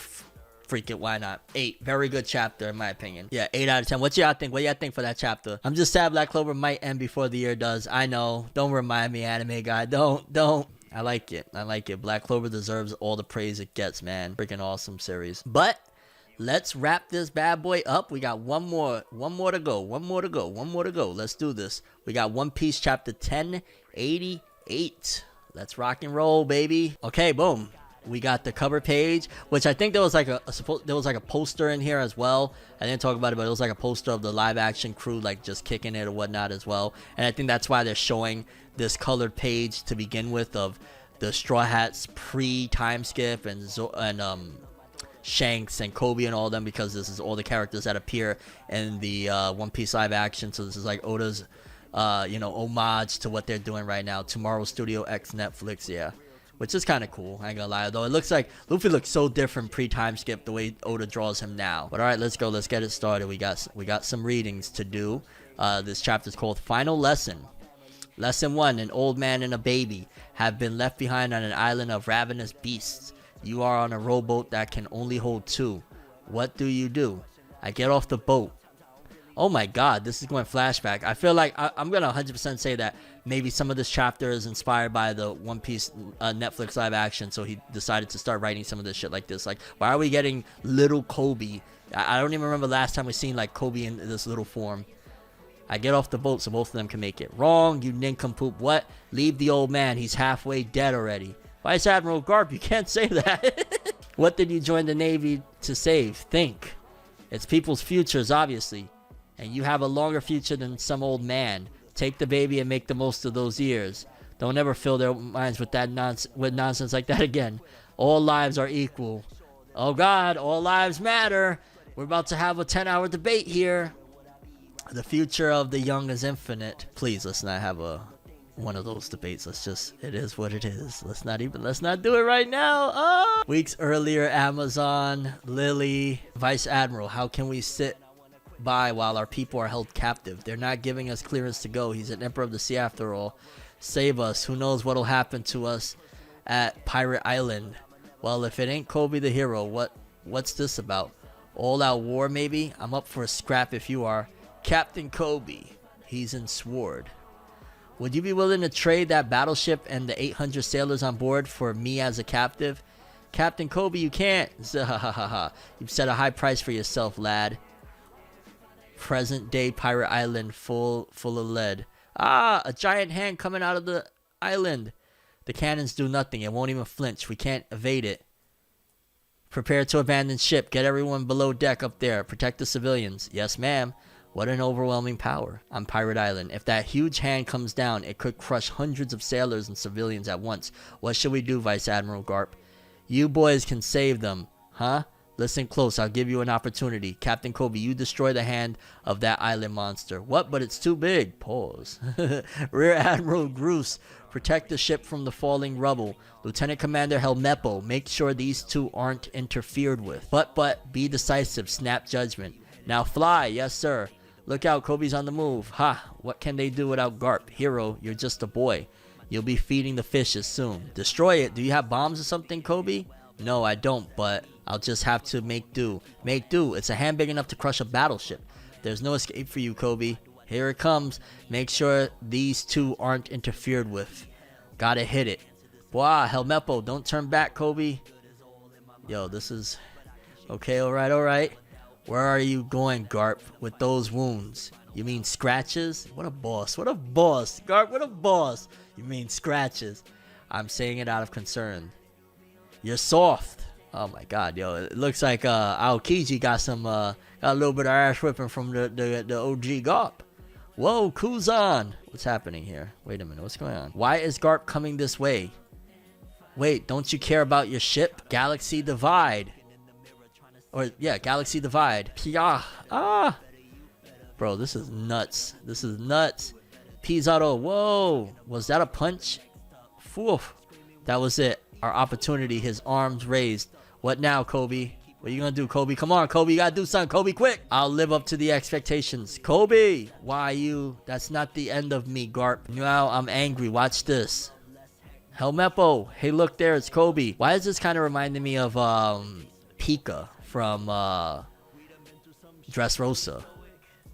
Freak it, why not? 8. Very good chapter, in my opinion. Yeah, 8 out of 10. What y'all think? What y'all think for that chapter? I'm just sad Black Clover might end before the year does. I know. Don't remind me, anime guy. Don't. I like it. Black Clover deserves all the praise it gets, man. Freaking awesome series. But let's wrap this bad boy up. We got one more to go. Let's do this. We got One Piece chapter 1088. Let's rock and roll, baby. Okay, boom. We got the cover page, which I think there was like a poster in here as well. I didn't talk about it, but it was like a poster of the live action crew like just kicking it or whatnot as well. And I think that's why they're showing this colored page to begin with of the Straw Hats pre-time skip and Shanks and Kobe and all of them, because this is all the characters that appear in the One Piece live action. So this is like Oda's homage to what they're doing right now. Tomorrow Studio X Netflix, yeah. Which is kind of cool, I ain't gonna lie. Though it looks like Luffy looks so different pre-time skip the way Oda draws him now. But alright, let's go. Let's get it started. We got some readings to do. This chapter is called Final Lesson. Lesson 1. An old man and a baby have been left behind on an island of ravenous beasts. You are on a rowboat that can only hold 2. What do? I get off the boat. Oh my god, this is going flashback. I feel like I'm going to 100% say that maybe some of this chapter is inspired by the One Piece Netflix live action, so he decided to start writing some of this shit like this. Like, why are we getting little Kobe? I don't even remember last time we seen like Kobe in this little form. I get off the boat so both of them can make it. Wrong, you nincompoop. What? Leave the old man. He's halfway dead already. Vice Admiral Garp, you can't say that. What did you join the Navy to save? Think. It's people's futures, obviously. And you have a longer future than some old man. Take the baby and make the most of those years. Don't ever fill their minds with nonsense like that again. All lives are equal. Oh God, all lives matter. We're about to have a 10-hour debate here. The future of the young is infinite. Please, let's not have one of those debates. It is what it is. Let's not do it right now. Oh! Weeks earlier, Amazon, Lily, Vice Admiral, how can we sit by while our people are held captive? They're not giving us clearance to go. He's an emperor of the sea after all. Save us. Who knows what'll happen to us at Pirate Island? Well, if it ain't Kobe the hero, what's this about? All out war maybe? I'm up for a scrap if you are. Captain Kobe. He's in Sword. Would you be willing to trade that battleship and the 800 sailors on board for me as a captive? Captain Kobe, you can't. You've set a high price for yourself, lad. Present day Pirate Island full of lead. Ah, a giant hand coming out of the island. The cannons do nothing. It won't even flinch. We can't evade it. Prepare to abandon ship. Get everyone below deck up there. Protect the civilians. Yes, ma'am. What an overwhelming power on Pirate Island. If that huge hand comes down, it could crush hundreds of sailors and civilians at once. What should we do, Vice Admiral Garp? You boys can save them, huh? Listen close, I'll give you an opportunity. Captain Kobe, you destroy the hand of that island monster. What? But it's too big. Pause. Rear Admiral Groose, protect the ship from the falling rubble. Lieutenant Commander Helmeppo, make sure these two aren't interfered with. But, be decisive. Snap judgment. Now fly. Yes, sir. Look out, Kobe's on the move. Ha! What can they do without Garp? Hero, you're just a boy. You'll be feeding the fishes soon. Destroy it. Do you have bombs or something, Kobe? No, I don't, but I'll just have to make do. Make do. It's a hand big enough to crush a battleship. There's no escape for you, Kobe. Here it comes. Make sure these two aren't interfered with. Gotta hit it. Boah, Helmeppo, don't turn back, Kobe. Yo, this is... Okay, alright. Where are you going, Garp, with those wounds? You mean scratches? What a boss. Garp, what a boss. You mean scratches. I'm saying it out of concern. You're soft. Oh my god, yo. It looks like Aokiji got a little bit of ass whipping from the OG Garp. Whoa, Kuzan. What's happening here? Wait a minute, what's going on? Why is Garp coming this way? Wait, don't you care about your ship? Galaxy Divide. Or, yeah, Galaxy Divide. Pia. Ah. Bro, this is nuts. Pizarro. Whoa. Was that a punch? Woof. That was it. Our opportunity. His arms raised. What now, Kobe? What are you gonna do, Kobe? Come on, Kobe. You gotta do something, Kobe, quick. I'll live up to the expectations. Kobe. Why you? That's not the end of me, Garp. Now I'm angry. Watch this. Helmeppo. Hey, look there. It's Kobe. Why is this kind of reminding me of Pika from Dressrosa?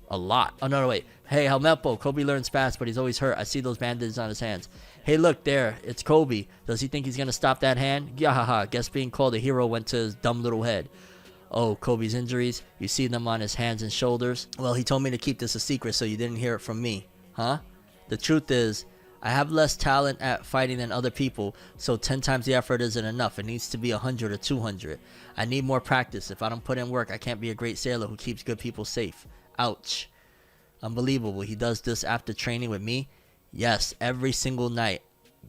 A lot. Oh, no, wait. Hey, Helmeppo. Kobe learns fast, but he's always hurt. I see those bandages on his hands. Hey, look there. It's Kobe. Does he think he's going to stop that hand? Yahaha. Guess being called a hero went to his dumb little head. Oh, Kobe's injuries. You see them on his hands and shoulders. Well, he told me to keep this a secret so you didn't hear it from me. Huh? The truth is, I have less talent at fighting than other people, so 10 times the effort isn't enough. It needs to be 100 or 200. I need more practice. If I don't put in work, I can't be a great sailor who keeps good people safe. Ouch. Unbelievable. He does this after training with me? Yes, every single night.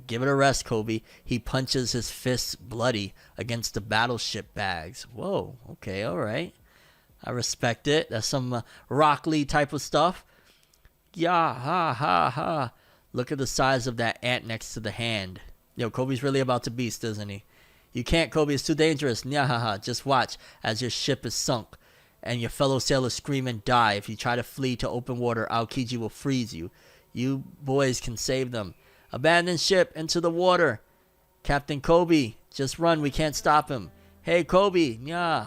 Give it a rest, Kobe. He punches his fists bloody against the battleship bags. Whoa, okay, alright. I respect it. That's some Rock Lee type of stuff. Yeah, ha, ha, ha. Look at the size of that ant next to the hand. Yo, Kobe's really about to beast, isn't he? You can't, Kobe. It's too dangerous. Nyahaha. Just watch as your ship is sunk and your fellow sailors scream and die. If you try to flee to open water, Aokiji will freeze you. You boys can save them. Abandon ship into the water. Captain Kobe, just run. We can't stop him. Hey, Kobe. Nya.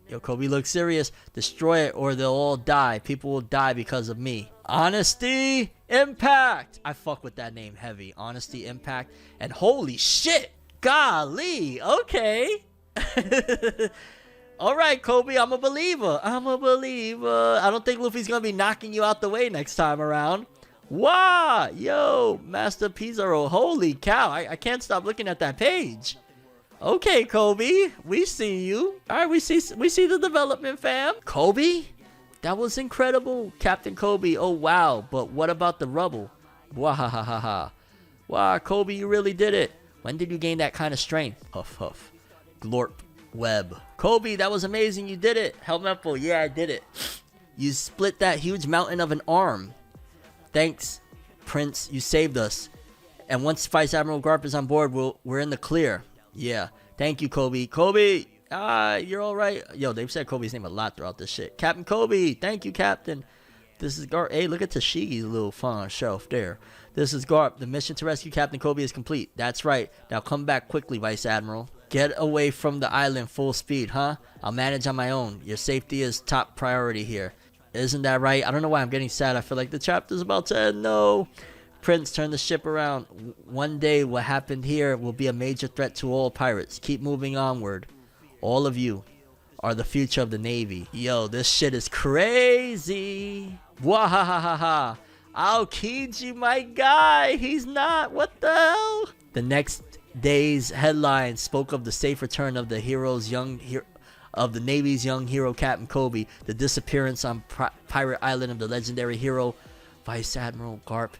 Yo, Kobe looks serious. Destroy it or they'll all die. People will die because of me. Honesty Impact. I fuck with that name heavy. Honesty Impact. And holy shit. Golly. Okay. Alright, Kobe. I'm a believer. I'm a believer. I don't think Luffy's going to be knocking you out the way next time around. Wow, yo, Master Pizarro, holy cow, I can't stop looking at that page. Okay, Kobe, we see you. All right, we see the development, fam. Kobe, that was incredible, Captain Kobe. Oh wow, but what about the rubble? Wahahaha. Wow, Kobe, you really did it. When did you gain that kind of strength? Huff huff. Glorp web. Kobe, that was amazing. You did it. Helmepful, yeah, I did it. You split that huge mountain of an arm. Thanks, Prince. You saved us. And once Vice Admiral Garp is on board, we're in the clear. Yeah. Thank you, Kobe. Kobe! You're all right. Yo, they've said Kobe's name a lot throughout this shit. Captain Kobe! Thank you, Captain. This is Garp. Hey, look at Tashigi's little fun shelf there. This is Garp. The mission to rescue Captain Kobe is complete. That's right. Now come back quickly, Vice Admiral. Get away from the island full speed, huh? I'll manage on my own. Your safety is top priority here. Isn't that right? I don't know why I'm getting sad. I feel like the chapter's about to end. No. Prince, turn the ship around. One day what happened here will be a major threat to all pirates. Keep moving onward. All of you are the future of the Navy. Yo, this shit is crazy. Wahahaha. Aokiji, my guy. He's not. What the hell? The next day's headline spoke of the safe return of the Navy's young hero Captain Kobe, the disappearance on Pirate Island of the legendary hero Vice Admiral Garp,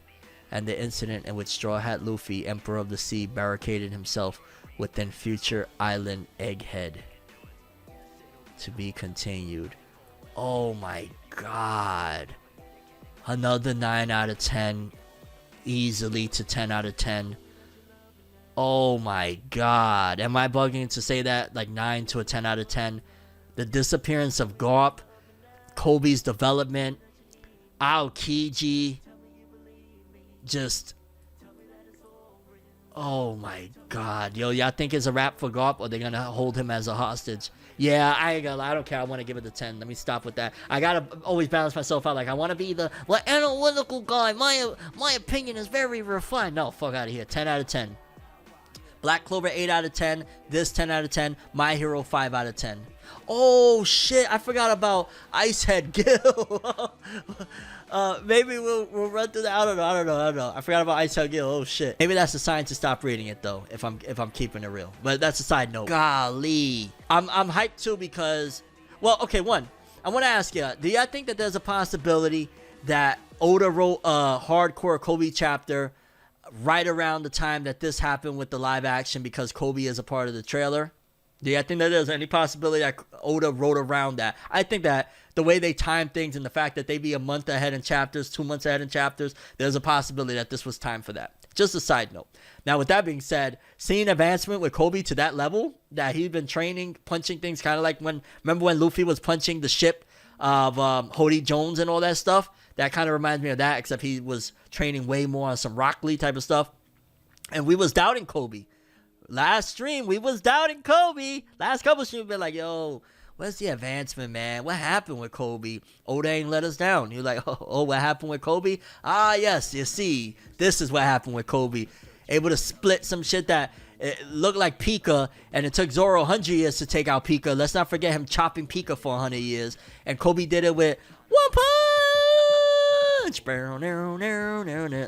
and the incident in which Straw Hat Luffy, Emperor of the Sea, barricaded himself within Future Island Egghead. To be continued. Oh my god. Another 9 out of 10. Easily to 10 out of 10. Oh my god. Am I bugging to say that? Like 9 to a 10 out of 10. The disappearance of Garp. Kobe's development. Aokiji. Just. Oh my god. Yo, y'all think it's a wrap for Garp or they're gonna hold him as a hostage? Yeah, I ain't gonna lie. I don't care. I want to give it a 10. Let me stop with that. I gotta always balance myself out. Like, I want to be the analytical guy. My opinion is very refined. No, fuck out of here. 10 out of 10. Black Clover 8 out of 10. This 10 out of 10. My Hero 5 out of 10. Oh shit! I forgot about Icehead Gil. Maybe we'll run through that. I don't know. I forgot about Icehead Gil. Oh shit. Maybe that's a sign to stop reading it though. If I'm keeping it real. But that's a side note. Golly, I'm hyped too because, well, okay. One, I want to ask you: do y'all think that there's a possibility that Oda wrote a hardcore Kobe chapter right around the time that this happened with the live action because Kobe is a part of the trailer? Do you think that there's any possibility that Oda wrote around that? I think that the way they time things and the fact that they be a month ahead in chapters, 2 months ahead in chapters, there's a possibility that this was time for that. Just a side note. Now, with that being said, seeing advancement with Kobe to that level, that he's been training, punching things kind of like remember when Luffy was punching the ship of Hody Jones and all that stuff? That kind of reminds me of that, except he was training way more on some Rock Lee type of stuff. And we was doubting Kobe. Last stream, we was doubting Kobe. Last couple streams, been like, yo, where's the advancement, man? What happened with Kobe? Oda ain't let us down. You're like, oh, what happened with Kobe? Ah, yes, you see, this is what happened with Kobe. Able to split some shit that it looked like Pika, and it took Zoro 100 years to take out Pika. Let's not forget him chopping Pika for 100 years. And Kobe did it with one punch.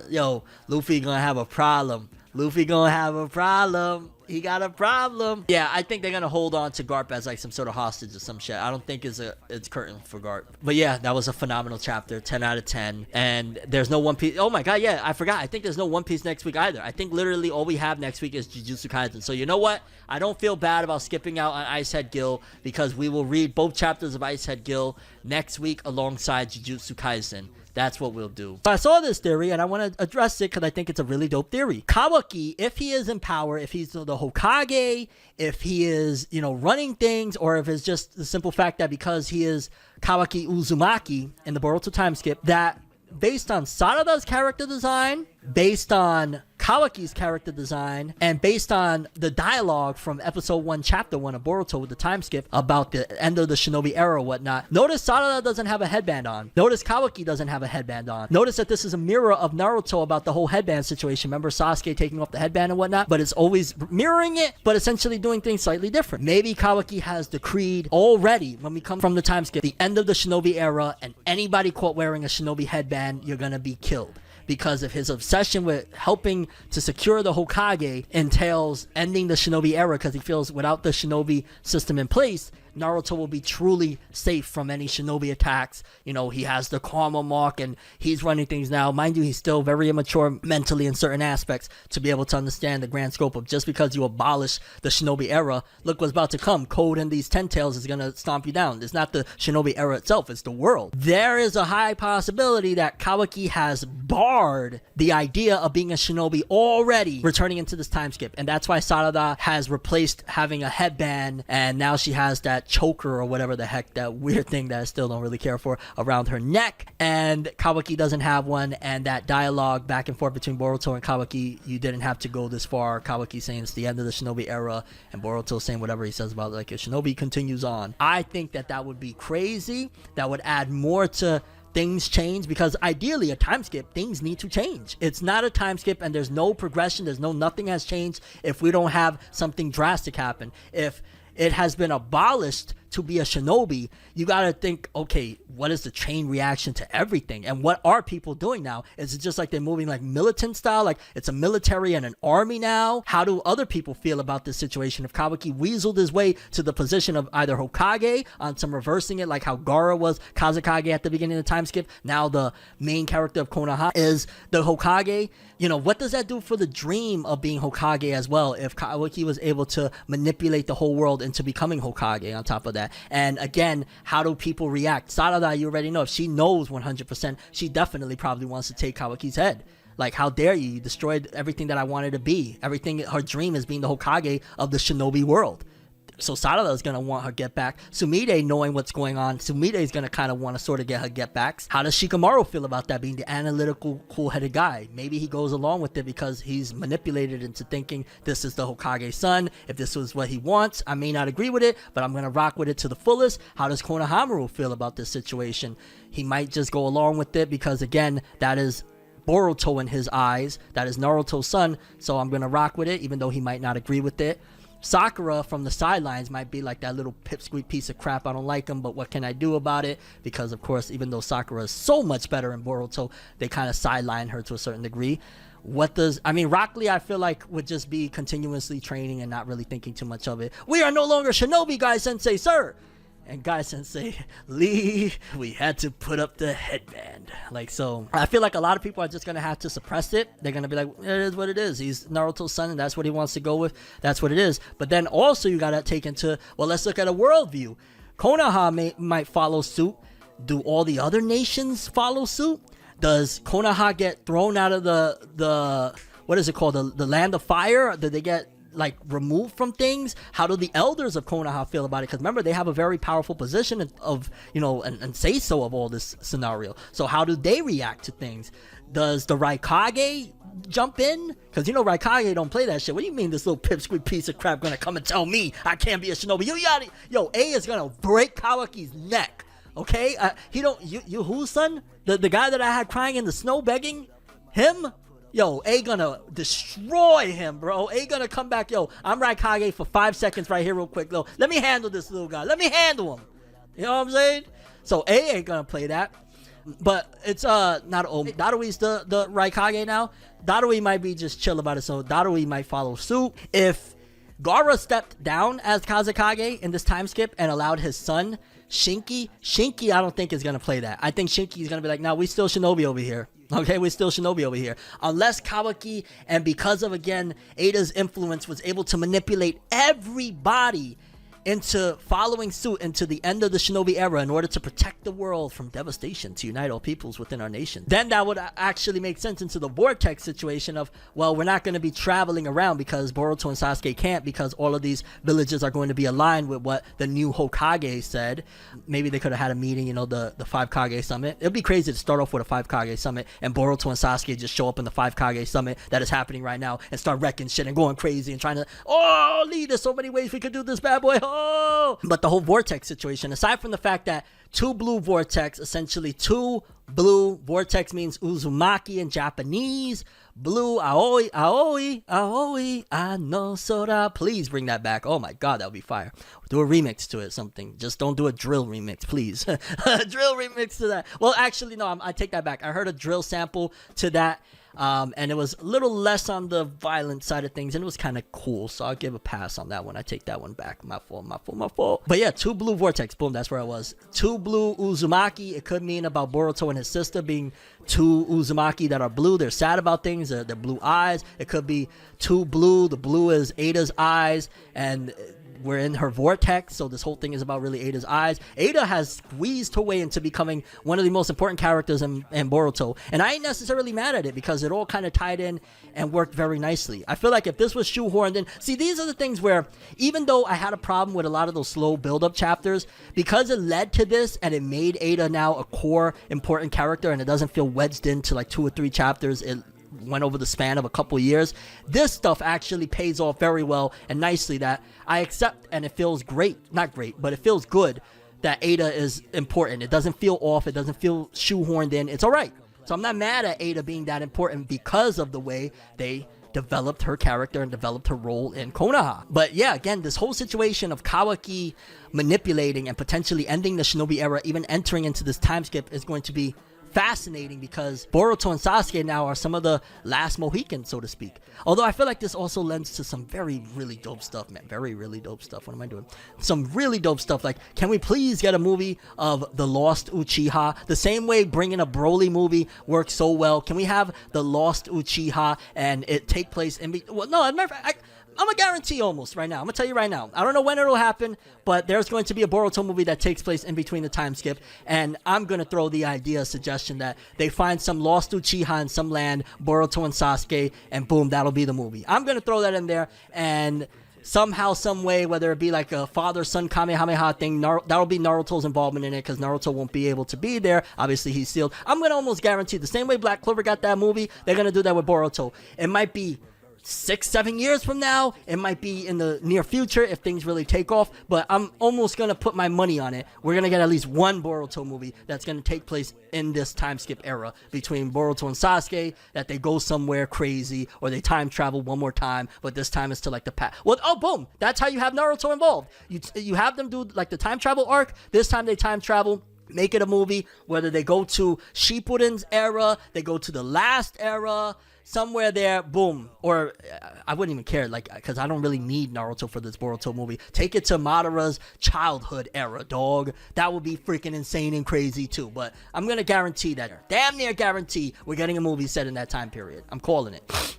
Yo, Luffy gonna have a problem. Luffy gonna have a problem. He got a problem. Yeah, I think they're gonna hold on to Garp as like some sort of hostage or some shit. I don't think it's curtain for Garp. But yeah, that was a phenomenal chapter. 10 out of 10. And there's no One Piece. Oh my god, yeah, I forgot. I think there's no One Piece next week either. I think literally all we have next week is Jujutsu Kaisen. So you know what? I don't feel bad about skipping out on Icehead Gill, because we will read both chapters of Icehead Gill next week alongside Jujutsu Kaisen. That's what we'll do. So I saw this theory, and I want to address it because I think it's a really dope theory. Kawaki, if he is in power, if he's the Hokage, if he is, running things, or if it's just the simple fact that because he is Kawaki Uzumaki in the Boruto time skip, that based on Sarada's character design, based on Kawaki's character design, and based on the dialogue from episode 1 chapter 1 of Boruto with the time skip about the end of the Shinobi era or whatnot, notice Sarada doesn't have a headband on. Notice Kawaki doesn't have a headband on. Notice that this is a mirror of Naruto about the whole headband situation. Remember Sasuke taking off the headband and whatnot? But it's always mirroring it, but essentially doing things slightly different. Maybe Kawaki has decreed already, when we come from the time skip, the end of the Shinobi era, and anybody caught wearing a Shinobi headband, you're gonna be killed. Because of his obsession with helping to secure the Hokage entails ending the Shinobi era, because he feels without the Shinobi system in place, Naruto will be truly safe from any Shinobi attacks. He has the karma mark and he's running things now. Mind you, he's still very immature mentally in certain aspects to be able to understand the grand scope of just because you abolish the Shinobi era, look what's about to come. Code and these 10 tails is going to stomp you down. It's not the Shinobi era itself, it's the world. There is a high possibility that Kawaki has barred the idea of being a Shinobi already returning into this time skip. And that's why Sarada has replaced having a headband, and now she has that choker or whatever the heck, that weird thing that I still don't really care for, around her neck, and Kawaki doesn't have one. And that dialogue back and forth between Boruto and Kawaki, you didn't have to go this far. Kawaki saying it's the end of the Shinobi era, and Boruto saying whatever he says about like if Shinobi continues on. I think that would be crazy. That would add more to things change, because ideally a time skip, things need to change. It's not a time skip and there's no progression, nothing has changed if we don't have something drastic happen. If it has been abolished to be a Shinobi, you gotta think, okay, what is the chain reaction to everything? And what are people doing now? Is it just like they're moving like militant style, like it's a military and an army now? How do other people feel about this situation? If Kawaki weaseled his way to the position of either Hokage on some reversing it, like how Gaara was Kazekage at the beginning of the time skip, now the main character of Konoha is the Hokage. What does that do for the dream of being Hokage as well, if Kawaki was able to manipulate the whole world into becoming Hokage on top of that? And again, how do people react? Sarada, you already know, if she knows 100%, she definitely probably wants to take Kawaki's head. Like, how dare you? You destroyed everything that I wanted to be. Everything, her dream is being the Hokage of the Shinobi world. So Sarada is going to want her get back. Sumide, knowing what's going on, Sumide is going to kind of want to sort of get her get backs. How does Shikamaru feel about that, being the analytical, cool-headed guy? Maybe he goes along with it because he's manipulated into thinking this is the Hokage's son. If this was what he wants, I may not agree with it, but I'm going to rock with it to the fullest. How does Konohamaru feel about this situation? He might just go along with it because, again, that is Boruto in his eyes. That is Naruto's son, so I'm going to rock with it, even though he might not agree with it. Sakura from the sidelines might be like that little pipsqueak piece of crap. I don't like him, but what can I do about it? Because, of course, even though Sakura is so much better in Boruto, they kind of sideline her to a certain degree. Rock Lee, I feel like, would just be continuously training and not really thinking too much of it. We are no longer Shinobi, Guy Sensei, sir! And Guy Sensei, Lee, we had to put up the headband. So I feel like a lot of people are just going to have to suppress it. They're going to be like, it is what it is. He's Naruto's son and that's what he wants to go with. That's what it is. But then also you got to take into, let's look at a worldview. Konoha might follow suit. Do all the other nations follow suit? Does Konoha get thrown out of the what is it called? The land of fire? Do they get removed from things? How do the elders of Konoha feel about it? Because remember, they have a very powerful position of, and say so of all this scenario. So how do they react to things? Does the Raikage jump in? Because Raikage don't play that shit. What do you mean this little pipsqueak piece of crap gonna come and tell me I can't be a Shinobi? A is gonna break Kawaki's neck. Okay? You whose son? The guy that I had crying in the snow begging? Him? Yo, A gonna destroy him, bro. A gonna come back. Yo, I'm Raikage for 5 seconds right here real quick. Yo, let me handle this little guy. Let me handle him. You know what I'm saying? So A ain't gonna play that. But it's not Darui's the Raikage now. Darui might be just chill about it, so Darui might follow suit. If Gaara stepped down as Kazekage in this time skip and allowed his son Shinki I don't think is gonna play that. I think Shinki is gonna be like, nah, we still Shinobi over here. Okay, we're still Shinobi over here. Unless Kawaki, and because of, again, Ada's influence, was able to manipulate everybody into following suit into the end of the Shinobi era in order to protect the world from devastation, to unite all peoples within our nation. Then that would actually make sense into the vortex situation of, well, we're not going to be traveling around because Boruto and Sasuke can't, because all of these villages are going to be aligned with what the new Hokage said. Maybe they could have had a meeting, you know, the 5 Kage summit. It would be crazy to start off with a 5 Kage summit and Boruto and Sasuke just show up in the 5 Kage summit that is happening right now and start wrecking shit and going crazy and trying to, oh, Lee, there's so many ways we could do this, bad boy. Oh! But the whole vortex situation, aside from the fact that 2 blue vortex, essentially 2 blue vortex means Uzumaki in Japanese, blue aoi, ano sora. Please bring that back. Oh my god, that would be fire. Do a remix to it, something. Just don't do a drill remix, please. A drill remix to that. Well, actually, no, I take that back. I heard a drill sample to that. And it was a little less on the violent side of things, and it was kind of cool, so I'll give a pass on that one. I take that one back. My fault. But yeah, 2 blue vortex, boom, that's where I was. 2 blue Uzumaki. It could mean about Boruto and his sister being 2 Uzumaki that are blue. They're sad about things. They're blue eyes. It could be 2 blue. The blue is Ada's eyes, and we're in her vortex, so this whole thing is about really Ada's eyes. Ada has squeezed her way into becoming one of the most important characters in Boruto, and I ain't necessarily mad at it because it all kind of tied in and worked very nicely. I feel like if this was shoehorned in, see, these are the things where, even though I had a problem with a lot of those slow build-up chapters, because it led to this and it made Ada now a core important character and it doesn't feel wedged into like 2 or 3 chapters, it went over the span of a couple years. This stuff actually pays off very well and nicely, that I accept, and it feels great. Not great, but it feels good that Ada is important. It doesn't feel off. It doesn't feel shoehorned in. It's all right. So I'm not mad at Ada being that important because of the way they developed her character and developed her role in Konoha. But yeah, again, this whole situation of Kawaki manipulating and potentially ending the Shinobi era, even entering into this time skip, is going to be fascinating because Boruto and Sasuke now are some of the last Mohicans, so to speak. Although I feel like this also lends to some really dope stuff, man. Really dope stuff. What am I doing? Some really dope stuff. Like, can we please get a movie of the Lost Uchiha? The same way bringing a Broly movie works so well. Can we have the Lost Uchiha and it take place in... Well, no, as a matter of fact, I'm a guarantee almost right now. I'm going to tell you right now. I don't know when it'll happen, but there's going to be a Boruto movie that takes place in between the time skip. And I'm going to throw the suggestion that they find some lost Uchiha in some land, Boruto and Sasuke, and boom, that'll be the movie. I'm going to throw that in there, and somehow, some way, whether it be like a father-son Kamehameha thing, that'll be Naruto's involvement in it, because Naruto won't be able to be there. Obviously, he's sealed. I'm going to almost guarantee the same way Black Clover got that movie, they're going to do that with Boruto. It might be 6-7 years from now, it might be in the near future if things really take off, but I'm almost gonna put my money on it. We're gonna get at least one Boruto movie that's gonna take place in this time skip era between Boruto and Sasuke, that they go somewhere crazy or they time travel one more time, but this time it's to like the past. Well, oh boom, that's how you have Naruto involved. You have them do like the time travel arc. This time they time travel, make it a movie, whether they go to Shippuden's era, they go to the last era, somewhere there, boom. Or I wouldn't even care, like, because I don't really need Naruto for this Boruto movie. Take it to Madara's childhood era, dog. That would be freaking insane and crazy too. But I'm gonna guarantee that, damn near guarantee, we're getting a movie set in that time period. I'm calling it.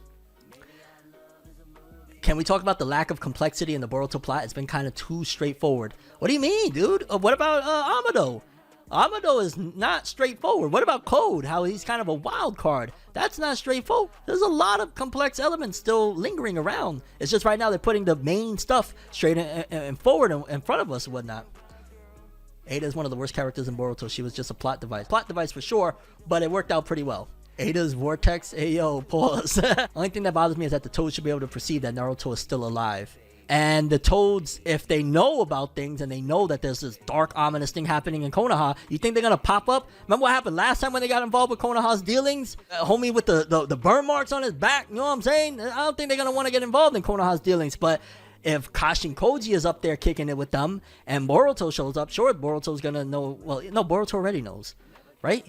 Can we talk about the lack of complexity in the Boruto plot? It's been kind of too straightforward. What do you mean, dude? What about Amado? Amado is not straightforward. What about Code? How he's kind of a wild card. That's not straightforward. There's a lot of complex elements still lingering around. It's just right now they're putting the main stuff straight and forward in front of us and whatnot. Ada is one of the worst characters in Boruto. She was just a plot device. Plot device for sure, but it worked out pretty well. Ada's vortex, hey yo, pause. Only thing that bothers me is that the Toad should be able to perceive that Naruto is still alive. And the Toads, if they know about things and they know that there's this dark, ominous thing happening in Konoha, you think they're going to pop up? Remember what happened last time when they got involved with Konoha's dealings? Homie with the burn marks on his back, you know what I'm saying? I don't think they're going to want to get involved in Konoha's dealings. But if Kashin Koji is up there kicking it with them and Boruto shows up, sure, Boruto's going to know. Well, no, Boruto already knows, right?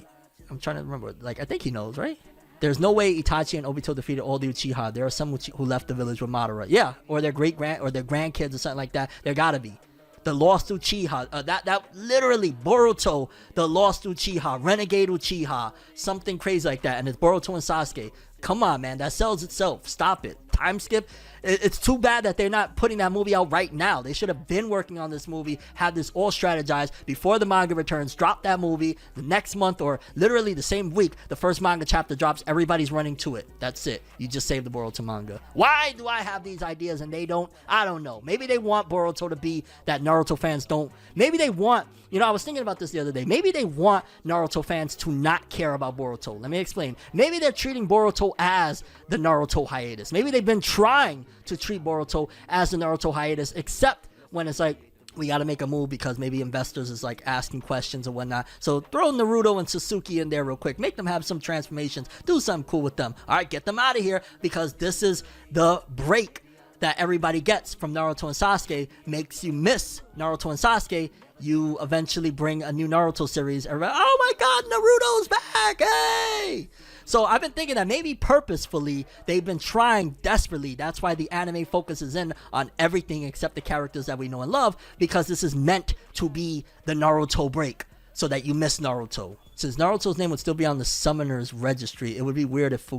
I'm trying to remember. Like, I think he knows, right? There's no way Itachi and Obito defeated all the Uchiha. There are some who left the village with Madara. Yeah, or their or their grandkids or something like that. There gotta be. The lost Uchiha. That literally Boruto, the lost Uchiha, renegade Uchiha, something crazy like that. And it's Boruto and Sasuke. Come on, man, that sells itself. Stop it. Time skip. It's too bad that they're not putting that movie out right now. They should have been working on this movie, had this all strategized before the manga returns. Drop that movie the next month or literally the same week. The first manga chapter drops. Everybody's running to it. That's it. You just saved the Boruto manga. Why do I have these ideas and they don't? I don't know. Maybe they want Boruto to be that Naruto fans don't. Maybe they want, I was thinking about this the other day. Maybe they want Naruto fans to not care about Boruto. Let me explain. Maybe they're treating Boruto as the Naruto hiatus. Maybe they've been trying to treat Boruto as the Naruto hiatus, except when it's like, we got to make a move because maybe investors is like asking questions or whatnot. So throw Naruto and Sasuke in there real quick. Make them have some transformations. Do something cool with them. All right, get them out of here because this is the break that everybody gets from Naruto and Sasuke. Makes you miss Naruto and Sasuke. You eventually bring a new Naruto series. Everybody, oh my God, Naruto's back! Hey! So I've been thinking that maybe purposefully they've been trying desperately. That's why the anime focuses in on everything except the characters that we know and love, because this is meant to be the Naruto break so that you miss Naruto. Since Naruto's name would still be on the summoner's registry, it would be weird if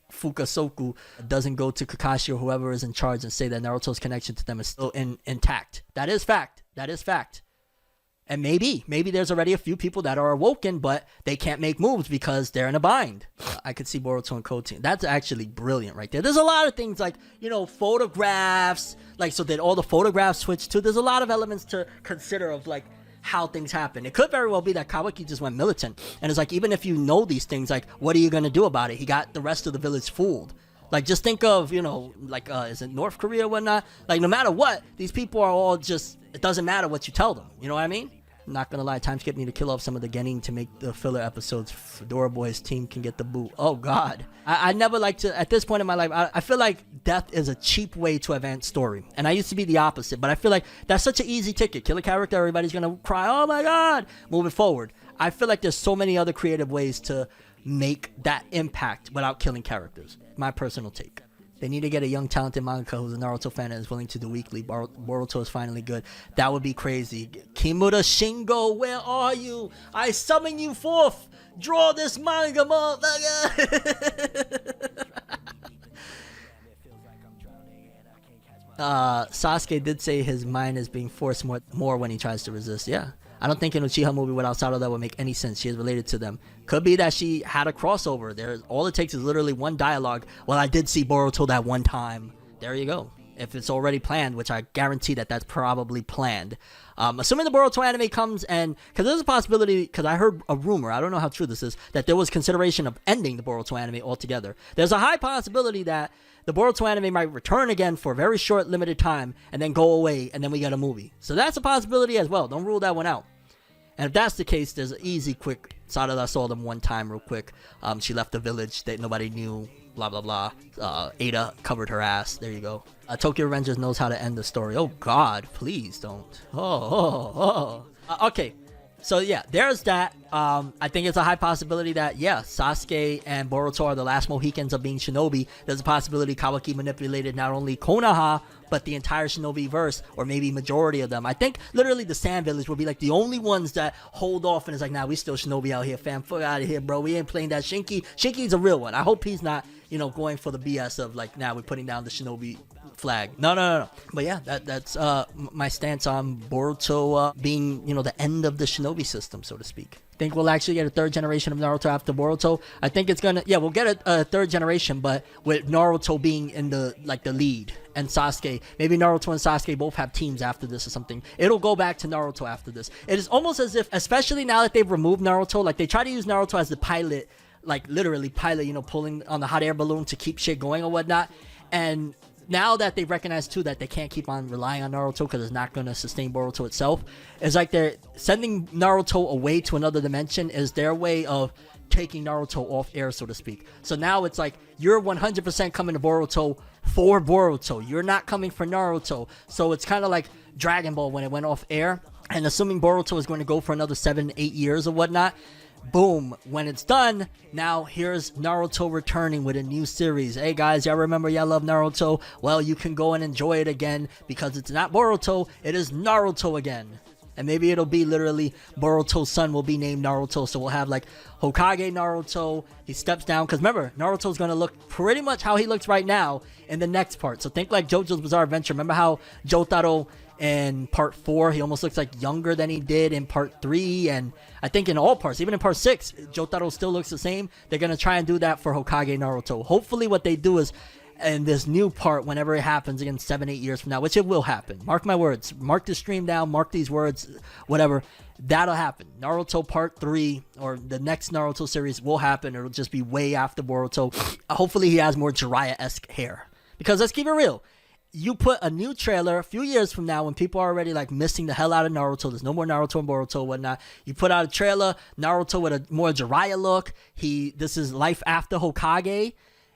Fukasoku doesn't go to Kakashi or whoever is in charge and say that Naruto's connection to them is still intact. That is fact. That is fact. And maybe there's already a few people that are awoken, but they can't make moves because they're in a bind. I could see Boruto and Koten. That's actually brilliant right there. There's a lot of things like, photographs. Like, so did all the photographs switch too? There's a lot of elements to consider of like how things happen. It could very well be that Kawaki just went militant. And it's like, even if you know these things, like, what are you going to do about it? He got the rest of the village fooled. Like, just think of, is it North Korea or whatnot? Like, no matter what, these people are all just, it doesn't matter what you tell them. You know what I mean? I'm not gonna lie, time skip need to kill off some of the Genin to make the filler episodes. Fedora Boy's team can get the boot. Oh God, I never like to. At this point in my life, I feel like death is a cheap way to advance story, and I used to be the opposite. But I feel like that's such an easy ticket. Kill a character, everybody's gonna cry. Oh my God, moving forward. I feel like there's so many other creative ways to make that impact without killing characters. My personal take. They need to get a young, talented mangaka who's a Naruto fan and is willing to do weekly. Boruto is finally good. That would be crazy. Kimura Shingo, where are you? I summon you forth. Draw this manga, motherfucker. Sasuke did say his mind is being forced more when he tries to resist. Yeah. I don't think an Uchiha movie without Sarada would make any sense. She is related to them. Could be that she had a crossover. All it takes is literally one dialogue. Well, I did see Boruto that one time. There you go. If it's already planned, which I guarantee that's probably planned. Assuming the Boruto anime comes and... Because there's a possibility... Because I heard a rumor, I don't know how true this is, that there was consideration of ending the Boruto anime altogether. There's a high possibility that the Boruto anime might return again for a very short, limited time and then go away and then we get a movie. So that's a possibility as well. Don't rule that one out. And if that's the case, there's an easy, quick... Sarada saw them one time real quick. She left the village that nobody knew. Blah, blah, blah. Ada covered her ass. There you go. Tokyo Revengers knows how to end the story. Oh, God. Please don't. Okay. So, yeah. There's that. I think it's a high possibility that, yeah, Sasuke and Boruto are the last Mohicans of being Shinobi. There's a possibility Kawaki manipulated not only Konoha, but the entire Shinobi verse, or maybe majority of them. I think literally the Sand Village will be like the only ones that hold off and is like, nah, we still Shinobi out here, fam. Fuck out of here, bro. We ain't playing that Shinki. Shinki's a real one. I hope he's not, going for the BS of like, nah, we're putting down the Shinobi flag. No. But yeah, that's my stance on Boruto being, the end of the Shinobi system, so to speak. Think we'll actually get a third generation of Naruto after Boruto. I think it's gonna, we'll get a third generation, but with Naruto being in the lead and Sasuke. Maybe Naruto and Sasuke both have teams after this or something. It'll go back to Naruto after this. It is almost as if, especially now that they've removed Naruto, like they try to use Naruto as the pilot, like literally pilot, pulling on the hot air balloon to keep shit going or whatnot. And now that they recognize too that they can't keep on relying on Naruto because it's not going to sustain Boruto itself, it's like they're sending Naruto away to another dimension is their way of taking Naruto off air, so to speak. So now it's like you're 100% coming to Boruto for Boruto. You're not coming for Naruto. So it's kind of like Dragon Ball when it went off air, and assuming Boruto is going to go for another 7-8 years or whatnot. Boom, when it's done, now here's Naruto returning with a new series. Hey guys, y'all remember y'all love Naruto? Well, you can go and enjoy it again because it's not Boruto, it is Naruto again. And maybe it'll be literally Boruto's son will be named Naruto. So we'll have like Hokage Naruto. He steps down. Because remember, Naruto's going to look pretty much how he looks right now in the next part. So think like JoJo's Bizarre Adventure. Remember how Jotaro in part 4, he almost looks like younger than he did in part 3. And I think in all parts, even in part 6, Jotaro still looks the same. They're going to try and do that for Hokage Naruto. Hopefully what they do is, in this new part, whenever it happens again 7-8 years from now, which it will happen, mark my words, mark this stream down, mark these words, whatever, that'll happen. Naruto part 3 or the next Naruto series will happen. It'll just be way after Boruto. Hopefully he has more Jiraiya-esque hair, because let's keep it real, you put a new trailer a few years from now when people are already like missing the hell out of Naruto, there's no more Naruto and Boruto and whatnot, you put out a trailer, Naruto with a more Jiraiya look, this is life after Hokage.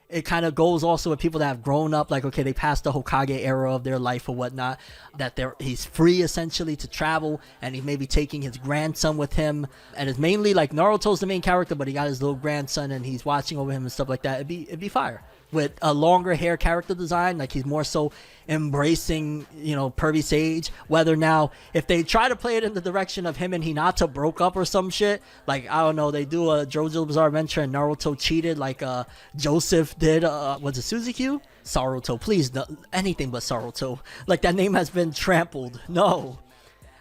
It kind of goes also with people that have grown up, like, okay, they passed the Hokage era of their life or whatnot, that he's free essentially to travel, and he may be taking his grandson with him, and it's mainly like Naruto's the main character, but he got his little grandson and he's watching over him and stuff like that. It'd be fire. With a longer hair character design, like he's more so embracing, Pervy Sage. Whether now, if they try to play it in the direction of him and Hinata broke up or some shit, like, I don't know, they do a JoJo's Bizarre Adventure and Naruto cheated like Joseph did, was it Suzuki? Saruto, please, no, anything but Saruto. Like, that name has been trampled. No.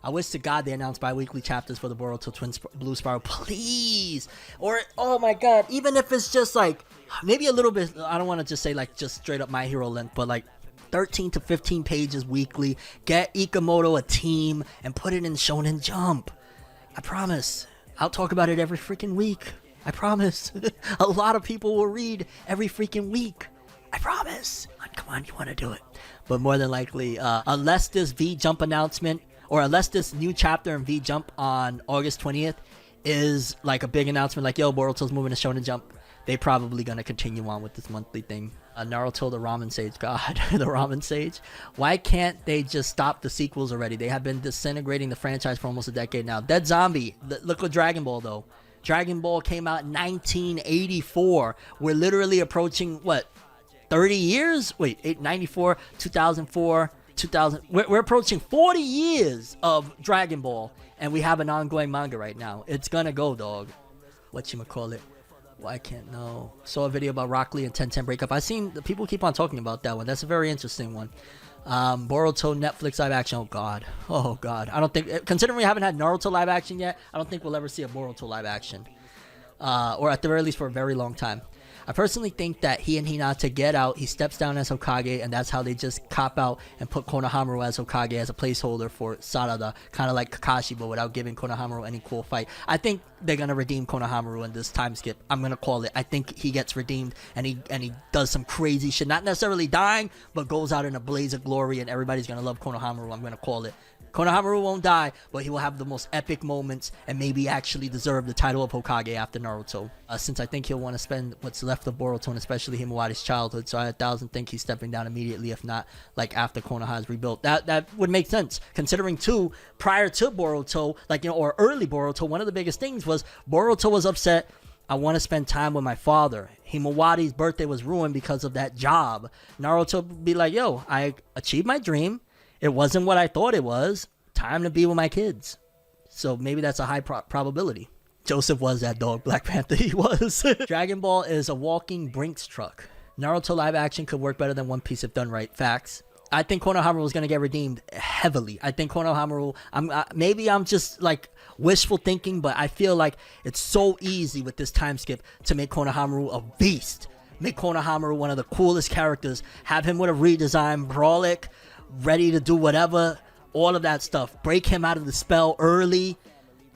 I wish to God they announced bi-weekly chapters for the Boruto Twin Blue Spiral, please. Or, oh my God, even if it's just like, maybe a little bit, I don't want to just say like just straight up My Hero length, but like 13 to 15 pages weekly. Get Ikamoto a team and put it in Shonen Jump. I promise. I'll talk about it every freaking week. I promise. A lot of people will read every freaking week. I promise. Come on, you want to do it. But more than likely, unless this V-Jump announcement, or unless this new chapter in V-Jump on August 20th is like a big announcement, like, yo, Boruto's moving to Shonen Jump, they probably gonna continue on with this monthly thing. Naruto, the Ramen Sage, God, the Ramen Sage. Why can't they just stop the sequels already? They have been disintegrating the franchise for almost a decade now. Dead Zombie, look at Dragon Ball though. Dragon Ball came out in 1984. We're literally approaching, what, 30 years? Wait, 94, 2004, 2000. We're approaching 40 years of Dragon Ball, and we have an ongoing manga right now. It's gonna go, dog. Whatchamacallit? Why can't no? Saw a video about Rock Lee and 1010 breakup. I've seen the people keep on talking about that one. That's a very interesting one. Boruto Netflix live action. Oh god. I don't think, considering we haven't had Naruto live action yet, I don't think we'll ever see a Boruto live action, or at the very least for a very long time. I personally think that he and Hinata get out, he steps down as Hokage, and that's how they just cop out and put Konohamaru as Hokage as a placeholder for Sarada, kind of like Kakashi, but without giving Konohamaru any cool fight. I think they're going to redeem Konohamaru in this time skip. I'm going to call it. I think he gets redeemed, and he does some crazy shit, not necessarily dying, but goes out in a blaze of glory, and everybody's going to love Konohamaru. I'm going to call it. Konohamaru won't die, but he will have the most epic moments and maybe actually deserve the title of Hokage after Naruto. Since I think he'll want to spend what's left of Boruto and especially Himawari's childhood, so I 1,000 think he's stepping down immediately, if not like after Konoha is rebuilt. That would make sense, considering too, prior to Boruto, or early Boruto, one of the biggest things was Boruto was upset. I want to spend time with my father. Himawari's birthday was ruined because of that job. Naruto would be like, yo, I achieved my dream. It wasn't what I thought it was. Time to be with my kids. So maybe that's a high probability. Joseph was that dog. Black Panther, he was. Dragon Ball is a walking Brinks truck. Naruto live action could work better than One Piece if done right. Facts. I think Konohamaru is going to get redeemed heavily. I think Konohamaru, maybe I'm just like wishful thinking, but I feel like it's so easy with this time skip to make Konohamaru a beast. Make Konohamaru one of the coolest characters. Have him with a redesign, Brawlic, ready to do whatever, all of that stuff. Break him out of the spell early,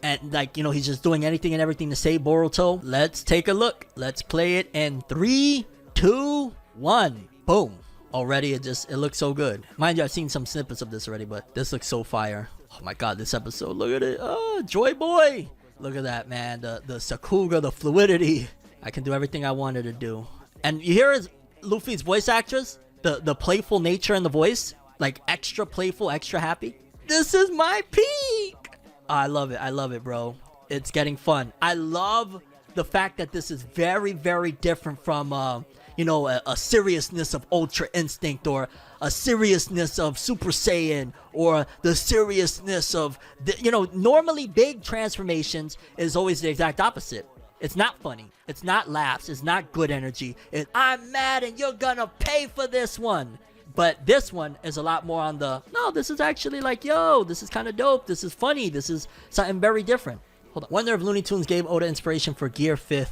and he's just doing anything and everything to save Boruto. Let's take a look. Let's play it in 3, 2, 1. Boom. already it looks so good. Mind you, I've seen some snippets of this already, but this looks so fire. Oh my god, this episode, look at it. Oh, Joy Boy. Look at that, man. The Sakuga, the fluidity. I can do everything I wanted to do. And you hear Luffy's voice actress? The playful nature in the voice. Like extra playful, extra happy. This is my peak. I love it. I love it, bro. It's getting fun. I love the fact that this is very, very different from, you know, a seriousness of Ultra Instinct or a seriousness of Super Saiyan or the seriousness of, you know, normally big transformations is always the exact opposite. It's not funny. It's not laughs. It's not good energy. I'm mad and you're gonna pay for this one. But this one is a lot more on the, no, this is actually like, yo, this is kind of dope. This is funny. This is something very different. Hold on. Wonder if Looney Tunes gave Oda inspiration for Gear 5th,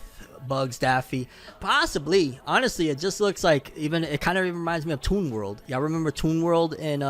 Bugs, Daffy. Possibly. Honestly, it just looks like, it kind of reminds me of Toon World. Y'all remember Toon World in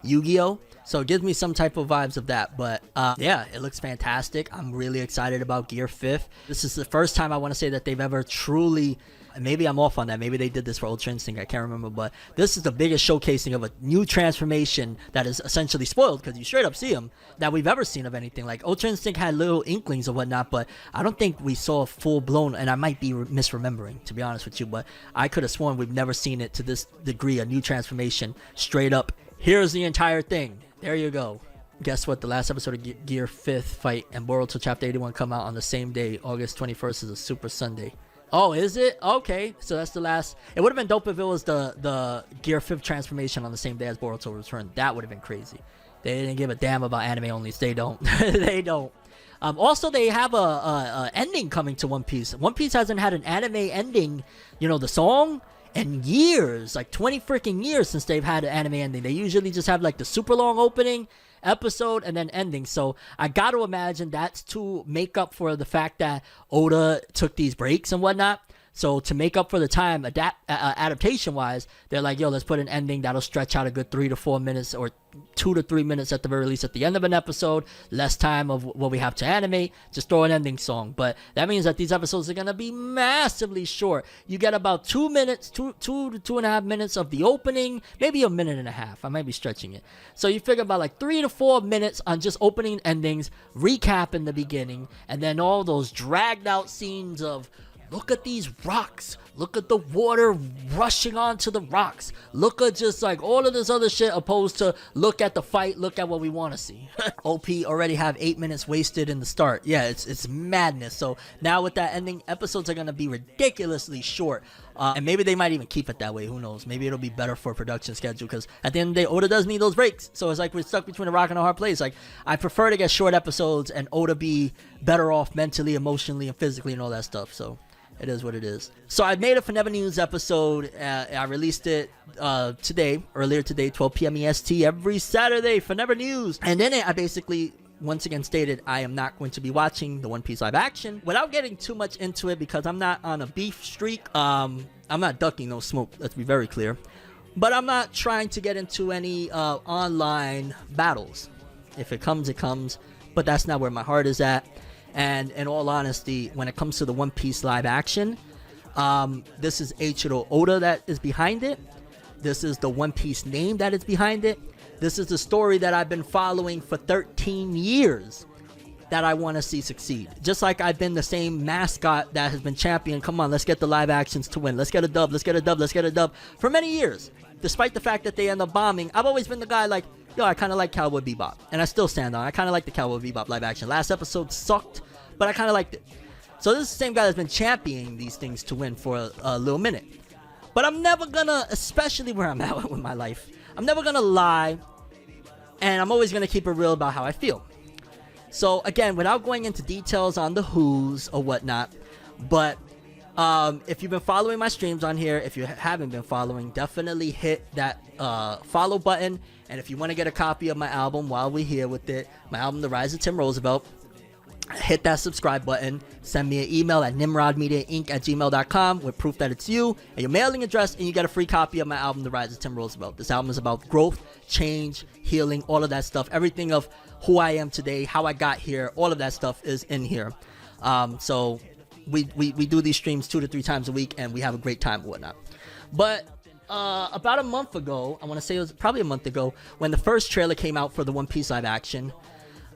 Yu-Gi-Oh? So it gives me some type of vibes of that. But yeah, it looks fantastic. I'm really excited about Gear 5th. This is the first time I want to say that they've ever truly, maybe I'm off on that. Maybe they did this for Ultra Instinct. I can't remember. But this is the biggest showcasing of a new transformation that is essentially spoiled, because you straight up see them, that we've ever seen of anything. Like Ultra Instinct had little inklings or whatnot, but I don't think we saw full blown, and I might be misremembering, to be honest with you, but I could have sworn we've never seen it to this degree, a new transformation straight up. Here's the entire thing. There you go. Guess what? The last episode of Gear 5th Fight and Boruto Chapter 81 come out on the same day. August 21st is a Super Sunday. Oh, is it? Okay, so that's the last. It would have been dope if it was the Gear 5th transformation on the same day as Boruto Return. That would have been crazy. They didn't give a damn about anime onlys. They don't. They don't. Also, they have a ending coming to One Piece. One Piece hasn't had an anime ending, you know, the song, in years. Like 20 freaking years since they've had an anime ending. They usually just have like the super long opening episode and then ending. So I got to imagine that's to make up for the fact that Oda took these breaks and whatnot. So to make up for the time, adaptation-wise, they're like, yo, let's put an ending that'll stretch out a good 3 to 4 minutes, or 2 to 3 minutes at the very least at the end of an episode. Less time of what we have to animate. Just throw an ending song. But that means that these episodes are going to be massively short. You get about 2 minutes, two to 2.5 minutes of the opening, maybe a minute and a half. I might be stretching it. So you figure about like 3 to 4 minutes on just opening endings, recap in the beginning, and then all those dragged out scenes of, look at these rocks. Look at the water rushing onto the rocks. Look at just like all of this other shit, opposed to look at the fight, look at what we want to see. OP already have 8 minutes wasted in the start. Yeah, it's madness. So now with that ending, episodes are going to be ridiculously short. And maybe they might even keep it that way. Who knows? Maybe it'll be better for a production schedule, because at the end of the day, Oda does need those breaks. So it's like we're stuck between a rock and a hard place. Like, I prefer to get short episodes and Oda be better off mentally, emotionally, and physically and all that stuff. So it is what it is. So I made a Forever News episode. I released it earlier today, 12 p.m. EST, every Saturday, Forever News. And in it, I basically once again stated I am not going to be watching the One Piece live action. Without getting too much into it, because I'm not on a beef streak. I'm not ducking no smoke, let's be very clear. But I'm not trying to get into any online battles. If it comes, it comes. But that's not where my heart is at. And in all honesty, when it comes to the One Piece live action, this is Eiichiro Oda that is behind it. This is the One Piece name that is behind it. This is the story that I've been following for 13 years that I want to see succeed. Just like I've been the same mascot that has been champion. Come on, let's get the live actions to win. Let's get a dub, let's get a dub, let's get a dub. For many years, despite the fact that they end up bombing, I've always been the guy like, yo, I kind of like Cowboy Bebop. And I still stand on it. I kind of like the Cowboy Bebop live action. Last episode sucked, but I kind of liked it. So this is the same guy that's been championing these things to win for a little minute. But I'm never gonna, especially where I'm at with my life, I'm never gonna lie, and I'm always gonna keep it real about how I feel. So again, without going into details on the who's or whatnot, but if you've been following my streams on here, if you haven't been following, definitely hit that follow button. And if you want to get a copy of my album while we're here with it, my album The Rise of Tim Roosevelt, hit that subscribe button. Send me an email at nimrodmediainc@gmail.com with proof that it's you and your mailing address, and you get a free copy of my album The Rise of Tim Roosevelt. This album is about growth, change, healing, all of that stuff. Everything of who I am today, how I got here, all of that stuff is in here. So we do these streams 2 to 3 times a week, and we have a great time and whatnot. But about a month ago, I want to say it was probably a month ago, when the first trailer came out for the One Piece live action,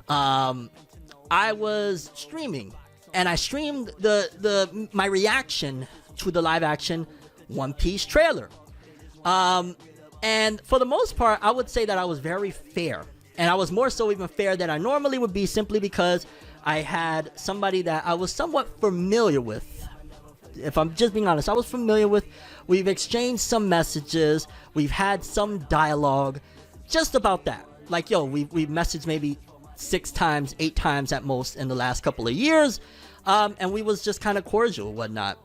I was streaming, and I streamed my reaction to the live action One Piece trailer. And for the most part, I would say that I was very fair, and I was more so even fair than I normally would be, simply because I had somebody that I was somewhat familiar with. If I'm just being honest, I was familiar with. We've exchanged some messages. We've had some dialogue. Just about that. Like, yo, we've messaged maybe 6 times, 8 times at most in the last couple of years. And we was just kind of cordial and whatnot.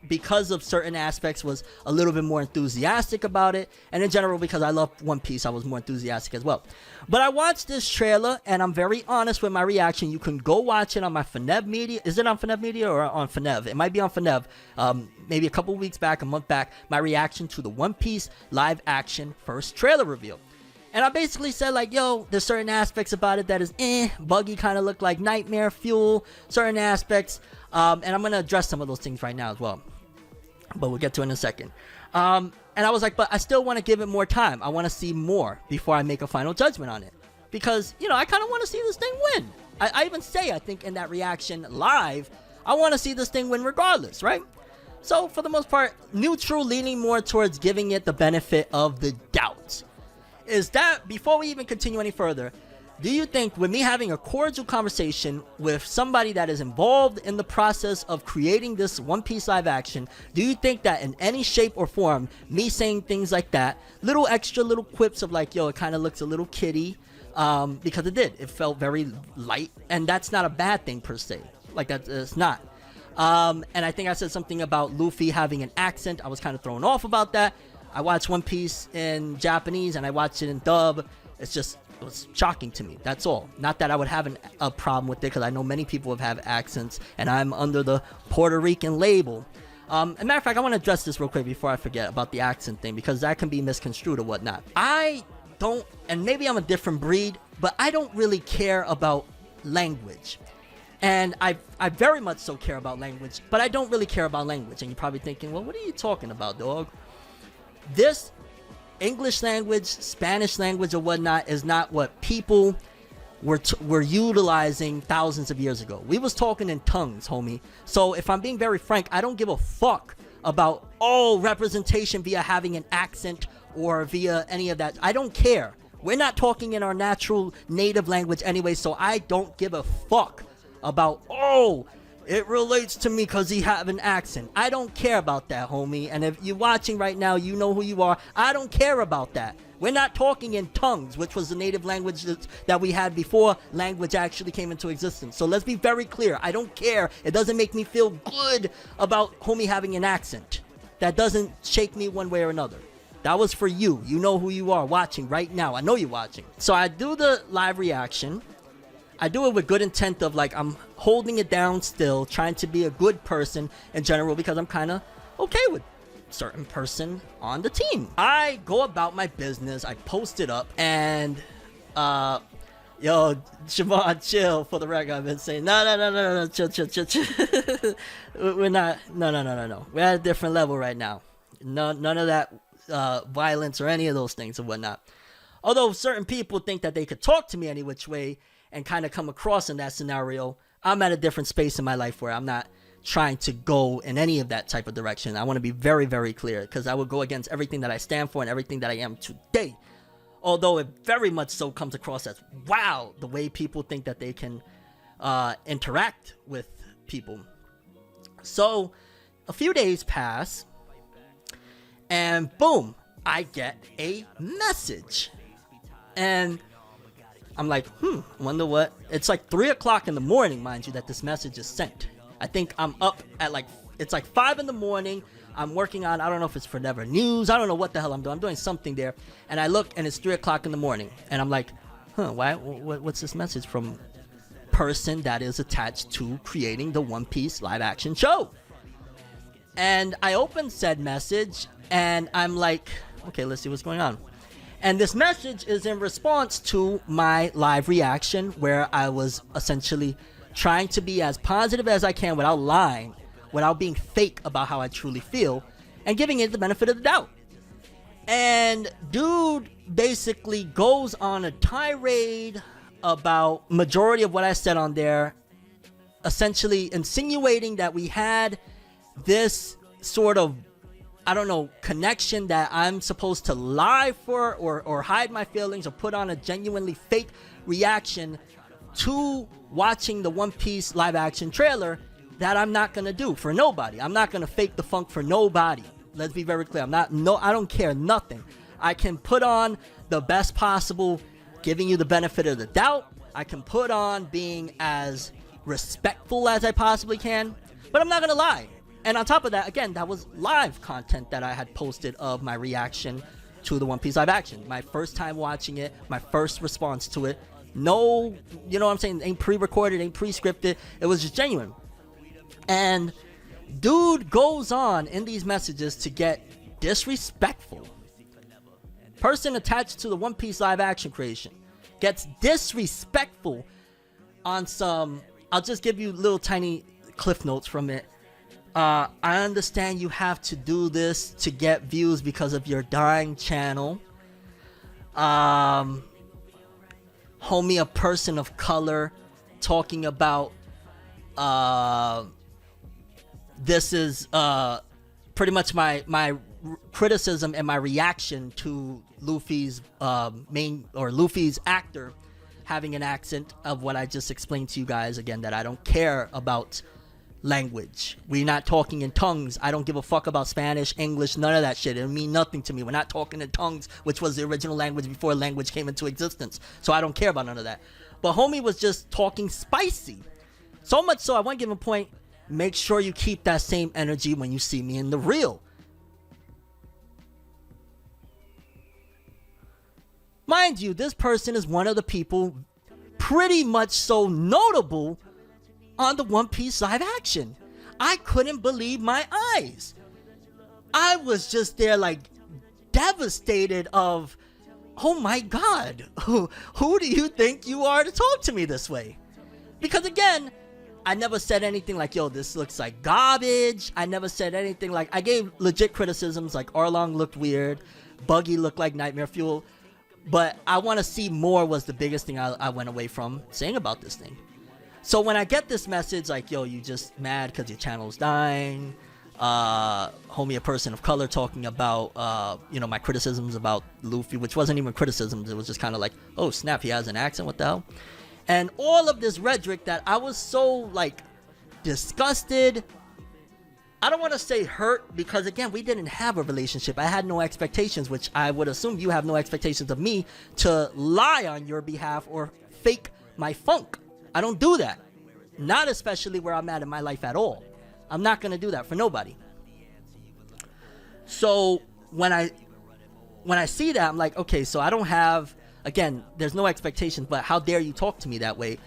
Because of certain aspects, was a little bit more enthusiastic about it, and in general, because I love One Piece, I was more enthusiastic as well. But I watched this trailer, and I'm very honest with my reaction. You can go watch it on my Fornev Media. Is it on Fornev Media or on Fornev? It might be on Fornev. Maybe a couple weeks back, a month back, my reaction to the One Piece live action first trailer reveal. And I basically said, like, yo, there's certain aspects about it that is Buggy kind of looked like nightmare fuel, certain aspects, and I'm going to address some of those things right now as well. But we'll get to it in a second. And I was like, but I still want to give it more time. I want to see more before I make a final judgment on it. Because, you know, I kind of want to see this thing win. I even say, I think, in that reaction live, I want to see this thing win regardless, right? So, for the most part, neutral, leaning more towards giving it the benefit of the doubt. Is that, before we even continue any further, do you think, with me having a cordial conversation with somebody that is involved in the process of creating this One Piece live action, do you think that in any shape or form, me saying things like that, little quips of like, yo, it kind of looks a little kiddie, because it felt very light, and that's not a bad thing per se, like that, it's not. And I think I said something about Luffy having an accent. I was kind of thrown off about that. I watched One Piece in Japanese and I watched it in dub. It was shocking to me. That's all. Not that I would have a problem with it, because I know many people have accents, and I'm under the Puerto Rican label. As a matter of fact, I want to address this real quick before I forget about the accent thing, because that can be misconstrued or whatnot. I don't, and maybe I'm a different breed, but I don't really care about language. And I very much so care about language, but I don't really care about language. And you're probably thinking, well, what are you talking about, dog? This English language, Spanish language, or whatnot is not what people were utilizing thousands of years ago. We was talking in tongues, homie. So if I'm being very frank, I don't give a fuck about representation via having an accent or via any of that. I don't care. We're not talking in our natural native language anyway, so I don't give a fuck about it relates to me because he have an accent. I don't care about that, homie. And if you're watching right now, you know who you are. I don't care about that. We're not talking in tongues, which was the native language that we had before language actually came into existence. So let's be very clear. I don't care. It doesn't make me feel good about homie having an accent. That doesn't shake me one way or another. That was for you. You know who you are watching right now. I know you're watching. So I do the live reaction. I do it with good intent of, like, I'm holding it down still, trying to be a good person in general, because I'm kind of okay with certain person on the team. I go about my business, I post it up, and yo, Siobhan, chill. For the record, I've been saying no, chill. We're not, no. We're at a different level right now. None of that violence or any of those things and whatnot. Although certain people think that they could talk to me any which way and kind of come across in that scenario, I'm at a different space in my life where I'm not trying to go in any of that type of direction. I want to be very, very clear, because I would go against everything that I stand for and everything that I am today. Although it very much so comes across as, wow, the way people think that they can interact with people. So a few days pass, and boom, I get a message. And I'm like, wonder what. It's like 3 o'clock in the morning, mind you, that this message is sent. I think I'm up at it's like 5 in the morning. I'm working on, I don't know if it's Forever News. I don't know what the hell I'm doing. I'm doing something there. And I look, and it's 3 o'clock in the morning. And I'm like, what's this message from person that is attached to creating the One Piece live action show? And I open said message, and I'm like, okay, let's see what's going on. And this message is in response to my live reaction, where I was essentially trying to be as positive as I can without lying, without being fake about how I truly feel, and giving it the benefit of the doubt. And dude basically goes on a tirade about majority of what I said on there, essentially insinuating that we had this sort of, I don't know, connection that I'm supposed to lie for or hide my feelings or put on a genuinely fake reaction to watching the One Piece live action trailer that I'm not gonna do for nobody. I'm not gonna fake the funk for nobody. Let's be very clear. I don't care nothing. I can put on the best possible, giving you the benefit of the doubt. I can put on being as respectful as I possibly can, but I'm not gonna lie. And on top of that, again, that was live content that I had posted of my reaction to the One Piece live action. My first time watching it, my first response to it. No, you know what I'm saying? Ain't pre-recorded, ain't pre-scripted. It was just genuine. And dude goes on in these messages to get disrespectful. Person attached to the One Piece live action creation gets disrespectful on some, I'll just give you little tiny cliff notes from it. I understand you have to do this to get views because of your dying channel. Homie, a person of color, talking about this is pretty much my criticism and my reaction to Luffy's Luffy's actor having an accent of what I just explained to you guys again, that I don't care about language. We're not talking in tongues. I don't give a fuck about Spanish, English, none of that shit. It mean nothing to me. We're not talking in tongues, which was the original language before language came into existence. So I don't care about none of that. But homie was just talking spicy. So much so, I want to give him a point. Make sure you keep that same energy when you see me in the real. Mind you, this person is one of the people pretty much so notable on the One Piece live action. I couldn't believe my eyes. I was just there like devastated of, oh my god, who do you think you are to talk to me this way? Because again, I never said anything like, yo, this looks like garbage. I never said anything like, I gave legit criticisms like Arlong looked weird, Buggy looked like nightmare fuel. But I want to see more was the biggest thing I went away from saying about this thing. So when I get this message like, yo, you just mad because your channel's dying, homie, a person of color, talking about, you know, my criticisms about Luffy, which wasn't even criticisms. It was just kind of like, oh, snap, he has an accent, what the hell? And all of this rhetoric that I was so, like, disgusted. I don't want to say hurt because, again, we didn't have a relationship. I had no expectations, which I would assume you have no expectations of me to lie on your behalf or fake my funk. I don't do that. Not especially where I'm at in my life at all. I'm not going to do that for nobody. So when I see that, I'm like, okay, so I don't have, again, there's no expectations, but how dare you talk to me that way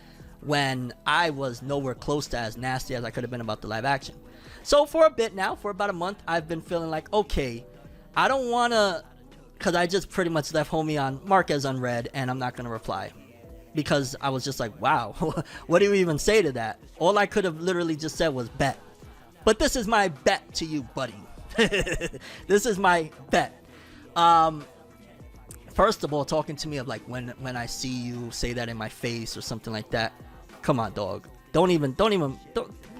when I was nowhere close to as nasty as I could have been about the live action. So for a bit now, for about a month, I've been feeling like, okay, I don't want to, because I just pretty much left homie on mark as unread, and I'm not going to reply. Because I was just like, wow, what do you even say to that? All I could have literally just said was bet. But this is my bet to you, buddy. This is my bet. First of all, talking to me of like, when I see you say that in my face or something like that. Come on, dog. Don't even,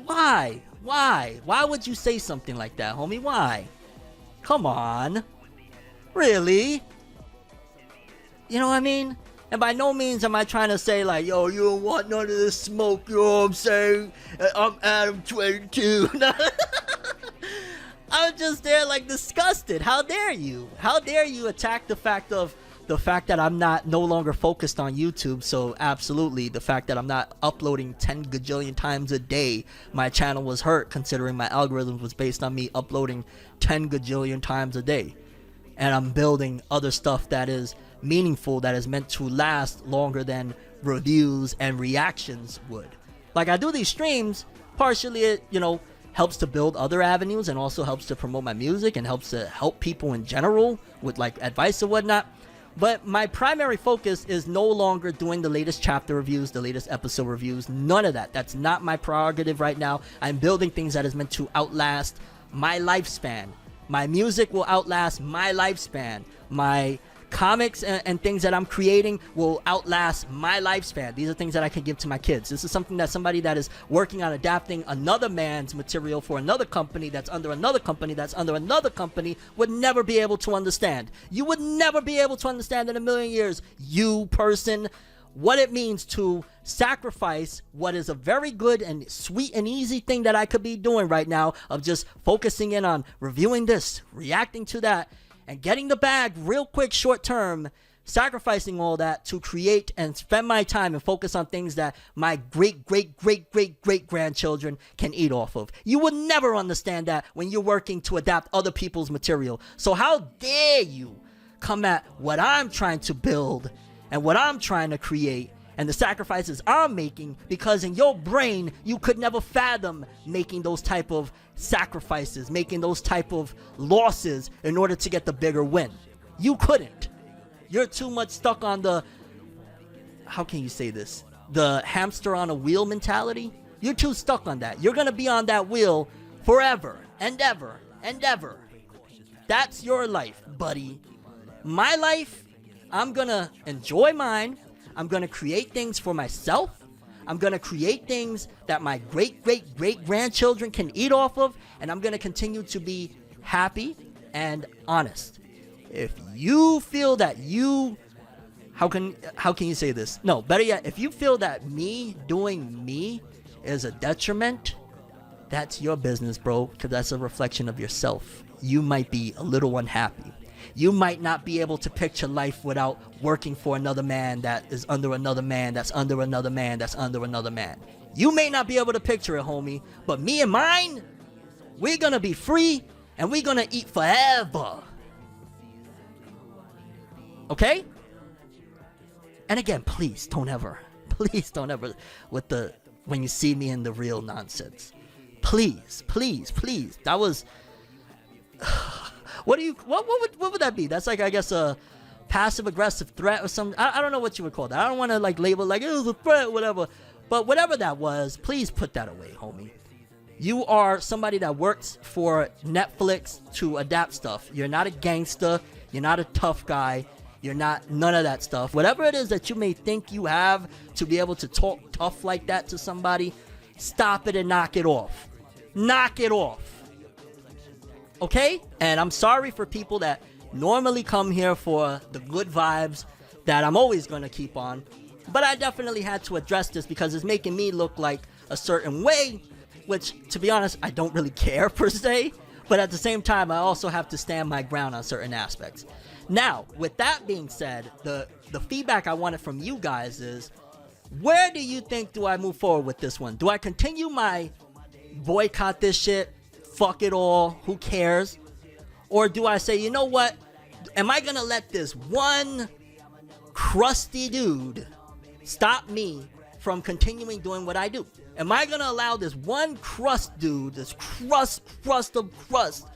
why? Why would you say something like that, homie? Why? Come on. Really? You know what I mean? And by no means am I trying to say like, yo, you don't want none of this smoke, you know what I'm saying? I'm Adam 22. I'm just there like disgusted. How dare you? How dare you attack the fact that I'm no longer focused on YouTube. So absolutely, the fact that I'm not uploading 10 gajillion times a day, my channel was hurt considering my algorithm was based on me uploading 10 gajillion times a day. And I'm building other stuff that is meaningful, that is meant to last longer than reviews and reactions would. Like, I do these streams, partially it, you know, helps to build other avenues and also helps to promote my music and helps to help people in general with like advice or whatnot. But my primary focus is no longer doing the latest chapter reviews, the latest episode reviews, none of that. That's not my prerogative right now. I'm building things that is meant to outlast my lifespan, My music will outlast my lifespan. My comics and things that I'm creating will outlast my lifespan. These are things that I can give to my kids. This is something that somebody that is working on adapting another man's material for another company that's under another company that's under another company would never be able to understand. You would never be able to understand in a million years, you person, what it means to sacrifice what is a very good and sweet and easy thing that I could be doing right now of just focusing in on reviewing this, reacting to that, and getting the bag real quick, short term, sacrificing all that to create and spend my time and focus on things that my great grandchildren can eat off of. You would never understand that when you're working to adapt other people's material. So how dare you come at what I'm trying to build and what I'm trying to create and the sacrifices I'm making, because in your brain you could never fathom making those type of sacrifices, making those type of losses in order to get the bigger win. You couldn't. You're too much stuck on the, how can you say this, the hamster on a wheel mentality. You're too stuck on that. You're gonna be on that wheel forever and ever and ever. That's your life, buddy. My life, I'm gonna enjoy mine. I'm gonna create things for myself. I'm gonna create things that my great grandchildren can eat off of, and I'm gonna continue to be happy and honest. If you feel that you, how can you say this? No, better yet, if you feel that me doing me is a detriment, that's your business, bro, because that's a reflection of yourself. You might be a little unhappy. You might not be able to picture life without working for another man that is under another man, that's under another man, that's under another man. You may not be able to picture it, homie, but me and mine, we're gonna be free and we're gonna eat forever. Okay? And again, please don't ever with the, when you see me in the real nonsense. Please. That was, what would that be? That's like, I guess, a passive aggressive threat or something. I don't know what you would call that. I don't want to like label like it was a threat, whatever. But whatever that was, please put that away, homie. You are somebody that works for Netflix to adapt stuff. You're not a gangster. You're not a tough guy. You're not none of that stuff. Whatever it is that you may think you have to be able to talk tough like that to somebody, stop it and knock it off. Knock it off. Okay? And I'm sorry for people that normally come here for the good vibes that I'm always going to keep on. But I definitely had to address this because it's making me look like a certain way, which, to be honest, I don't really care per se. But at the same time, I also have to stand my ground on certain aspects. Now, with that being said, the feedback I wanted from you guys is, where do you think do I move forward with this one? Do I continue my boycott this shit, fuck it all, who cares? Or do I say, you know what? Am I gonna let this one crusty dude stop me from continuing doing what I do? Am I gonna allow this one crust dude, this crust of crust,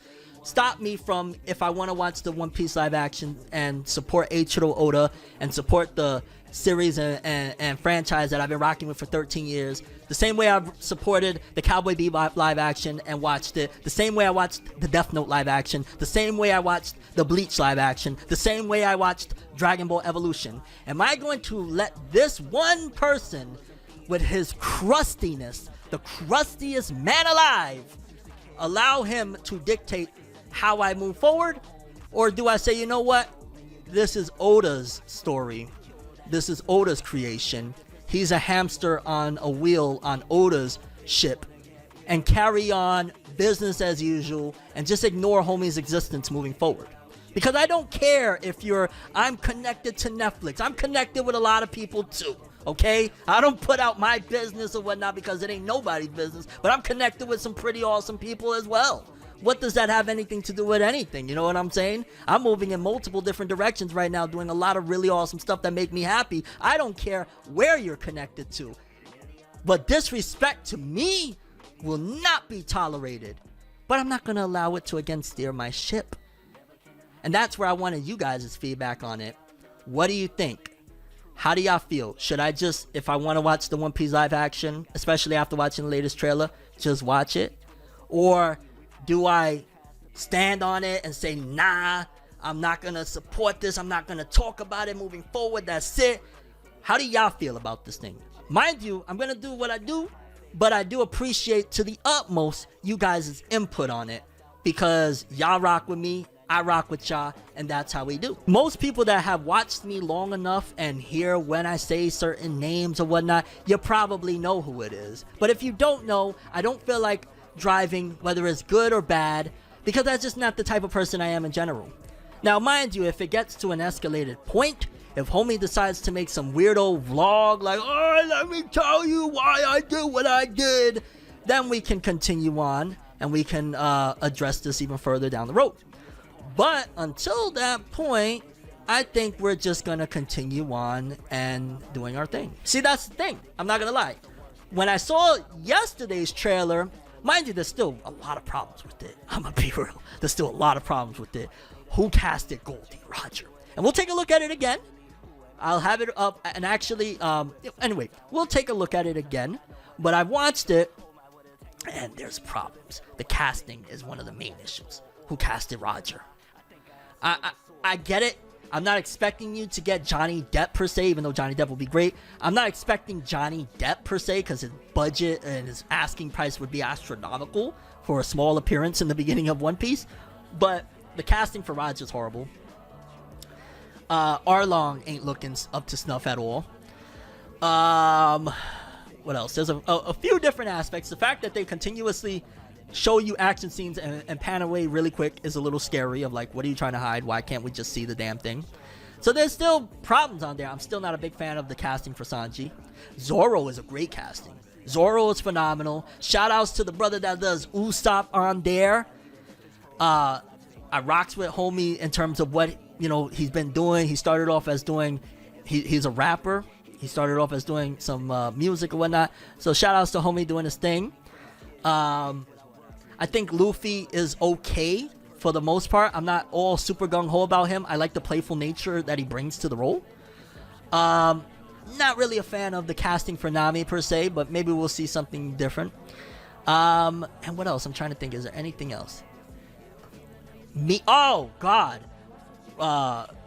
stop me from, if I want to watch the One Piece live action and support Eiichiro Oda and support the series and franchise that I've been rocking with for 13 years, the same way I've supported the Cowboy Bebop live action and watched it, the same way I watched the Death Note live action, the same way I watched the Bleach live action, the same way I watched Dragon Ball Evolution. Am I going to let this one person with his crustiness, the crustiest man alive, allow him to dictate how I move forward? Or do I say, you know what, this is Oda's story, this is Oda's creation, he's a hamster on a wheel on Oda's ship, and carry on business as usual and just ignore homie's existence moving forward? Because I don't care if I'm connected to Netflix, I'm connected with a lot of people too, okay? I don't put out my business or whatnot because it ain't nobody's business, but I'm connected with some pretty awesome people as well. What does that have anything to do with anything? You know what I'm saying? I'm moving in multiple different directions right now, doing a lot of really awesome stuff that make me happy. I don't care where you're connected to. But disrespect to me will not be tolerated. But I'm not going to allow it to again steer my ship. And that's where I wanted you guys' feedback on it. What do you think? How do y'all feel? Should I just, if I want to watch the One Piece live action, especially after watching the latest trailer, just watch it? Or do I stand on it and say, nah, I'm not gonna support this, I'm not gonna talk about it moving forward, that's it. How do y'all feel about this thing? Mind you, I'm gonna do what I do, but I do appreciate to the utmost you guys' input on it, because y'all rock with me, I rock with y'all, and that's how we do. Most people that have watched me long enough and hear when I say certain names or whatnot, you probably know who it is. But if you don't know, I don't feel like driving whether it's good or bad, because that's just not the type of person I am in general. Now mind you, if it gets to an escalated point, if homie decides to make some weirdo vlog like, oh, let me tell you why I did what I did, then we can continue on and we can address this even further down the road. But until that point, I think we're just gonna continue on and doing our thing. See, that's the thing. I'm not gonna lie. When I saw yesterday's trailer, mind you, there's still a lot of problems with it. I'm gonna be real. There's still a lot of problems with it. Who casted Goldie Roger? And we'll take a look at it again. I'll have it up and actually, anyway, we'll take a look at it again. But I've watched it, and there's problems. The casting is one of the main issues. Who casted Roger? I get it. I'm not expecting you to get Johnny Depp per se, even though Johnny Depp will be great. I'm not expecting Johnny Depp per se, because his budget and his asking price would be astronomical for a small appearance in the beginning of One Piece. But the casting for Roger is horrible. Arlong ain't looking up to snuff at all. What else? There's a few different aspects. The fact that they continuously show you action scenes and pan away really quick is a little scary, of like, what are you trying to hide? Why can't we just see the damn thing? So there's still problems on there. I'm still not a big fan of the casting for Sanji. Zoro is a great casting. Zoro is phenomenal. Shout outs to the brother that does Usopp on there. I rocks with homie in terms of what, you know, he's been doing. He started off as doing, he's a rapper. He started off as doing some music or whatnot. So shout outs to homie doing his thing. I think Luffy is okay for the most part. I'm not all super gung-ho about him. I like the playful nature that he brings to the role. Not really a fan of the casting for Nami per se, but maybe we'll see something different. And what else? I'm trying to think. Is there anything else? Oh, God.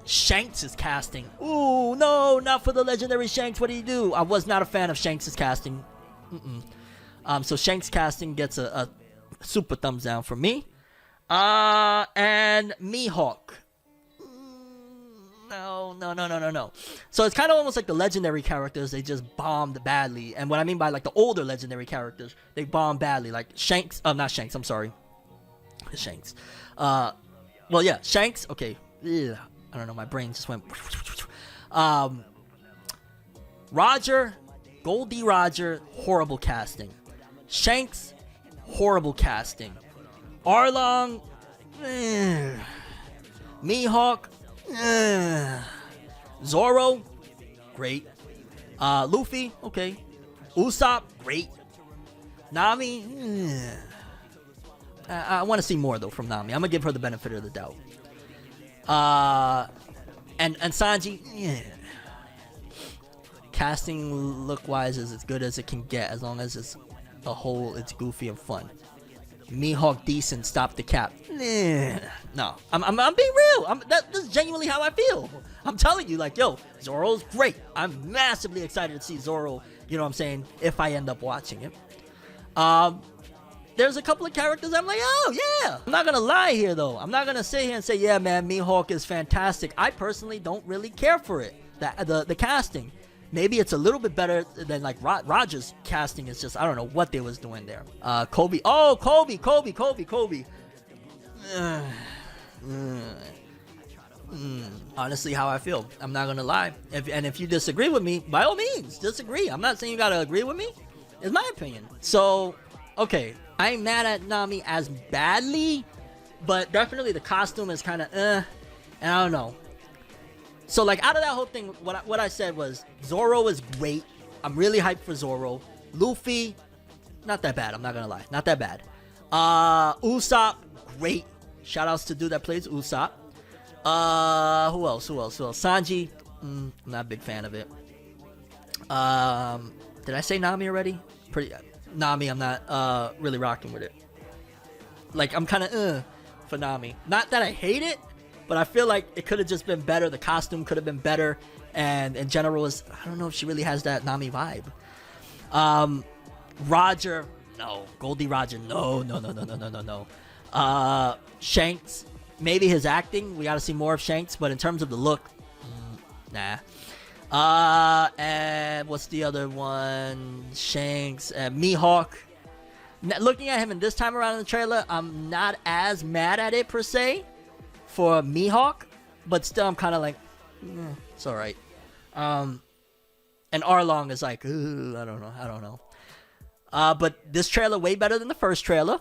Shanks' casting. Ooh, no, not for the legendary Shanks. What do you do? I was not a fan of Shanks' casting. So Shanks' casting gets a super thumbs down for me. And Mihawk. No. So it's kind of almost like the legendary characters, they just bombed badly. And what I mean by like the older legendary characters, they bombed badly. Like Shanks, not Shanks, I'm sorry. Shanks. Well, yeah, Shanks, okay. Ugh, I don't know, my brain just went. Roger, Goldie Roger, horrible casting. Shanks, horrible casting. Arlong, Mihawk, Zoro, great. Luffy, okay. Usopp, great. Nami, I want to see more though from Nami. I'm gonna give her the benefit of the doubt. And Sanji, casting look wise is as good as it can get, as long as it's a whole, it's goofy and fun. Mihawk decent, stop the cap. No, I'm being real. This is genuinely how I feel. I'm telling you, like, yo, Zoro's great. I'm massively excited to see Zoro, you know what I'm saying, if I end up watching it. There's a couple of characters I'm like, oh, yeah. I'm not going to lie here, though. I'm not going to sit here and say, yeah, man, Mihawk is fantastic. I personally don't really care for it, the casting. Maybe it's a little bit better than, like, Roger's casting. Is just, I don't know what they was doing there. Kobe. Oh, Kobe. Honestly, how I feel. I'm not going to lie. If you disagree with me, by all means, disagree. I'm not saying you got to agree with me. It's my opinion. So, okay. I ain't mad at Nami as badly, but definitely the costume is kind of and I don't know. So like out of that whole thing, what I said was Zoro is great. I'm really hyped for Zoro. Luffy, not that bad. I'm not gonna lie, not that bad. Usopp, great. Shout outs to dude that plays Usopp. Who else? Sanji, I'm not a big fan of it. Did I say Nami already? Nami, I'm not really rocking with it. Like, I'm kind of for Nami. Not that I hate it, but I feel like it could have just been better. The costume could have been better, and in general, I don't know if she really has that Nami vibe. Roger, no. Goldie Roger, no. Shanks, maybe his acting. We got to see more of Shanks, but in terms of the look, nah. And what's the other one? Shanks, Mihawk. Looking at him in this time around in the trailer, I'm not as mad at it per se for Mihawk, but still I'm kind of like, it's alright. And Arlong is like, ooh, I don't know. But this trailer way better than the first trailer.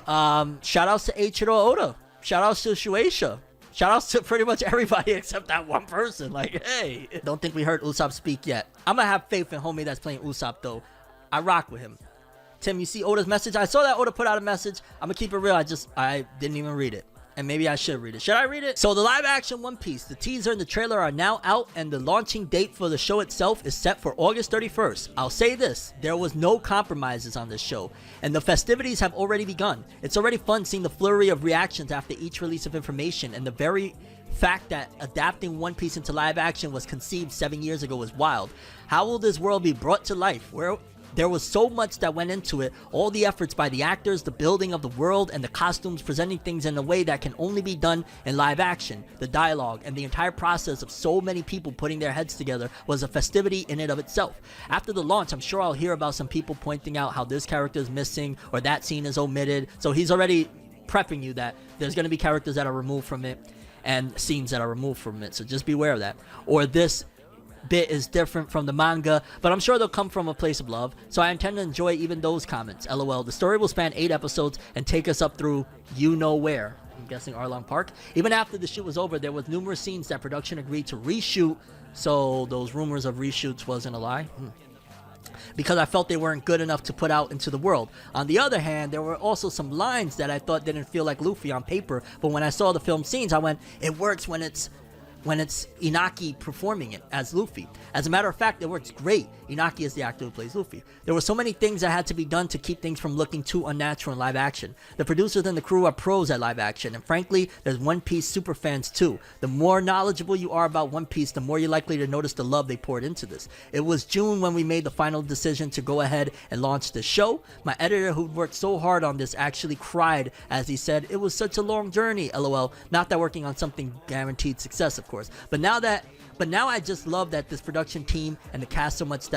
Shout outs to Eiichiro Oda. Shout outs to Shueisha. Shout outs to pretty much everybody except that one person. Like, hey, don't think we heard Usopp speak yet. I'm gonna have faith in homie that's playing Usopp though. I rock with him. Tim, you see Oda's message? I saw that Oda put out a message. I'm gonna keep it real. I didn't even read it. And maybe I should read it. Should I read it? So the live action One Piece, the teaser and the trailer are now out, and the launching date for the show itself is set for August 31st. I'll say this, there was no compromises on this show, and the festivities have already begun. It's already fun seeing the flurry of reactions after each release of information, and the very fact that adapting One Piece into live action was conceived 7 years ago is wild. How will this world be brought to life? There was so much that went into it, all the efforts by the actors, the building of the world, and the costumes presenting things in a way that can only be done in live action. The dialogue and the entire process of so many people putting their heads together was a festivity in and of itself. After the launch, I'm sure I'll hear about some people pointing out how this character is missing or that scene is omitted. So he's already prepping you that there's going to be characters that are removed from it and scenes that are removed from it. So just beware of that. Or this bit is different from the manga, but I'm sure they'll come from a place of love, so I intend to enjoy even those comments. LOL. The story will span 8 episodes and take us up through you know where. I'm guessing Arlong Park. Even after the shoot was over, there was numerous scenes that production agreed to reshoot, so those rumors of reshoots wasn't a lie. Because I felt they weren't good enough to put out into the world. On the other hand, there were also some lines that I thought didn't feel like Luffy on paper, but when I saw the film scenes, I went, it works when it's Inaki performing it as Luffy. As a matter of fact, it works great. Inaki is the actor who plays Luffy. There were so many things that had to be done to keep things from looking too unnatural in live action. The producers and the crew are pros at live action, and frankly, there's One Piece super fans too. The more knowledgeable you are about One Piece, the more you're likely to notice the love they poured into this. It was June when we made the final decision to go ahead and launch the show. My editor, who worked so hard on this, actually cried as he said, it was such a long journey, lol. Not that working on something guaranteed success, of course. But now I just love that this production team and the cast so much that,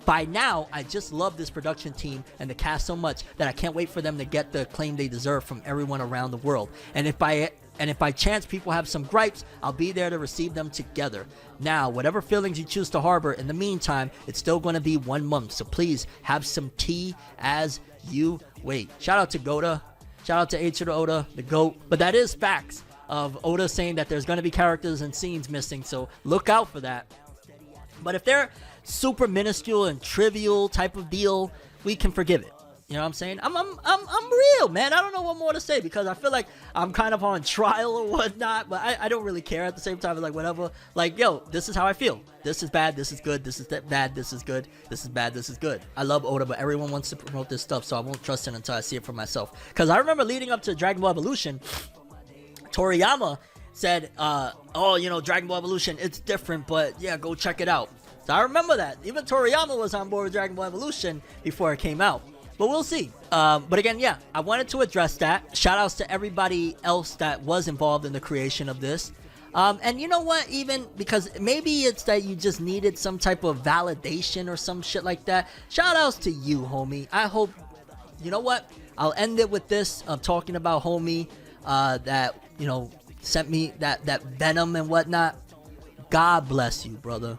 by now, I just love this production team and the cast so much that I can't wait for them to get the acclaim they deserve from everyone around the world. And if by chance people have some gripes, I'll be there to receive them together. Now, whatever feelings you choose to harbor, in the meantime, it's still going to be 1 month. So please have some tea as you wait. Shout out to Goda. Shout out to Eiichiro Oda, the GOAT. But that is facts of Oda saying that there's going to be characters and scenes missing, so look out for that. But if they're super minuscule and trivial type of deal, we can forgive it. You know what I'm saying? I'm real, man. I don't know what more to say because I feel like I'm kind of on trial or whatnot, but I don't really care at the same time. Like, whatever. Like, yo, this is how I feel. This is bad. This is good. This is bad. This is good. This is bad. This is good. I love Oda, but everyone wants to promote this stuff, so I won't trust it until I see it for myself. Because I remember leading up to Dragon Ball Evolution, Toriyama said, Dragon Ball Evolution, it's different, but yeah, go check it out. So I remember that. Even Toriyama was on board with Dragon Ball Evolution before it came out. But we'll see. But again, yeah, I wanted to address that. Shout outs to everybody else that was involved in the creation of this. And you know what, even because maybe it's that you just needed some type of validation or some shit like that. Shout outs to you, homie. I hope, you know what, I'll end it with this of talking about homie that, sent me that venom and whatnot. God bless you, brother.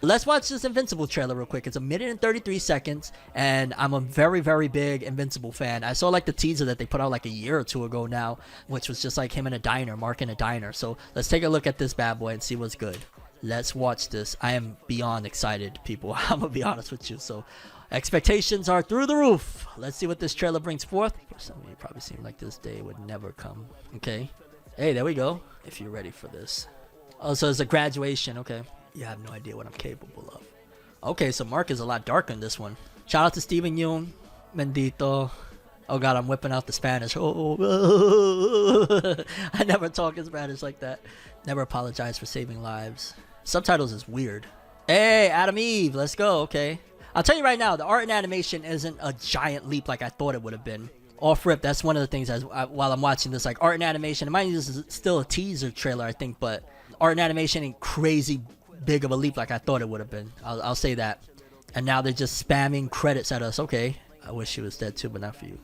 Let's watch this Invincible trailer real quick. It's 1 minute and 33 seconds, and I'm a very, very big Invincible fan. I saw like the teaser that they put out like a year or two ago now, which was just like him in a diner, Mark in a diner. So let's take a look at this bad boy and see what's good. Let's watch this. I am beyond excited, people. I'm gonna be honest with you. So expectations are through the roof. Let's see what this trailer brings forth. For some of you, probably seemed like this day would never come. Okay. Hey, there we go. If you're ready for this. Oh, so it's a graduation. Okay. You have no idea what I'm capable of. Okay, so Mark is a lot darker in this one. Shout out to Steven Yeun, Mendito. Oh god, I'm whipping out the Spanish. Oh, I never talk in Spanish like that. Never apologize for saving lives. Subtitles is weird. Hey, Adam Eve, let's go. Okay. I'll tell you right now, the art and animation isn't a giant leap like I thought it would have been. Off rip, that's one of the things while I'm watching this, like art and animation. And mind you, this is still a teaser trailer, I think, but art and animation ain't crazy big of a leap like I thought it would have been. I'll say that. And now they're just spamming credits at us. Okay. I wish she was dead too, but not for you.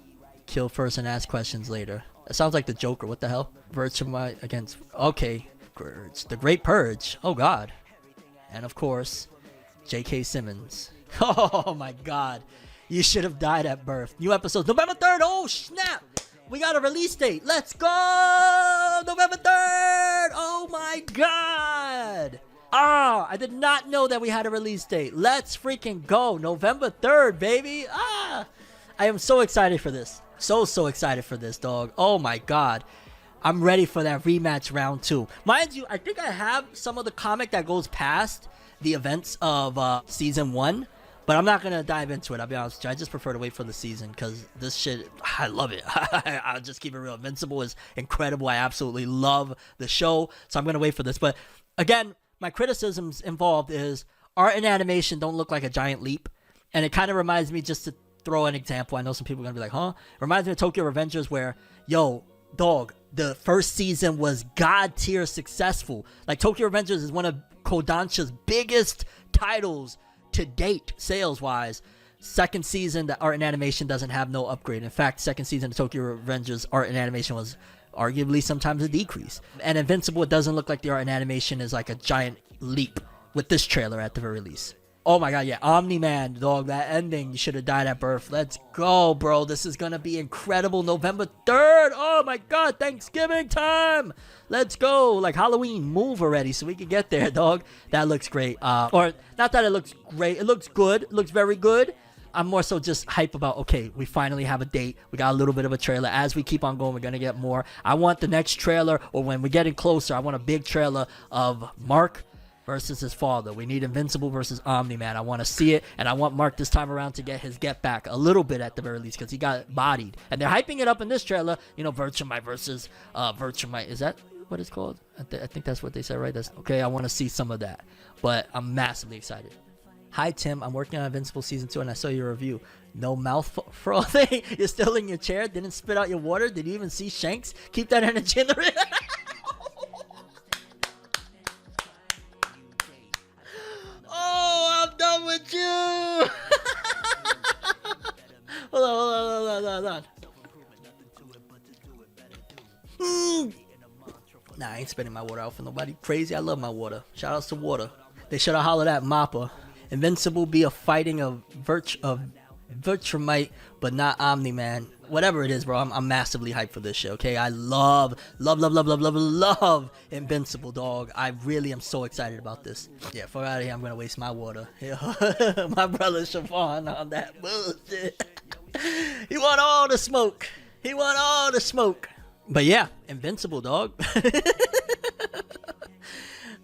Kill first and ask questions later. That sounds like the Joker. What the hell? Virtua against... Okay. The Great Purge. Oh, God. And, of course, J.K. Simmons. Oh, my God. You should have died at birth. New episodes. November 3rd. Oh, snap. We got a release date. Let's go. November 3rd. Oh, my God. Ah, I did not know that we had a release date. Let's freaking go. November 3rd, baby. Ah, I am so excited for this. So excited for this, dog. Oh, my God. I'm ready for that rematch round 2. Mind you, I think I have some of the comic that goes past the events of season 1. But I'm not going to dive into it. I'll be honest with you. I just prefer to wait for the season because this shit, I love it. I'll just keep it real. Invincible is incredible. I absolutely love the show. So I'm going to wait for this. But again, my criticisms involved is art and animation don't look like a giant leap. And it kind of reminds me, just to throw an example, I know some people are going to be like, huh? It reminds me of Tokyo Revengers where, yo, dog, the first season was god tier successful. Like Tokyo Revengers is one of Kodansha's biggest titles to date, sales-wise. Second season, the art and animation doesn't have no upgrade. In fact, second season of Tokyo Revengers art and animation was arguably sometimes a decrease. And Invincible, it doesn't look like the art and animation is like a giant leap with this trailer at the very least. Oh my god, yeah, Omni-Man, dog, that ending, you should have died at birth. Let's go, bro. This is gonna be incredible. November 3rd. Oh my god, Thanksgiving time. Let's go. Like Halloween, move already so we can get there, dog. That looks great. Or not that it looks great. It looks good. It looks very good. I'm more so just hype about, okay, we finally have a date. We got a little bit of a trailer. As we keep on going, we're going to get more. I want the next trailer, or when we're getting closer, I want a big trailer of Mark versus his father. We need Invincible versus Omni-Man. I want to see it, and I want Mark this time around to get his get back a little bit at the very least because he got bodied. And they're hyping it up in this trailer, you know, Virtua versus Virtua. Is that what it's called? I think that's what they said, right? That's okay. I want to see some of that, but I'm massively excited. Hi, Tim. I'm working on Invincible Season 2, and I saw your review. No mouth frothing? You're still in your chair? Didn't spit out your water? Did you even see Shanks? Keep that energy in the ring. Oh, I'm done with you. Hold on. Nah, I ain't spitting my water out for nobody. Crazy. I love my water. Shout outs to water. They should have hollered at Mappa. Invincible be a fighting of Virtuamite, but not Omni-Man. Whatever it is, bro, I'm massively hyped for this shit, okay? I love Invincible, dog. I really am so excited about this. Yeah, fuck out of here, I'm gonna waste my water. My brother Siobhan on that bullshit. He want all the smoke. But yeah, Invincible, dog.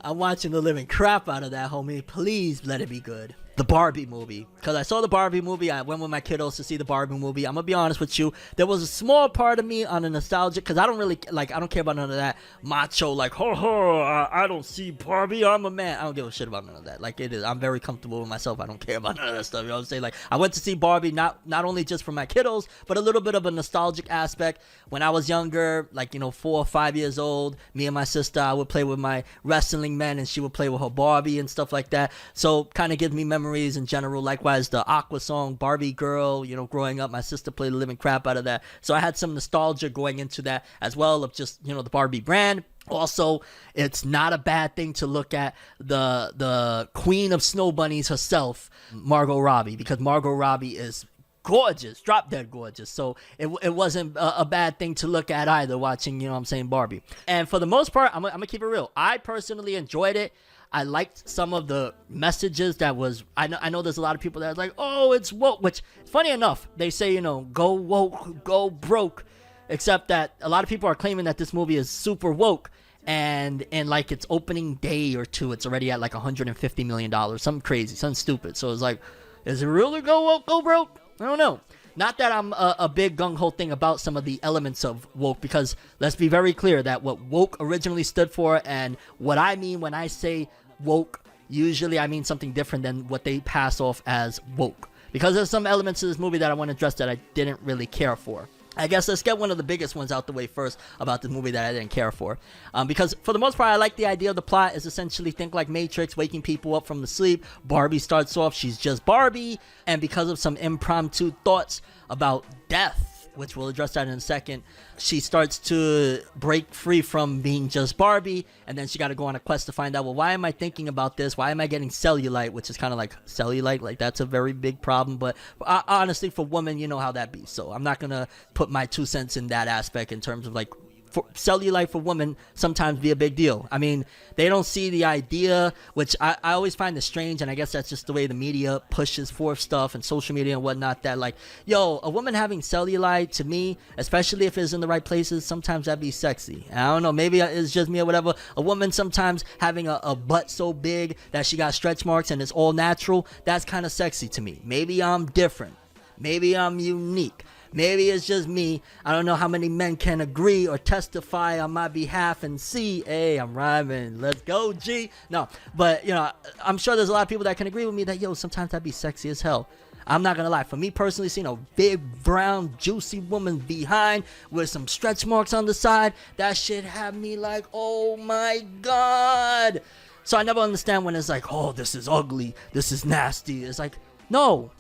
I'm watching the living crap out of that, homie. Please let it be good. The Barbie movie. Because I saw the Barbie movie. I went with my kiddos to see the Barbie movie. I'm going to be honest with you. There was a small part of me on a nostalgic. Because I don't really, I don't care about none of that macho, I don't see Barbie. I'm a man. I don't give a shit about none of that. Like it is. I'm very comfortable with myself. I don't care about none of that stuff. You know what I'm saying? Like, I went to see Barbie not only just for my kiddos, but a little bit of a nostalgic aspect. When I was younger, 4 or 5 years old, me and my sister, I would play with my wrestling men and she would play with her Barbie and stuff like that. So, kind of gives me memories in general. Likewise, the Aqua song Barbie Girl, growing up, my sister played the living crap out of that, so I had some nostalgia going into that as well, of just the Barbie brand. Also, it's not a bad thing to look at the queen of snow bunnies herself, Margot Robbie, because Margot Robbie is gorgeous, drop dead gorgeous. So it wasn't a bad thing to look at either, watching Barbie. And for the most part, I'm gonna keep it real, I personally enjoyed it. I liked some of the messages that was, I know there's a lot of people that are like, oh, it's woke, which, funny enough, they say, go woke, go broke, except that a lot of people are claiming that this movie is super woke, and in its opening day or two, it's already at $150 million, something crazy, something stupid. So it's like, is it really go woke, go broke? I don't know. Not that I'm a big gung-ho thing about some of the elements of woke, because let's be very clear that what woke originally stood for and what I mean when I say woke, usually I mean something different than what they pass off as woke. Because there's some elements of this movie that I want to address that I didn't really care for. I guess let's get one of the biggest ones out the way first about the movie that I didn't care for. Because for the most part, I like the idea of the plot is essentially think like Matrix, waking people up from the sleep. Barbie starts off, she's just Barbie. And because of some impromptu thoughts about death, which we'll address that in a second, she starts to break free from being just Barbie, and then she got to go on a quest to find out, well, why am I thinking about this? Why am I getting cellulite? Which is kind of like cellulite, like that's a very big problem, but honestly, for women, you know how that be. So I'm not going to put my 2 cents in that aspect in terms of like, for cellulite for women sometimes be a big deal. I mean, they don't see the idea, which I always find it strange, and I guess that's just the way the media pushes forth stuff and social media and whatnot, that like, yo, a woman having cellulite, to me, especially if it's in the right places, sometimes that'd be sexy. And I don't know, maybe it's just me or whatever. A woman sometimes having a butt so big that she got stretch marks and it's all natural, that's kind of sexy to me. Maybe I'm different. Maybe I'm unique. Maybe it's just me. I don't know how many men can agree or testify on my behalf and see, hey, I'm rhyming. Let's go, G. No, but, you know, I'm sure there's a lot of people that can agree with me that, yo, sometimes that'd be sexy as hell. I'm not going to lie. For me personally, seeing a big, brown, juicy woman behind with some stretch marks on the side, that shit had me like, oh, my God. So I never understand when it's like, oh, this is ugly. This is nasty. It's like, no.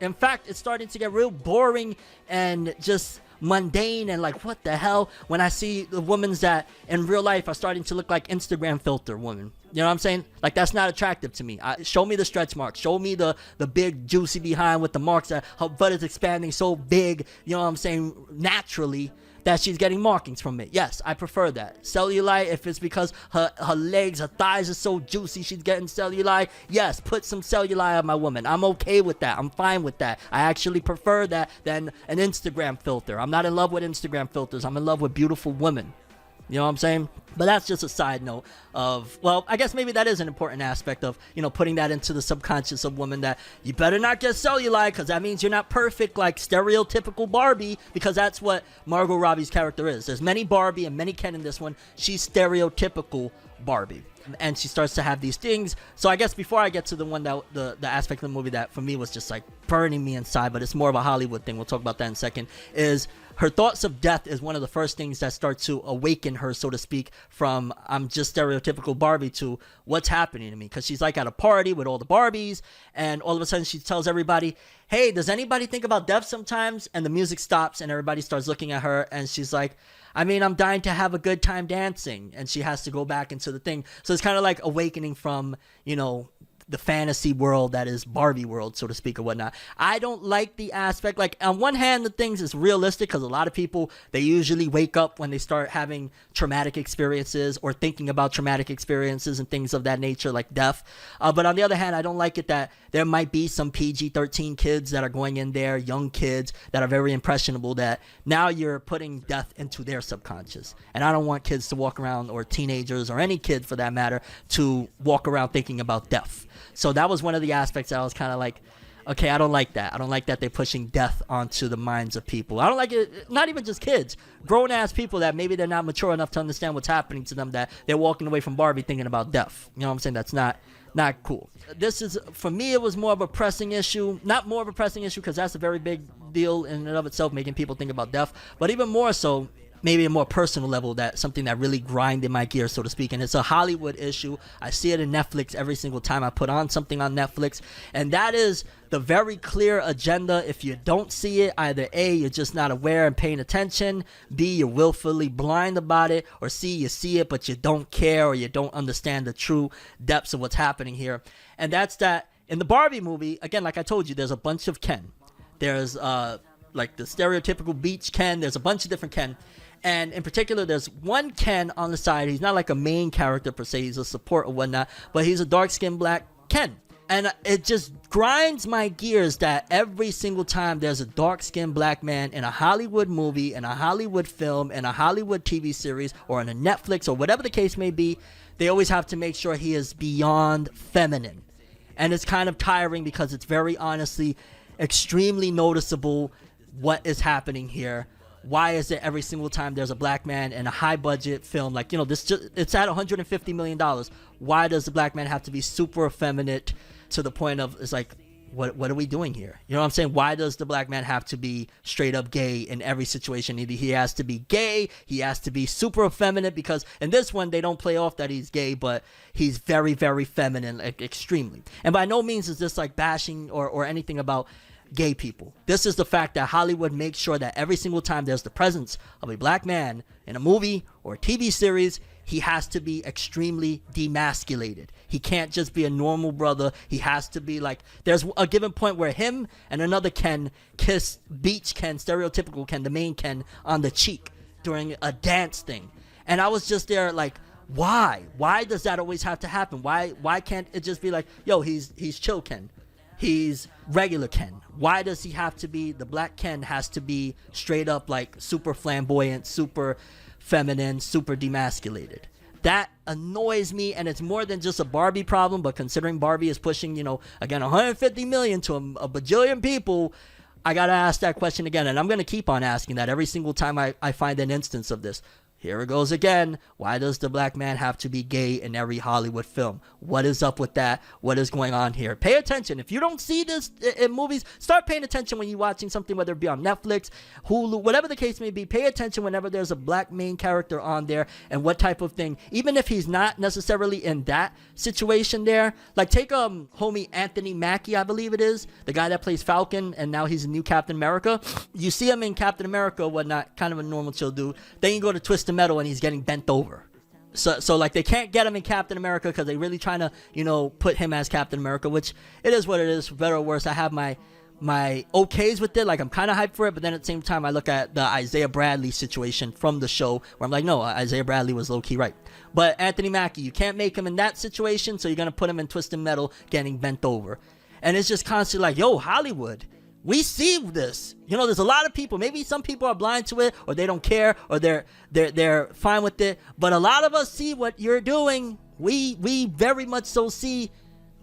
In fact, it's starting to get real boring and just mundane and like, what the hell, when I see the women that in real life are starting to look like Instagram filter women. You know what I'm saying? Like, that's not attractive to me. Show me the stretch marks. Show me the big juicy behind with the marks that her butt is expanding so big, you know what I'm saying, naturally, that she's getting markings from it. Yes, I prefer that. Cellulite, if it's because her legs, her thighs are so juicy, she's getting cellulite. Yes, put some cellulite on my woman. I'm okay with that. I'm fine with that. I actually prefer that than an Instagram filter. I'm not in love with Instagram filters. I'm in love with beautiful women. You know what I'm saying? But that's just a side note of, well, I guess maybe that is an important aspect of, you know, putting that into the subconscious of women, that you better not get cellulite because that means you're not perfect like stereotypical Barbie, because that's what Margot Robbie's character is. There's many Barbie and many Ken in this one. She's stereotypical Barbie. And she starts to have these things. So I guess before I get to the one that the aspect of the movie that for me was just like burning me inside, but it's more of a Hollywood thing, we'll talk about that in a second, is her thoughts of death is one of the first things that start to awaken her, so to speak, from I'm just stereotypical Barbie to what's happening to me. Because she's like at a party with all the Barbies, and all of a sudden she tells everybody, hey, does anybody think about death sometimes? And the music stops and everybody starts looking at her, and she's like, I mean, I'm dying to have a good time dancing. And she has to go back into the thing. So it's kind of like awakening from, you know, the fantasy world that is Barbie world, so to speak, or whatnot. I don't like the aspect, like, on one hand, the things is realistic, because a lot of people, they usually wake up when they start having traumatic experiences or thinking about traumatic experiences and things of that nature, like death. But on the other hand, I don't like it that there might be some PG-13 kids that are going in there, young kids that are very impressionable, that now you're putting death into their subconscious. And I don't want kids to walk around, or teenagers, or any kid for that matter, to walk around thinking about death. So that was one of the aspects that I was kind of like, okay, I don't like that. I don't like that they're pushing death onto the minds of people. I don't like it, not even just kids, grown-ass people that maybe they're not mature enough to understand what's happening to them, that they're walking away from Barbie thinking about death. You know what I'm saying? That's not cool. This is, for me, it was more of a pressing issue. Not more of a pressing issue, because that's a very big deal in and of itself, making people think about death. But even more so, maybe a more personal level, that something that really grinded my gears, so to speak. And it's a Hollywood issue. I see it in Netflix every single time I put on something on Netflix, and that is the very clear agenda. If you don't see it, either A, you're just not aware and paying attention, B, you're willfully blind about it, or C, you see it but you don't care, or you don't understand the true depths of what's happening here. And that's that in the Barbie movie, again, like I told you, there's a bunch of Ken. There's like the stereotypical beach Ken. There's a bunch of different Ken. And in particular, there's one Ken on the side. He's not like a main character per se. He's a support or whatnot. But he's a dark-skinned black Ken. And it just grinds my gears that every single time there's a dark-skinned black man in a Hollywood movie, in a Hollywood film, in a Hollywood TV series, or in a Netflix, or whatever the case may be, they always have to make sure he is beyond feminine. And it's kind of tiring, because it's very honestly, extremely noticeable what is happening here. Why is it every single time there's a black man in a high budget film, like, it's at $150 million. Why does the black man have to be super effeminate to the point of, it's like, what are we doing here? You know what I'm saying? Why does the black man have to be straight up gay in every situation? Either he has to be gay, he has to be super effeminate, because in this one they don't play off that he's gay, but he's very, very feminine, like, extremely. And by no means is this like bashing or anything about gay people. This is the fact that Hollywood makes sure that every single time there's the presence of a black man in a movie or a TV series, he has to be extremely demasculated. He can't just be a normal brother. He has to be like, there's a given point where him and another Ken kiss beach Ken, stereotypical Ken, the main Ken, on the cheek during a dance thing. And I was just there like, why? Why does that always have to happen? Why can't it just be like, yo, he's chill Ken. He's regular Ken. Why does he have to be, the black Ken has to be straight up like super flamboyant, super feminine, super demasculated? That annoys me, and it's more than just a Barbie problem, but considering Barbie is pushing, again, 150 million to a bajillion people, I gotta ask that question again, and I'm gonna keep on asking that every single time I find an instance of this. Here it goes again. Why does the black man have to be gay in every Hollywood film? What is up with that? What is going on here? Pay attention. If you don't see this in movies, start paying attention when you're watching something, whether it be on Netflix, Hulu, whatever the case may be. Pay attention whenever there's a black main character on there and what type of thing. Even if he's not necessarily in that situation there. Like take homie Anthony Mackie, I believe it is, the guy that plays Falcon, and now he's a new Captain America. You see him in Captain America, whatnot, kind of a normal chill dude. Then you go to Twisted Metal and he's getting bent over. So like they can't get him in Captain America because they're really trying to, put him as Captain America, which it is what it is, for better or worse. I have my okays with it. Like I'm kind of hyped for it, but then at the same time I look at the Isaiah Bradley situation from the show where I'm like, no, Isaiah Bradley was low-key right. But Anthony Mackie, you can't make him in that situation, so you're going to put him in Twisted Metal getting bent over. And it's just constantly like, yo, Hollywood, we see this. There's a lot of people. Maybe some people are blind to it, or they don't care, or they're fine with it. But a lot of us see what you're doing. We very much so see.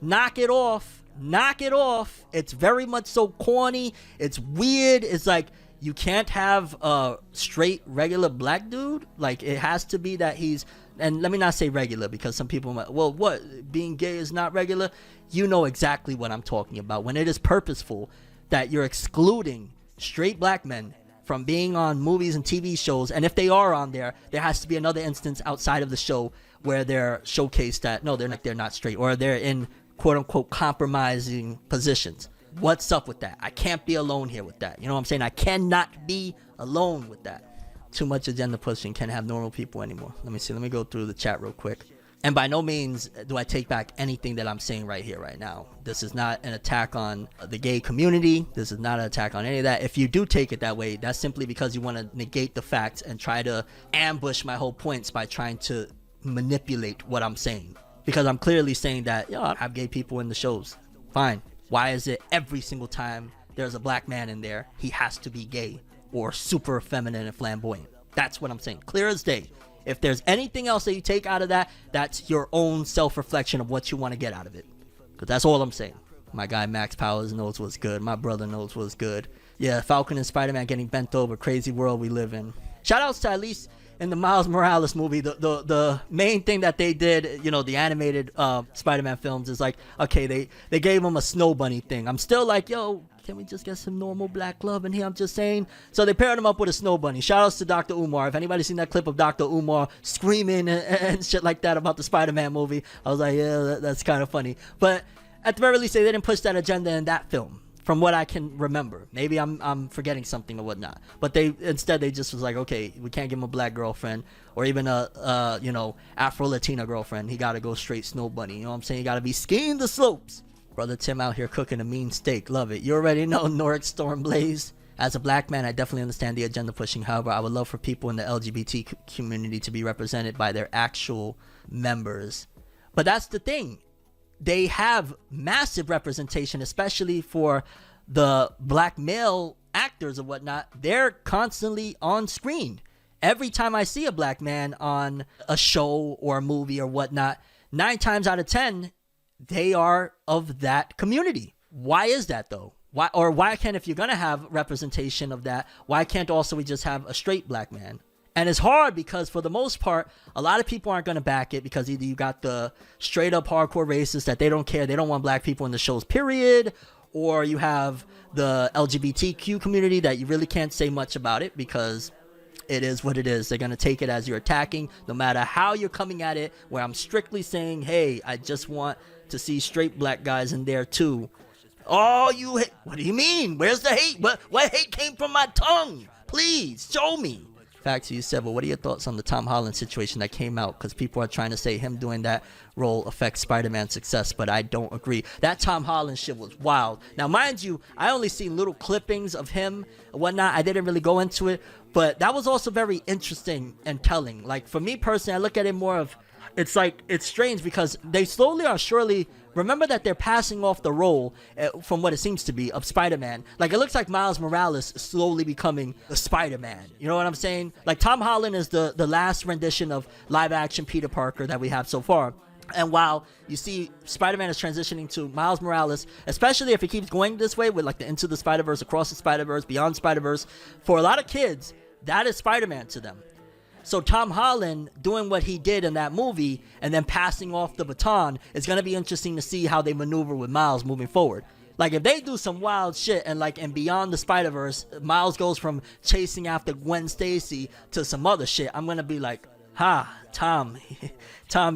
Knock it off. Knock it off. It's very much so corny. It's weird. It's like you can't have a straight regular black dude. Like it has to be that he's. And let me not say regular, because some people might, well, what, being gay is not regular? You know exactly what I'm talking about. When it is purposeful that you're excluding straight black men from being on movies and TV shows, and if they are on there has to be another instance outside of the show where they're showcased that no, they're not straight, or they're in quote unquote compromising positions. What's up with that? I can't be alone here with that. You know what I'm saying? I cannot be alone with that. Too much agenda pushing, can't have normal people anymore. Let me go through the chat real quick. And by no means do I take back anything that I'm saying right here, right now. This is not an attack on the gay community. This is not an attack on any of that. If you do take it that way, that's simply because you want to negate the facts and try to ambush my whole points by trying to manipulate what I'm saying. Because I'm clearly saying that, I have gay people in the shows. Fine. Why is it every single time there's a black man in there, he has to be gay or super feminine and flamboyant? That's what I'm saying. Clear as day. If there's anything else that you take out of that, that's your own self-reflection of what you want to get out of it. Because that's all I'm saying. My guy Max Powers knows what's good. My brother knows what's good. Yeah, Falcon and Spider-Man getting bent over. Crazy world we live in. Shout outs to at least in the Miles Morales movie, the main thing that they did, the animated Spider-Man films is like, okay, they gave him a snow bunny thing. I'm still like, yo, can we just get some normal black love in here? I'm just saying. So they paired him up with a snow bunny. Shout outs to Dr. Umar. If anybody's seen that clip of Dr. Umar screaming and shit like that about the Spider-Man movie, I was like, yeah, that's kind of funny. But at the very least, they didn't push that agenda in that film, from what I can remember. Maybe I'm forgetting something or whatnot. But they just was like, okay, we can't give him a black girlfriend or even a Afro-Latina girlfriend. He got to go straight snow bunny. You know what I'm saying? He got to be skiing the slopes. Brother Tim out here cooking a mean steak. Love it. You already know Nordic Stormblaze. As a black man, I definitely understand the agenda pushing. However, I would love for people in the LGBT community to be represented by their actual members. But that's the thing. They have massive representation, especially for the black male actors or whatnot. They're constantly on screen. Every time I see a black man on a show or a movie or whatnot, 9 times out of 10, they are of that community. Why is that though? Why can't, if you're gonna have representation of that, why can't also we just have a straight black man? And it's hard because for the most part, a lot of people aren't gonna back it because either you got the straight up hardcore racists that they don't care, they don't want black people in the shows, period, or you have the LGBTQ community that you really can't say much about it because it is what it is. They're going to take it as you're attacking, no matter how you're coming at it, where I'm strictly saying, hey, I just want to see straight black guys in there too. Oh, you hate. What do you mean? Where's the hate? What hate came from my tongue? Please, show me. Facts, you said, well, what are your thoughts on the Tom Holland situation that came out? Because people are trying to say him doing that role affects Spider-Man's success, but I don't agree. That Tom Holland shit was wild. Now, mind you, I only seen little clippings of him and whatnot. I didn't really go into it, but that was also very interesting and telling. Like, for me personally, I look at it more of, it's like, it's strange because they slowly or surely, remember that they're passing off the role, from what it seems to be, of Spider-Man. Like, it looks like Miles Morales is slowly becoming the Spider-Man. You know what I'm saying? Like, Tom Holland is the last rendition of live-action Peter Parker that we have so far. And while you see Spider-Man is transitioning to Miles Morales, especially if it keeps going this way with, like, the Into the Spider-Verse, Across the Spider-Verse, Beyond Spider-Verse, for a lot of kids, that is Spider-Man to them. So Tom Holland doing what he did in that movie and then passing off the baton is going to be interesting to see how they maneuver with Miles moving forward. Like, if they do some wild shit and, like, and Beyond the Spider-Verse, Miles goes from chasing after Gwen Stacy to some other shit, I'm going to be like, ha, Tom,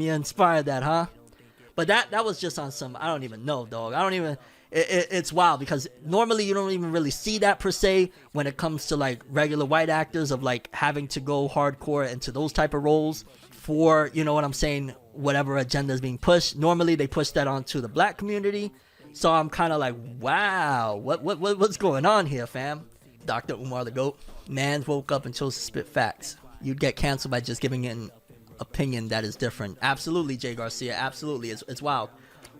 you inspired that, huh? But that was just on some, I don't even know, dog. I don't even... It's wild because normally you don't even really see that per se when it comes to like regular white actors of like having to go hardcore into those type of roles for, you know what I'm saying, whatever agenda is being pushed. Normally they push that onto the black community. So I'm kind of like, wow, what's going on here, fam? Dr. Umar the GOAT. Man woke up and chose to spit facts. You'd get canceled by just giving an opinion that is different. Absolutely, Jay Garcia. Absolutely. It's wild.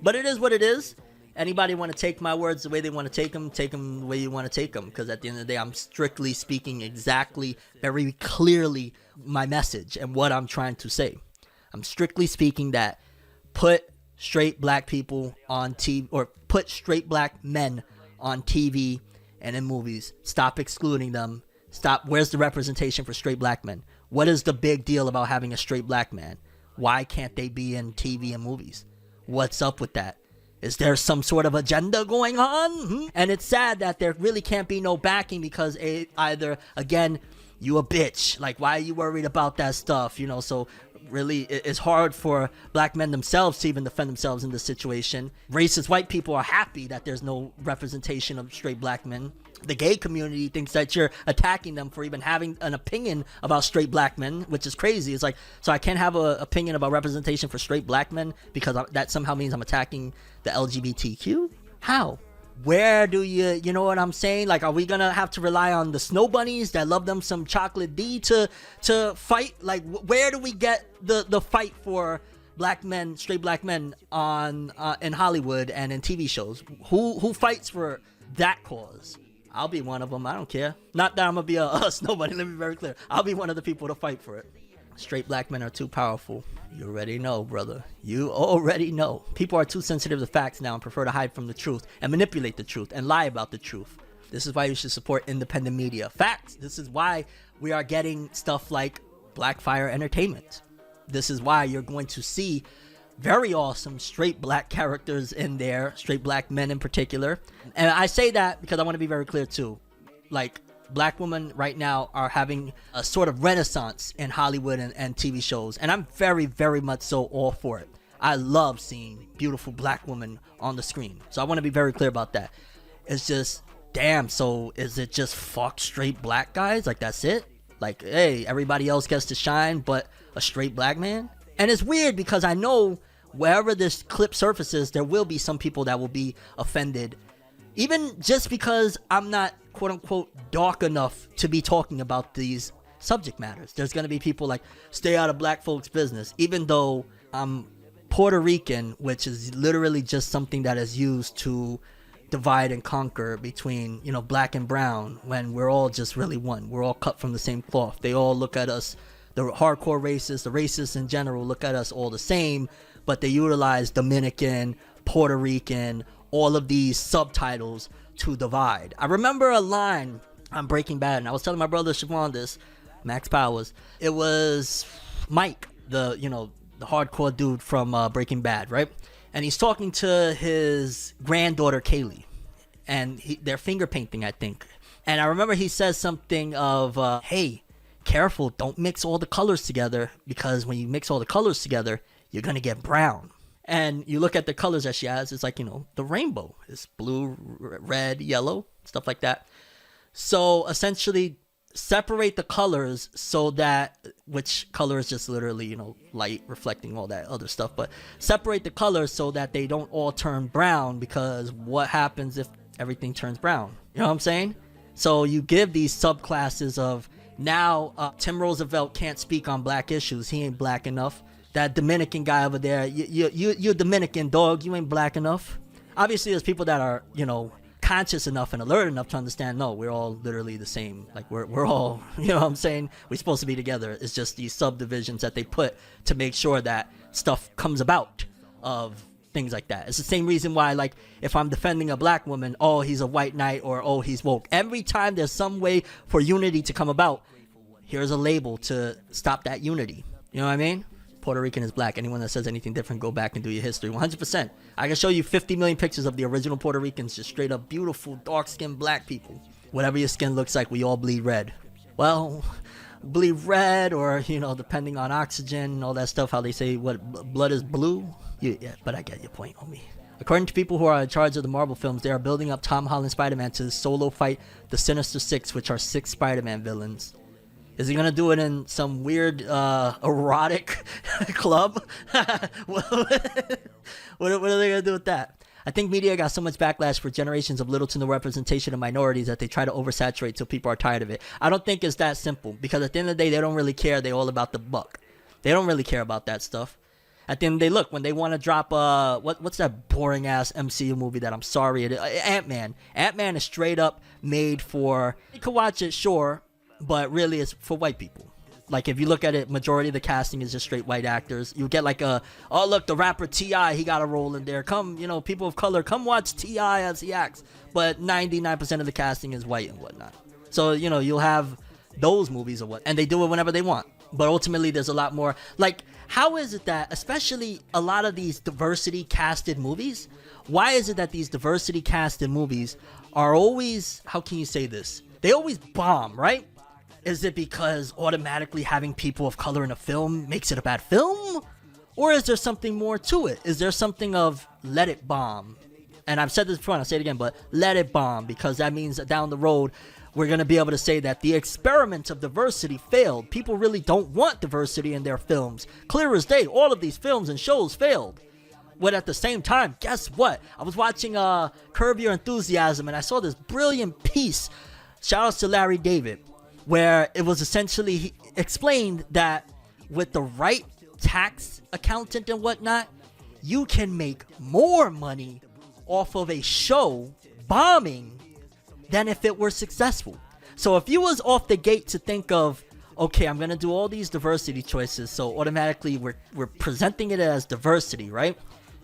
But it is what it is. Anybody want to take my words the way they want to take them the way you want to take them. Because at the end of the day, I'm strictly speaking exactly, very clearly my message and what I'm trying to say. I'm strictly speaking that put straight black people on TV, or put straight black men on TV and in movies. Stop excluding them. Stop. Where's the representation for straight black men? What is the big deal about having a straight black man? Why can't they be in TV and movies? What's up with that? Is there some sort of agenda going on? And it's sad that there really can't be no backing because either, again, you a bitch. Like, why are you worried about that stuff? You know, so really it's hard for black men themselves to even defend themselves in this situation. Racist white people are happy that there's no representation of straight black men. The gay community thinks that you're attacking them for even having an opinion about straight black men, which is crazy. It's like, so I can't have an opinion about representation for straight black men because that somehow means I'm attacking the LGBTQ? How? Where do you know what I'm saying? Like, are we gonna have to rely on the snow bunnies that love them some chocolate D to fight? Like, where do we get the fight for black men, straight black men on in Hollywood and in TV shows? Who fights for that cause? I'll be one of them. I don't care. Not that I'm gonna be a snow bunny. Let me be very clear. I'll be one of the people to fight for it. Straight black men are too powerful. You already know, brother. You already know. People are too sensitive to facts now and prefer to hide from the truth and manipulate the truth and lie about the truth. This is why you should support independent media. Facts. This is why we are getting stuff like Blackfire Entertainment. This is why you're going to see very awesome straight black characters in there, straight black men in particular. And I say that because I want to be very clear too. Like, black women right now are having a sort of renaissance in Hollywood and TV shows. And I'm very, very much so all for it. I love seeing beautiful black women on the screen. So I want to be very clear about that. It's just, damn, so is it just fuck straight black guys? Like, that's it? Like, hey, everybody else gets to shine but a straight black man? And it's weird because I know wherever this clip surfaces, there will be some people that will be offended. Even just because I'm not, quote unquote, dark enough to be talking about these subject matters. There's going to be people like, stay out of black folks' business. Even though I'm Puerto Rican, which is literally just something that is used to divide and conquer between, you know, black and brown, when we're all just really one. We're all cut from the same cloth. They all look at us, the hardcore racists, the racists in general, look at us all the same, but they utilize Dominican, Puerto Rican, all of these subtitles to divide. I remember a line on Breaking Bad, and I was telling my brother Siobhan this, Max Powers. It was Mike, the hardcore dude from Breaking Bad, right? And he's talking to his granddaughter Kaylee, and they're finger painting, I think. And I remember he says something of, hey, careful, don't mix all the colors together, because when you mix all the colors together, you're gonna get brown. And you look at the colors that she has, it's like, the rainbow. It's blue, red, yellow, stuff like that. So essentially, separate the colors so that, which color is just literally, light reflecting all that other stuff, but separate the colors so that they don't all turn brown, because what happens if everything turns brown? You know what I'm saying? So you give these subclasses of, now Tim Roosevelt can't speak on black issues. He ain't black enough. That Dominican guy over there, you're Dominican, dog. You ain't black enough. Obviously, there's people that are, conscious enough and alert enough to understand, no, we're all literally the same. Like, we're all, you know what I'm saying? We're supposed to be together. It's just these subdivisions that they put to make sure that stuff comes about of things like that. It's the same reason why, like, if I'm defending a black woman, oh, he's a white knight, or oh, he's woke. Every time there's some way for unity to come about, here's a label to stop that unity. You know what I mean? Puerto Rican is black. Anyone that says anything different, go back and do your history. 100%. I can show you 50 million pictures of the original Puerto Ricans, just straight up beautiful, dark-skinned black people. Whatever your skin looks like, we all bleed red. Well, bleed red, or, depending on oxygen and all that stuff, how they say, what, blood is blue? Yeah, but I get your point, homie. According to people who are in charge of the Marvel films, they are building up Tom Holland's Spider-Man to solo fight the Sinister Six, which are 6 Spider-Man villains. Is he gonna do it in some weird erotic club? What are they gonna do with that? I think media got so much backlash for generations of little to no representation of minorities that they try to oversaturate till people are tired of it. I don't think it's that simple, because at the end of the day, they don't really care. They're all about the buck. They don't really care about that stuff. At the end of the day, look, when they want to drop what's that boring ass MCU movie that, I'm sorry, Ant-Man. Ant-Man is straight up made for, you can watch it, sure, but really it's for white people. Like, if you look at it, majority of the casting is just straight white actors. You get like oh look, the rapper T.I., he got a role in there. Come, people of color, come watch T.I. as he acts. But 99% of the casting is white and whatnot. So, you'll have those movies or what, and they do it whenever they want. But ultimately, there's a lot more. Like, how is it that, especially a lot of these diversity casted movies, why is it that these diversity casted movies are always, how can you say this? They always bomb, right? Is it because automatically having people of color in a film makes it a bad film? Or is there something more to it? Is there something of let it bomb? And I've said this before and I'll say it again, but let it bomb, because that means that down the road, we're going to be able to say that the experiment of diversity failed. People really don't want diversity in their films. Clear as day, all of these films and shows failed. But at the same time, guess what? I was watching Curb Your Enthusiasm, and I saw this brilliant piece, shout outs to Larry David, where it was essentially, he explained that with the right tax accountant and whatnot, you can make more money off of a show bombing than if it were successful. So if you was off the gate to think of, okay, I'm gonna do all these diversity choices, so automatically we're presenting it as diversity, right?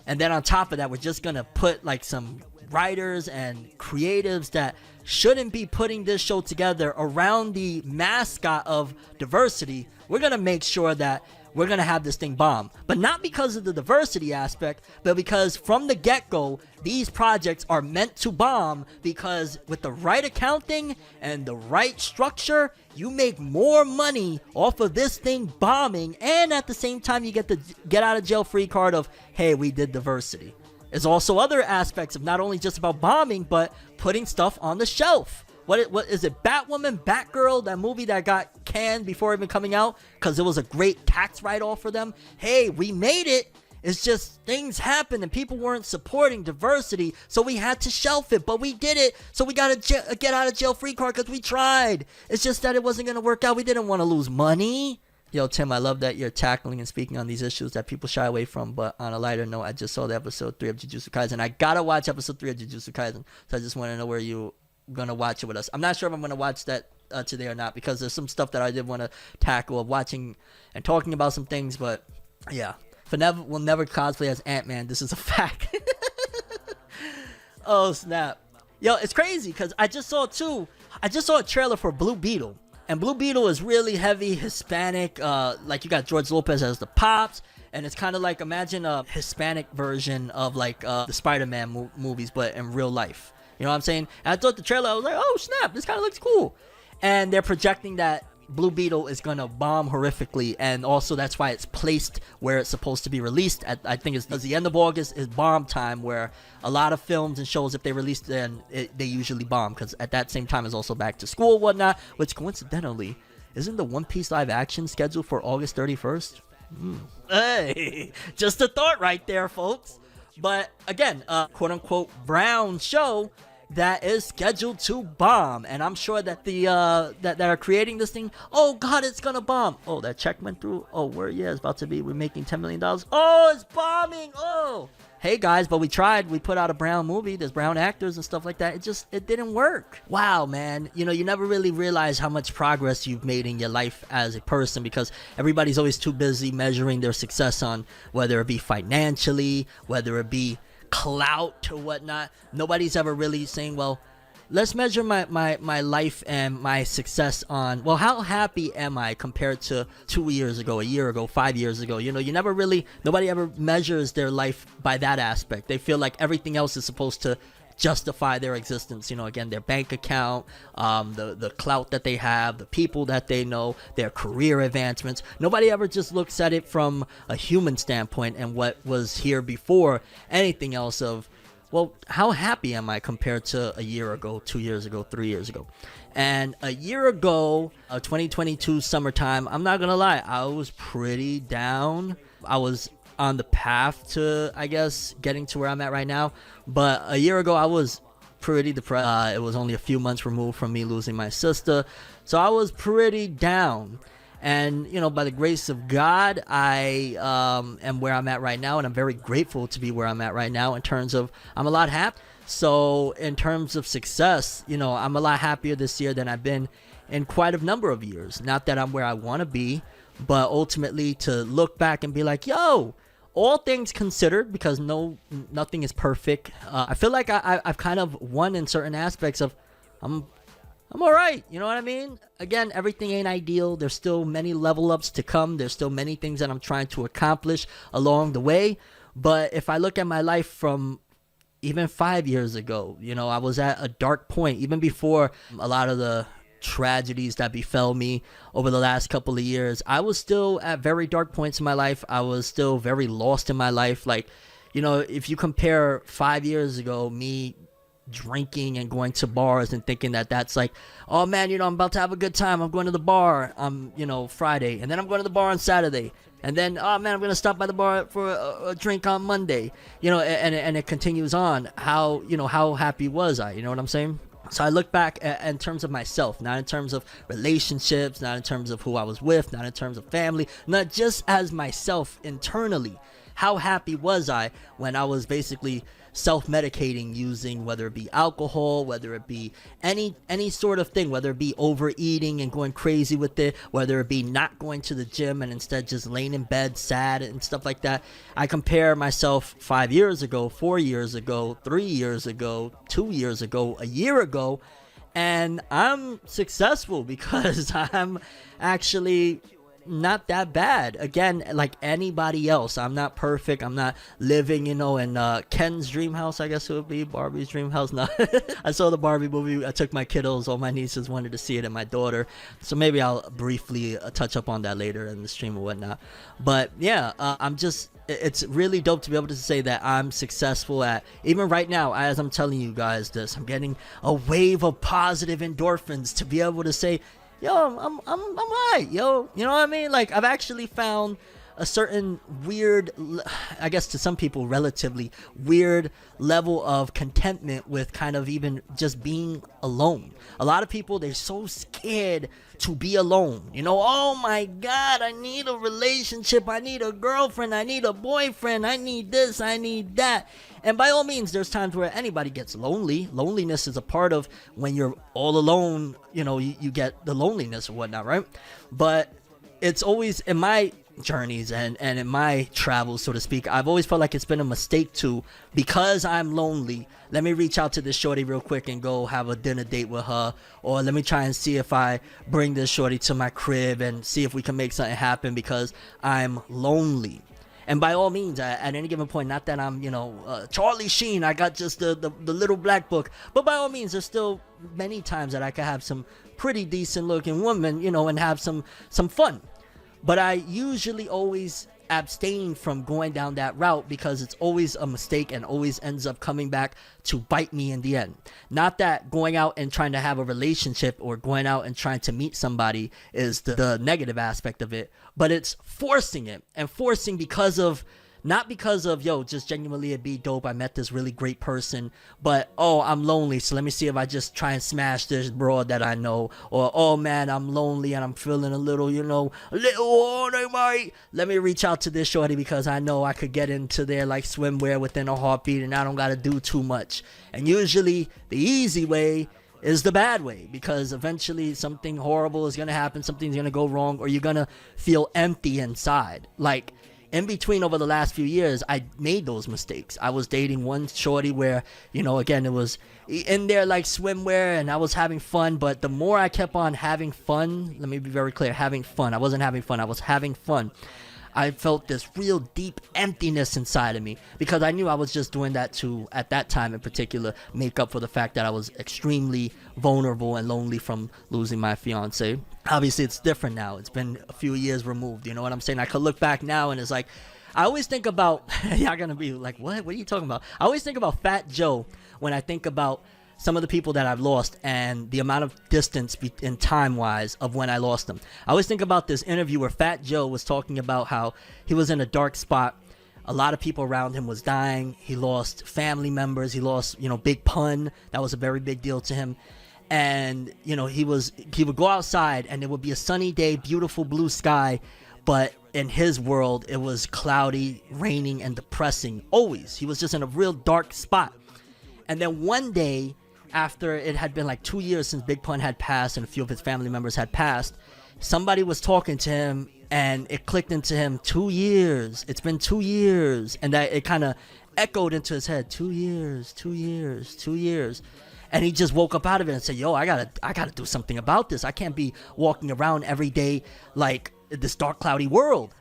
And then on top of that, we're just gonna put like some writers and creatives that shouldn't be putting this show together around the mascot of diversity. We're gonna make sure that we're gonna have this thing bomb. But not because of the diversity aspect, but because from the get-go, these projects are meant to bomb, because with the right accounting and the right structure, you make more money off of this thing bombing, and at the same time you get the get out of jail free card of, hey, we did diversity. There's also other aspects of not only just about bombing, but putting stuff on the shelf. What is it? Batwoman, Batgirl, that movie that got canned before even coming out because it was a great tax write-off for them. Hey, we made it. It's just things happened and people weren't supporting diversity, so we had to shelf it. But we did it, so we got a get out of jail free card because we tried. It's just that it wasn't going to work out. We didn't want to lose money. Yo, Tim, I love that you're tackling and speaking on these issues that people shy away from. But on a lighter note, I just saw the episode 3 of Jujutsu Kaisen. I gotta watch episode 3 of Jujutsu Kaisen, so I just want to know where you gonna watch it with us. I'm not sure if I'm gonna watch that today or not, because there's some stuff that I did want to tackle of watching and talking about some things. But yeah, ForneverWorld will never cosplay as Ant-Man. This is a fact. Oh snap! Yo, it's crazy because I just saw a trailer for Blue Beetle. And Blue Beetle is really heavy Hispanic. Like you got George Lopez as the Pops. And it's kind of like, imagine a Hispanic version of like the Spider-Man movies, but in real life. You know what I'm saying? And I thought the trailer, I was like, oh snap, this kind of looks cool. And they're projecting that Blue Beetle is going to bomb horrifically, and also that's why it's placed where it's supposed to be released at. I think it's the end of August is bomb time, where a lot of films and shows, if they release then they usually bomb, because at that same time is also back to school and whatnot, which coincidentally isn't the One Piece live action scheduled for August 31st. Hey, just a thought right there, folks. But again, quote unquote brown show that is scheduled to bomb, and I'm sure that the that are creating this thing, oh god, it's gonna bomb. Oh, that check went through. Oh, it's about to be, we're making $10 million. Oh, it's bombing. Oh, hey guys, but we tried. We put out a brown movie, there's brown actors and stuff like that. It didn't work. Wow, man. You know, you never really realize how much progress you've made in your life as a person, because everybody's always too busy measuring their success on whether it be financially, whether it be clout or whatnot. Nobody's ever really saying, well, let's measure my life and my success on, well, how happy am I compared to 2 years ago, a year ago, 5 years ago. You know, nobody ever measures their life by that aspect. They feel like everything else is supposed to justify their existence. You know, again, their bank account, the clout that they have, the people that they know, their career advancements. Nobody ever just looks at it from a human standpoint and what was here before anything else of, well, how happy am I compared to a year ago, 2 years ago, 3 years ago? And a year ago, 2022 summertime, I'm not gonna lie, I was pretty down. I was on the path to, I guess, getting to where I'm at right now. But a year ago, I was pretty depressed. It was only a few months removed from me losing my sister. So I was pretty down. And, you know, by the grace of God, I am where I'm at right now. And I'm very grateful to be where I'm at right now in terms of, I'm a lot happy. So in terms of success, you know, I'm a lot happier this year than I've been in quite a number of years. Not that I'm where I want to be, but ultimately to look back and be like, yo, all things considered, because nothing is perfect. I feel like I've kind of won in certain aspects of, I'm all right. You know what I mean? Again, everything ain't ideal. There's still many level ups to come. There's still many things that I'm trying to accomplish along the way. But if I look at my life from even 5 years ago, you know, I was at a dark point even before a lot of the tragedies that befell me over the last couple of years. I was still at very dark points in my life. I was still very lost in my life. Like, you know, if you compare 5 years ago, me drinking and going to bars and thinking that that's like, oh man, you know, I'm about to have a good time, I'm going to the bar on, you know, Friday, and then I'm going to the bar on Saturday, and then, oh man, I'm gonna stop by the bar for a drink on Monday, you know, and it continues on. How, you know, how happy was I? You know what I'm saying? So I look back in terms of myself, not in terms of relationships, not in terms of who I was with, not in terms of family, not just as myself internally. How happy was I when I was basically self-medicating using, whether it be alcohol, whether it be any sort of thing, whether it be overeating and going crazy with it, whether it be not going to the gym and instead just laying in bed sad and stuff like that. I compare myself 5 years ago, 4 years ago, 3 years ago, 2 years ago, a year ago, and I'm successful because I'm actually not that bad. Again, like anybody else, I'm not perfect. I'm not living, you know, in Ken's dream house, I guess it would be Barbie's dream house. No, I saw the Barbie movie. I took my kiddos, all my nieces wanted to see it, and my daughter, so maybe I'll briefly touch up on that later in the stream or whatnot. But yeah, it's really dope to be able to say that I'm successful at, even right now as I'm telling you guys this, I'm getting a wave of positive endorphins to be able to say, yo, I'm right, yo. You know what I mean? Like, I've actually found a certain weird, I guess to some people, relatively weird level of contentment with kind of even just being alone. A lot of people, they're so scared to be alone. You know, oh my God, I need a relationship. I need a girlfriend. I need a boyfriend. I need this. I need that. And by all means, there's times where anybody gets lonely. Loneliness is a part of when you're all alone, you know, you get the loneliness or whatnot, right? But it's always, in my journeys and in my travels, so to speak, I've always felt like it's been a mistake to, because I'm lonely, let me reach out to this shorty real quick and go have a dinner date with her, or let me try and see if I bring this shorty to my crib and see if we can make something happen because I'm lonely. And by all means, at any given point, not that I'm, Charlie Sheen, I got just the little black book, but by all means, there's still many times that I could have some pretty decent looking woman, and have some fun. But I usually always abstain from going down that route because it's always a mistake and always ends up coming back to bite me in the end. Not that going out and trying to have a relationship or going out and trying to meet somebody is the negative aspect of it, but it's forcing it, and forcing not because of, just genuinely it'd be dope, I met this really great person, but, I'm lonely, so let me see if I just try and smash this broad that I know, or, oh man, I'm lonely and I'm feeling a little, a little horny, mate. Let me reach out to this shorty because I know I could get into there like swimwear within a heartbeat and I don't gotta do too much. And usually, the easy way is the bad way, because eventually something horrible is gonna happen, something's gonna go wrong, or you're gonna feel empty inside. Like, in between, over the last few years, I made those mistakes. I was dating one shorty where, again, it was in there like swimwear and I was having fun. But the more I kept on having fun, let me be very clear, having fun. I wasn't having fun. I was having fun. I felt this real deep emptiness inside of me because I knew I was just doing that to, at that time in particular, make up for the fact that I was extremely vulnerable and lonely from losing my fiance. Obviously, it's different now. It's been a few years removed. You know what I'm saying? I could look back now and it's like, I always think about, y'all gonna be like, what are you talking about? I always think about Fat Joe when I think about some of the people that I've lost and the amount of distance in time-wise of when I lost them. I always think about this interview where Fat Joe was talking about how he was in a dark spot. A lot of people around him was dying. He lost family members. He lost, Big Pun. That was a very big deal to him. And, he would go outside and it would be a sunny day, beautiful blue sky. But in his world, it was cloudy, raining, and depressing. Always. He was just in a real dark spot. And then one day, after it had been like 2 years since Big Pun had passed and a few of his family members had passed, somebody was talking to him and it clicked into him, 2 years. It's been 2 years. And that it kind of echoed into his head, 2 years, 2 years, 2 years. And he just woke up out of it and said, yo, I gotta do something about this. I can't be walking around every day like this dark, cloudy world.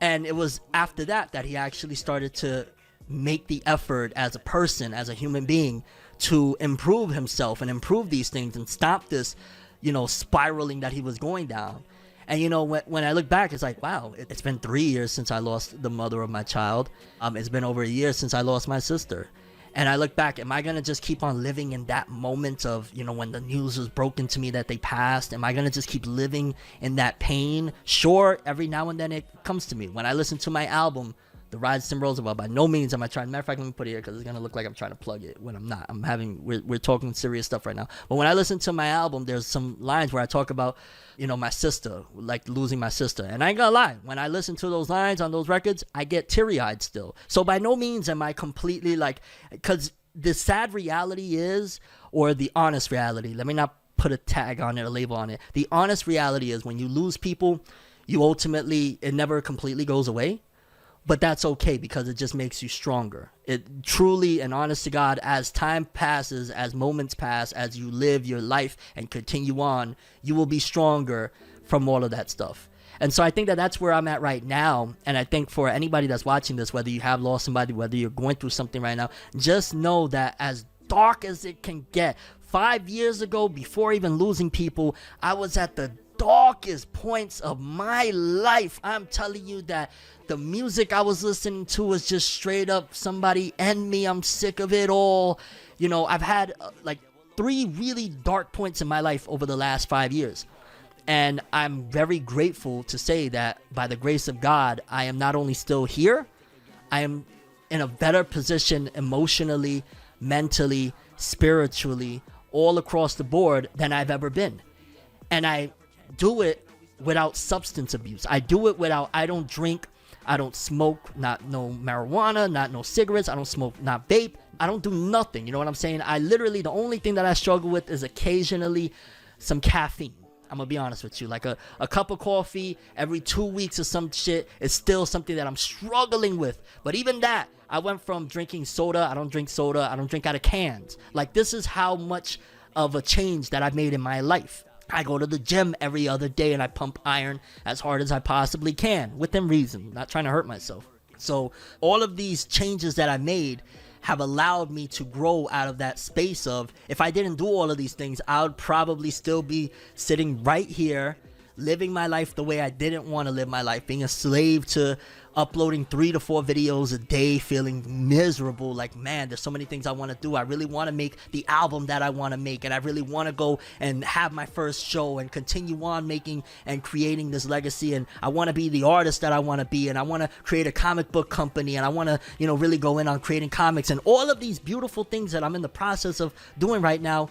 And it was after that he actually started to make the effort as a person, as a human being, to improve himself and improve these things and stop this, spiraling that he was going down. And, when I look back, it's like, wow, it's been 3 years since I lost the mother of my child. It's been over a year since I lost my sister. And I look back, am I going to just keep on living in that moment of, when the news was broken to me that they passed? Am I going to just keep living in that pain? Sure, every now and then it comes to me. When I listen to my album, The Rise of Roosevelt, by no means am I trying. Matter of fact, let me put it here because it's going to look like I'm trying to plug it when I'm not. We're talking serious stuff right now. But when I listen to my album, there's some lines where I talk about, my sister, like losing my sister. And I ain't gonna lie, when I listen to those lines on those records, I get teary-eyed still. So by no means am I completely because the sad reality is, or the honest reality, let me not put a tag on it, a label on it. The honest reality is when you lose people, it never completely goes away. But that's okay because it just makes you stronger. It truly and honest to God, as time passes, as moments pass, as you live your life and continue on, you will be stronger from all of that stuff. And so I think that that's where I'm at right now. And I think for anybody that's watching this, whether you have lost somebody, whether you're going through something right now, just know that as dark as it can get, 5 years ago, before even losing people, I was at the darkest points of my life. I'm telling you that the music I was listening to was just straight up somebody end me. I'm sick of it all. I've had 3 really dark points in my life over the last 5 years. And I'm very grateful to say that by the grace of God, I am not only still here, I am in a better position emotionally, mentally, spiritually, all across the board than I've ever been. And I do it without substance abuse. I do it without, I don't drink, I don't smoke, no marijuana, no cigarettes, I don't smoke, not vape, I don't do nothing, you know what I'm saying? I literally, the only thing that I struggle with is occasionally some caffeine. I'm gonna be honest with you. Like a cup of coffee every 2 weeks or some shit is still something that I'm struggling with. But even that, I went from drinking soda. I don't drink soda. I don't drink out of cans. Like, this is how much of a change that I've made in my life. I go to the gym every other day and I pump iron as hard as I possibly can, within reason, not trying to hurt myself. So all of these changes that I made have allowed me to grow out of that space of, if I didn't do all of these things, I would probably still be sitting right here, living my life the way I didn't want to live my life, being a slave to uploading 3 to 4 videos a day, feeling miserable. Like, man, there's so many things I want to do. I really want to make the album that I want to make, and I really want to go and have my first show and continue on making and creating this legacy, and I want to be the artist that I want to be, and I want to create a comic book company, and I want to, you know, really go in on creating comics, and all of these beautiful things that I'm in the process of doing right now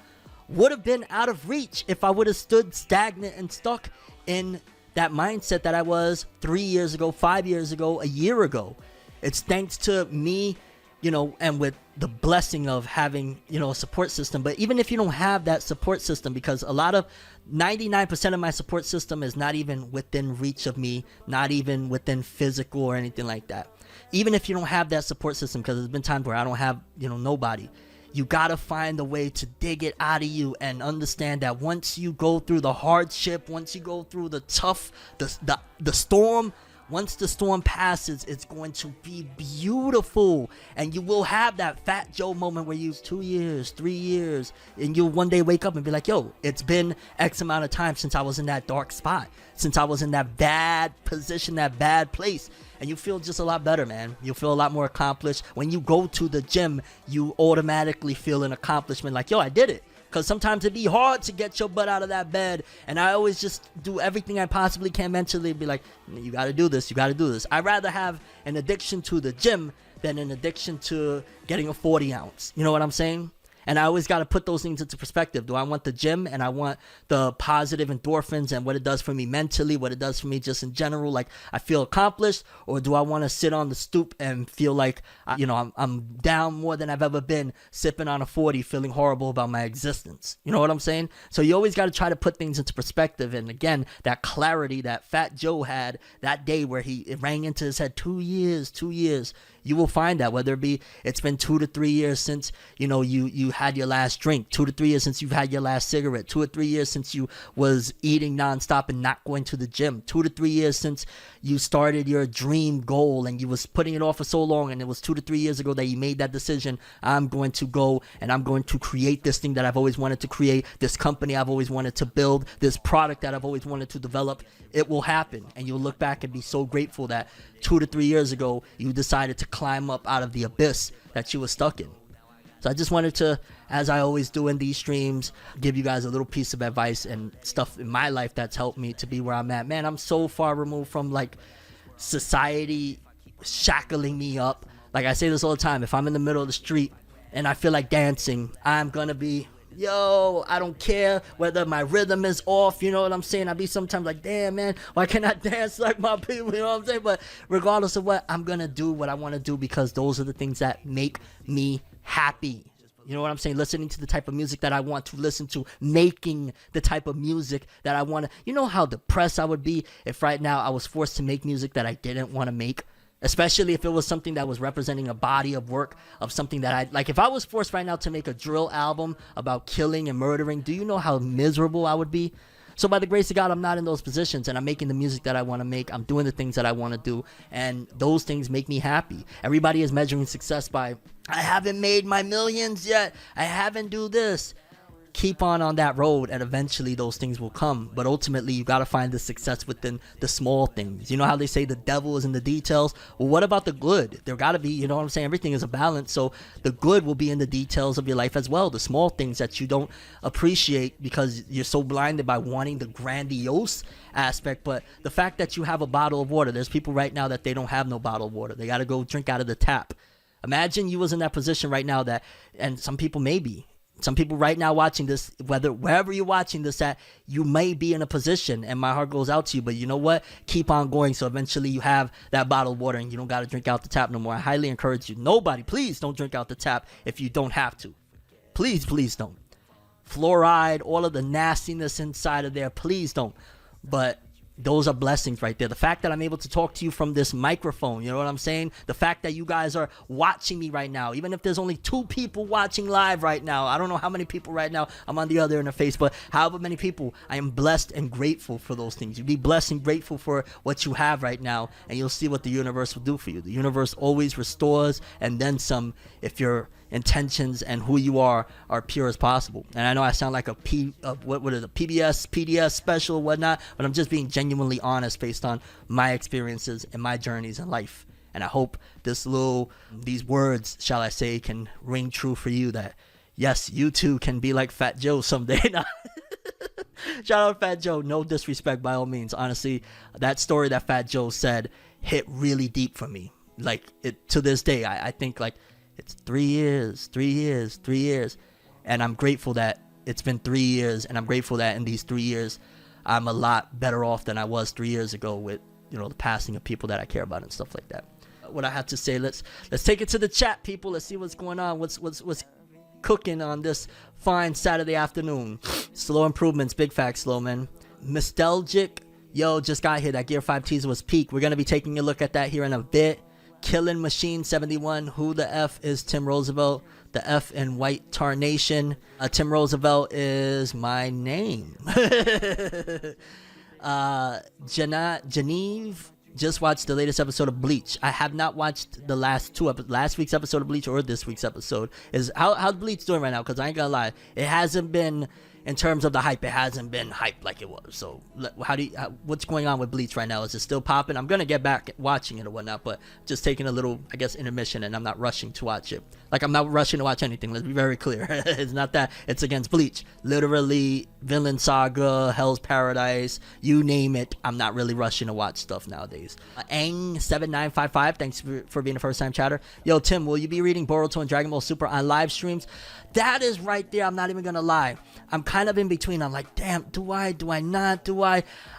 would have been out of reach if I would have stood stagnant and stuck in that mindset that I was 3 years ago, 5 years ago, a year ago. It's thanks to me, you know, and with the blessing of having, you know, a support system. But even if you don't have that support system, because 99% of my support system is not even within reach of me, not even within physical or anything like that. Even if you don't have that support system, because there's been times where I don't have, you know, nobody. You gotta find a way to dig it out of you and understand that once you go through the hardship, once you go through the tough, the storm, once the storm passes, it's going to be beautiful. And you will have that Fat Joe moment where you 2 years, 3 years, and you'll one day wake up and be like, yo, it's been X amount of time since I was in that dark spot, since I was in that bad position, that bad place. And you feel just a lot better, man. You'll feel a lot more accomplished. When you go to the gym, you automatically feel an accomplishment, like, yo, I did it. Because sometimes it'd be hard to get your butt out of that bed. And I always just do everything I possibly can mentally, be like, you got to do this, you got to do this. I'd rather have an addiction to the gym than an addiction to getting a 40 ounce. You know what I'm saying? And I always got to put those things into perspective. Do I want the gym and I want the positive endorphins and what it does for me mentally, what it does for me just in general, like I feel accomplished? Or do I want to sit on the stoop and feel like, you know, I'm down more than I've ever been, sipping on a 40, feeling horrible about my existence? You know what I'm saying? So you always got to try to put things into perspective. And again, that clarity that Fat Joe had that day where it rang into his head, 2 years, 2 years. You will find that, whether it be it's been 2 to 3 years since, you know, you had your last drink, 2 to 3 years since you've had your last cigarette, 2 or 3 years since you was eating nonstop and not going to the gym, 2 to 3 years since you started your dream goal and you was putting it off for so long, and it was 2 to 3 years ago that you made that decision. I'm going to go and I'm going to create this thing that I've always wanted to create, this company I've always wanted to build, this product that I've always wanted to develop. It will happen, and you'll look back and be so grateful that 2 to 3 years ago you decided to climb up out of the abyss that you were stuck in. So I just wanted to, as I always do in these streams, give you guys a little piece of advice and stuff in my life that's helped me to be where I'm at. Man, I'm so far removed from like society shackling me up. Like I say this all the time, if I'm in the middle of the street and I feel like dancing, I'm gonna be, yo, I don't care whether my rhythm is off, you know what I'm saying? I be sometimes like, damn, man, why can't I dance like my people, you know what I'm saying? But regardless of what, I'm gonna do what I want to do, because those are the things that make me happy. You know what I'm saying? Listening to the type of music that I want to listen to, making the type of music that I want to. You know how depressed I would be if right now I was forced to make music that I didn't want to make? Especially if it was something that was representing a body of work of something that I like. If I was forced right now to make a drill album about killing and murdering, do you know how miserable I would be? So by the grace of God, I'm not in those positions, and I'm making the music that I want to make. I'm doing the things that I want to do, and those things make me happy. Everybody is measuring success by, I haven't made my millions yet, I haven't do this. Keep on that road, and eventually those things will come. But ultimately, you got to find the success within the small things. You know how they say the devil is in the details? Well, what about the good? There got to be, you know what I'm saying? Everything is a balance. So the good will be in the details of your life as well. The small things that you don't appreciate because you're so blinded by wanting the grandiose aspect. But the fact that you have a bottle of water, there's people right now that they don't have no bottle of water. They got to go drink out of the tap. Imagine you was in that position right now that, and some people maybe. Some people right now watching this, wherever you're watching this at, you may be in a position, and my heart goes out to you. But you know what? Keep on going, so eventually you have that bottle of water and you don't got to drink out the tap no more. I highly encourage you. Nobody, please don't drink out the tap if you don't have to. Please don't. fluoride, all of the nastiness inside of there. Please don't. But those are blessings right there. The fact that I'm able to talk to you from this microphone, you know what I'm saying? The fact that you guys are watching me right now, even if there's only 2 people watching live right now. I don't know how many people right now. I'm on the other interface, but however many people, I am blessed and grateful for those things. You be blessed and grateful for what you have right now, and you'll see what the universe will do for you. The universe always restores, and then some, if your intentions and who you are pure as possible. And I know I sound like what is a PBS special or whatnot, but I'm just being genuinely honest based on my experiences and my journeys in life. And I hope these words, shall I say, can ring true for you, that yes, you too can be like Fat Joe someday. Shout out Fat Joe, no disrespect by all means. Honestly, that story that Fat Joe said hit really deep for me. Like, it to this day, I think like it's 3 years, and I'm grateful that it's been 3 years, and I'm grateful that in these 3 years I'm a lot better off than I was 3 years ago with, you know, the passing of people that I care about and stuff like that. What I have to say, let's take it to the chat, people. Let's see what's going on. What's cooking on this fine Saturday afternoon? Slow improvements, big facts, slow man. Nostalgic, yo, just got here. That Gear 5 teaser was peak. We're gonna be taking a look at that here in a bit. Killing Machine 71, who the F is Tim Roosevelt? The F in White Tarnation. Tim Roosevelt is my name. Genevieve just watched the latest episode of Bleach. I have not watched the last week's episode of Bleach or this week's episode. How's Bleach doing right now? Because I ain't gonna lie, it hasn't been, in terms of the hype, it hasn't been hyped like it was. So what's going on with Bleach right now? Is it still popping? I'm gonna get back watching it or whatnot, but just taking a little, I guess, intermission, and I'm not rushing to watch it. Like, I'm not rushing to watch anything. Let's be very clear. It's not that. It's against Bleach. Literally, Villain Saga, Hell's Paradise, you name it. I'm not really rushing to watch stuff nowadays. Ang7955, thanks for being a first-time chatter. Yo, Tim, will you be reading Boruto and Dragon Ball Super on live streams? That is right there. I'm not even gonna lie. I'm kind of in between. I'm like, damn, do I not?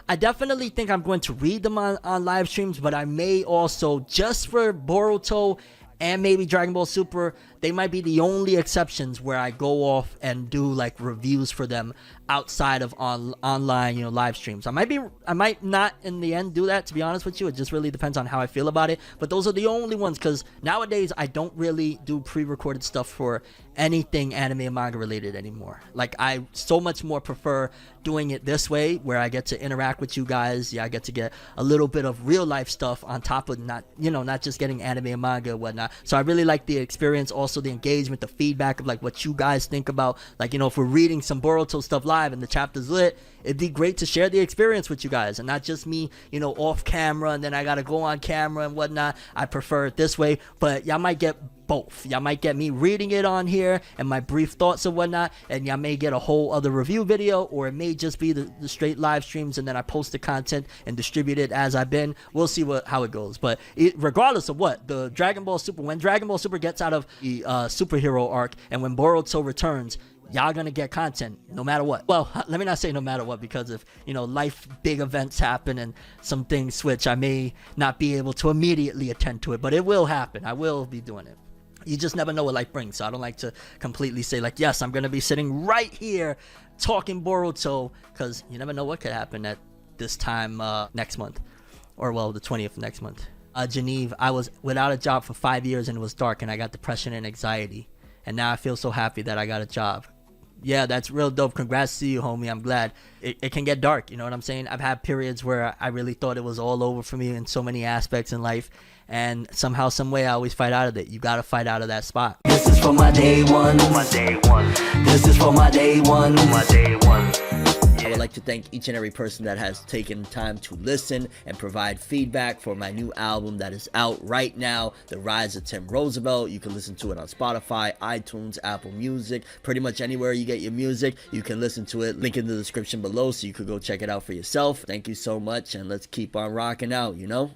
I definitely think I'm going to read them on live streams, but I may also, just for Boruto and maybe Dragon Ball Super, they might be the only exceptions where I go off and do like reviews for them outside of online, you know, live streams. I might not in the end do that, to be honest with you. It just really depends on how I feel about it. But those are the only ones, because nowadays I don't really do pre-recorded stuff for anything anime and manga related anymore. Like, I so much more prefer doing it this way, where I get to interact with you guys. Yeah, I get to get a little bit of real life stuff on top of not just getting anime and manga and whatnot. So I really like the experience, also the engagement, the feedback of like what you guys think about, like, you know, if we're reading some Boruto stuff live and the chapter's lit, it'd be great to share the experience with you guys, and not just me, you know, off camera and then I gotta go on camera and whatnot. I prefer it this way, but y'all might get both. Y'all might get me reading it on here and my brief thoughts and whatnot, and y'all may get a whole other review video, or it may just be the straight live streams and then I post the content and distribute it as I've been. We'll see how it goes. But regardless of what, the Dragon Ball Super, when Dragon Ball Super gets out of the superhero arc and when Boruto returns, y'all gonna get content no matter what. Well, let me not say no matter what, because if, you know, life big events happen and some things switch, I may not be able to immediately attend to it, but it will happen. I will be doing it. You just never know what life brings, so I don't like to completely say like, yes, I'm gonna be sitting right here talking Boruto, because you never know what could happen at this time next month, or well, the 20th of next month. Geneve, I was without a job for 5 years and it was dark and I got depression and anxiety, and now I feel so happy that I got a job. Yeah, that's real dope. Congrats to you, homie. I'm glad. It can get dark, you know what I'm saying? I've had periods where I really thought it was all over for me in so many aspects in life, and somehow, some way, I always fight out of it. You gotta fight out of that spot. This is for my day one. This is for my day one. I would like to thank each and every person that has taken time to listen and provide feedback for my new album that is out right now, The Rise of Tim Roosevelt. You can listen to it on Spotify, iTunes, Apple Music, pretty much anywhere you get your music. You can listen to it. Link in the description below so you could go check it out for yourself. Thank you so much, and let's keep on rocking out, you know?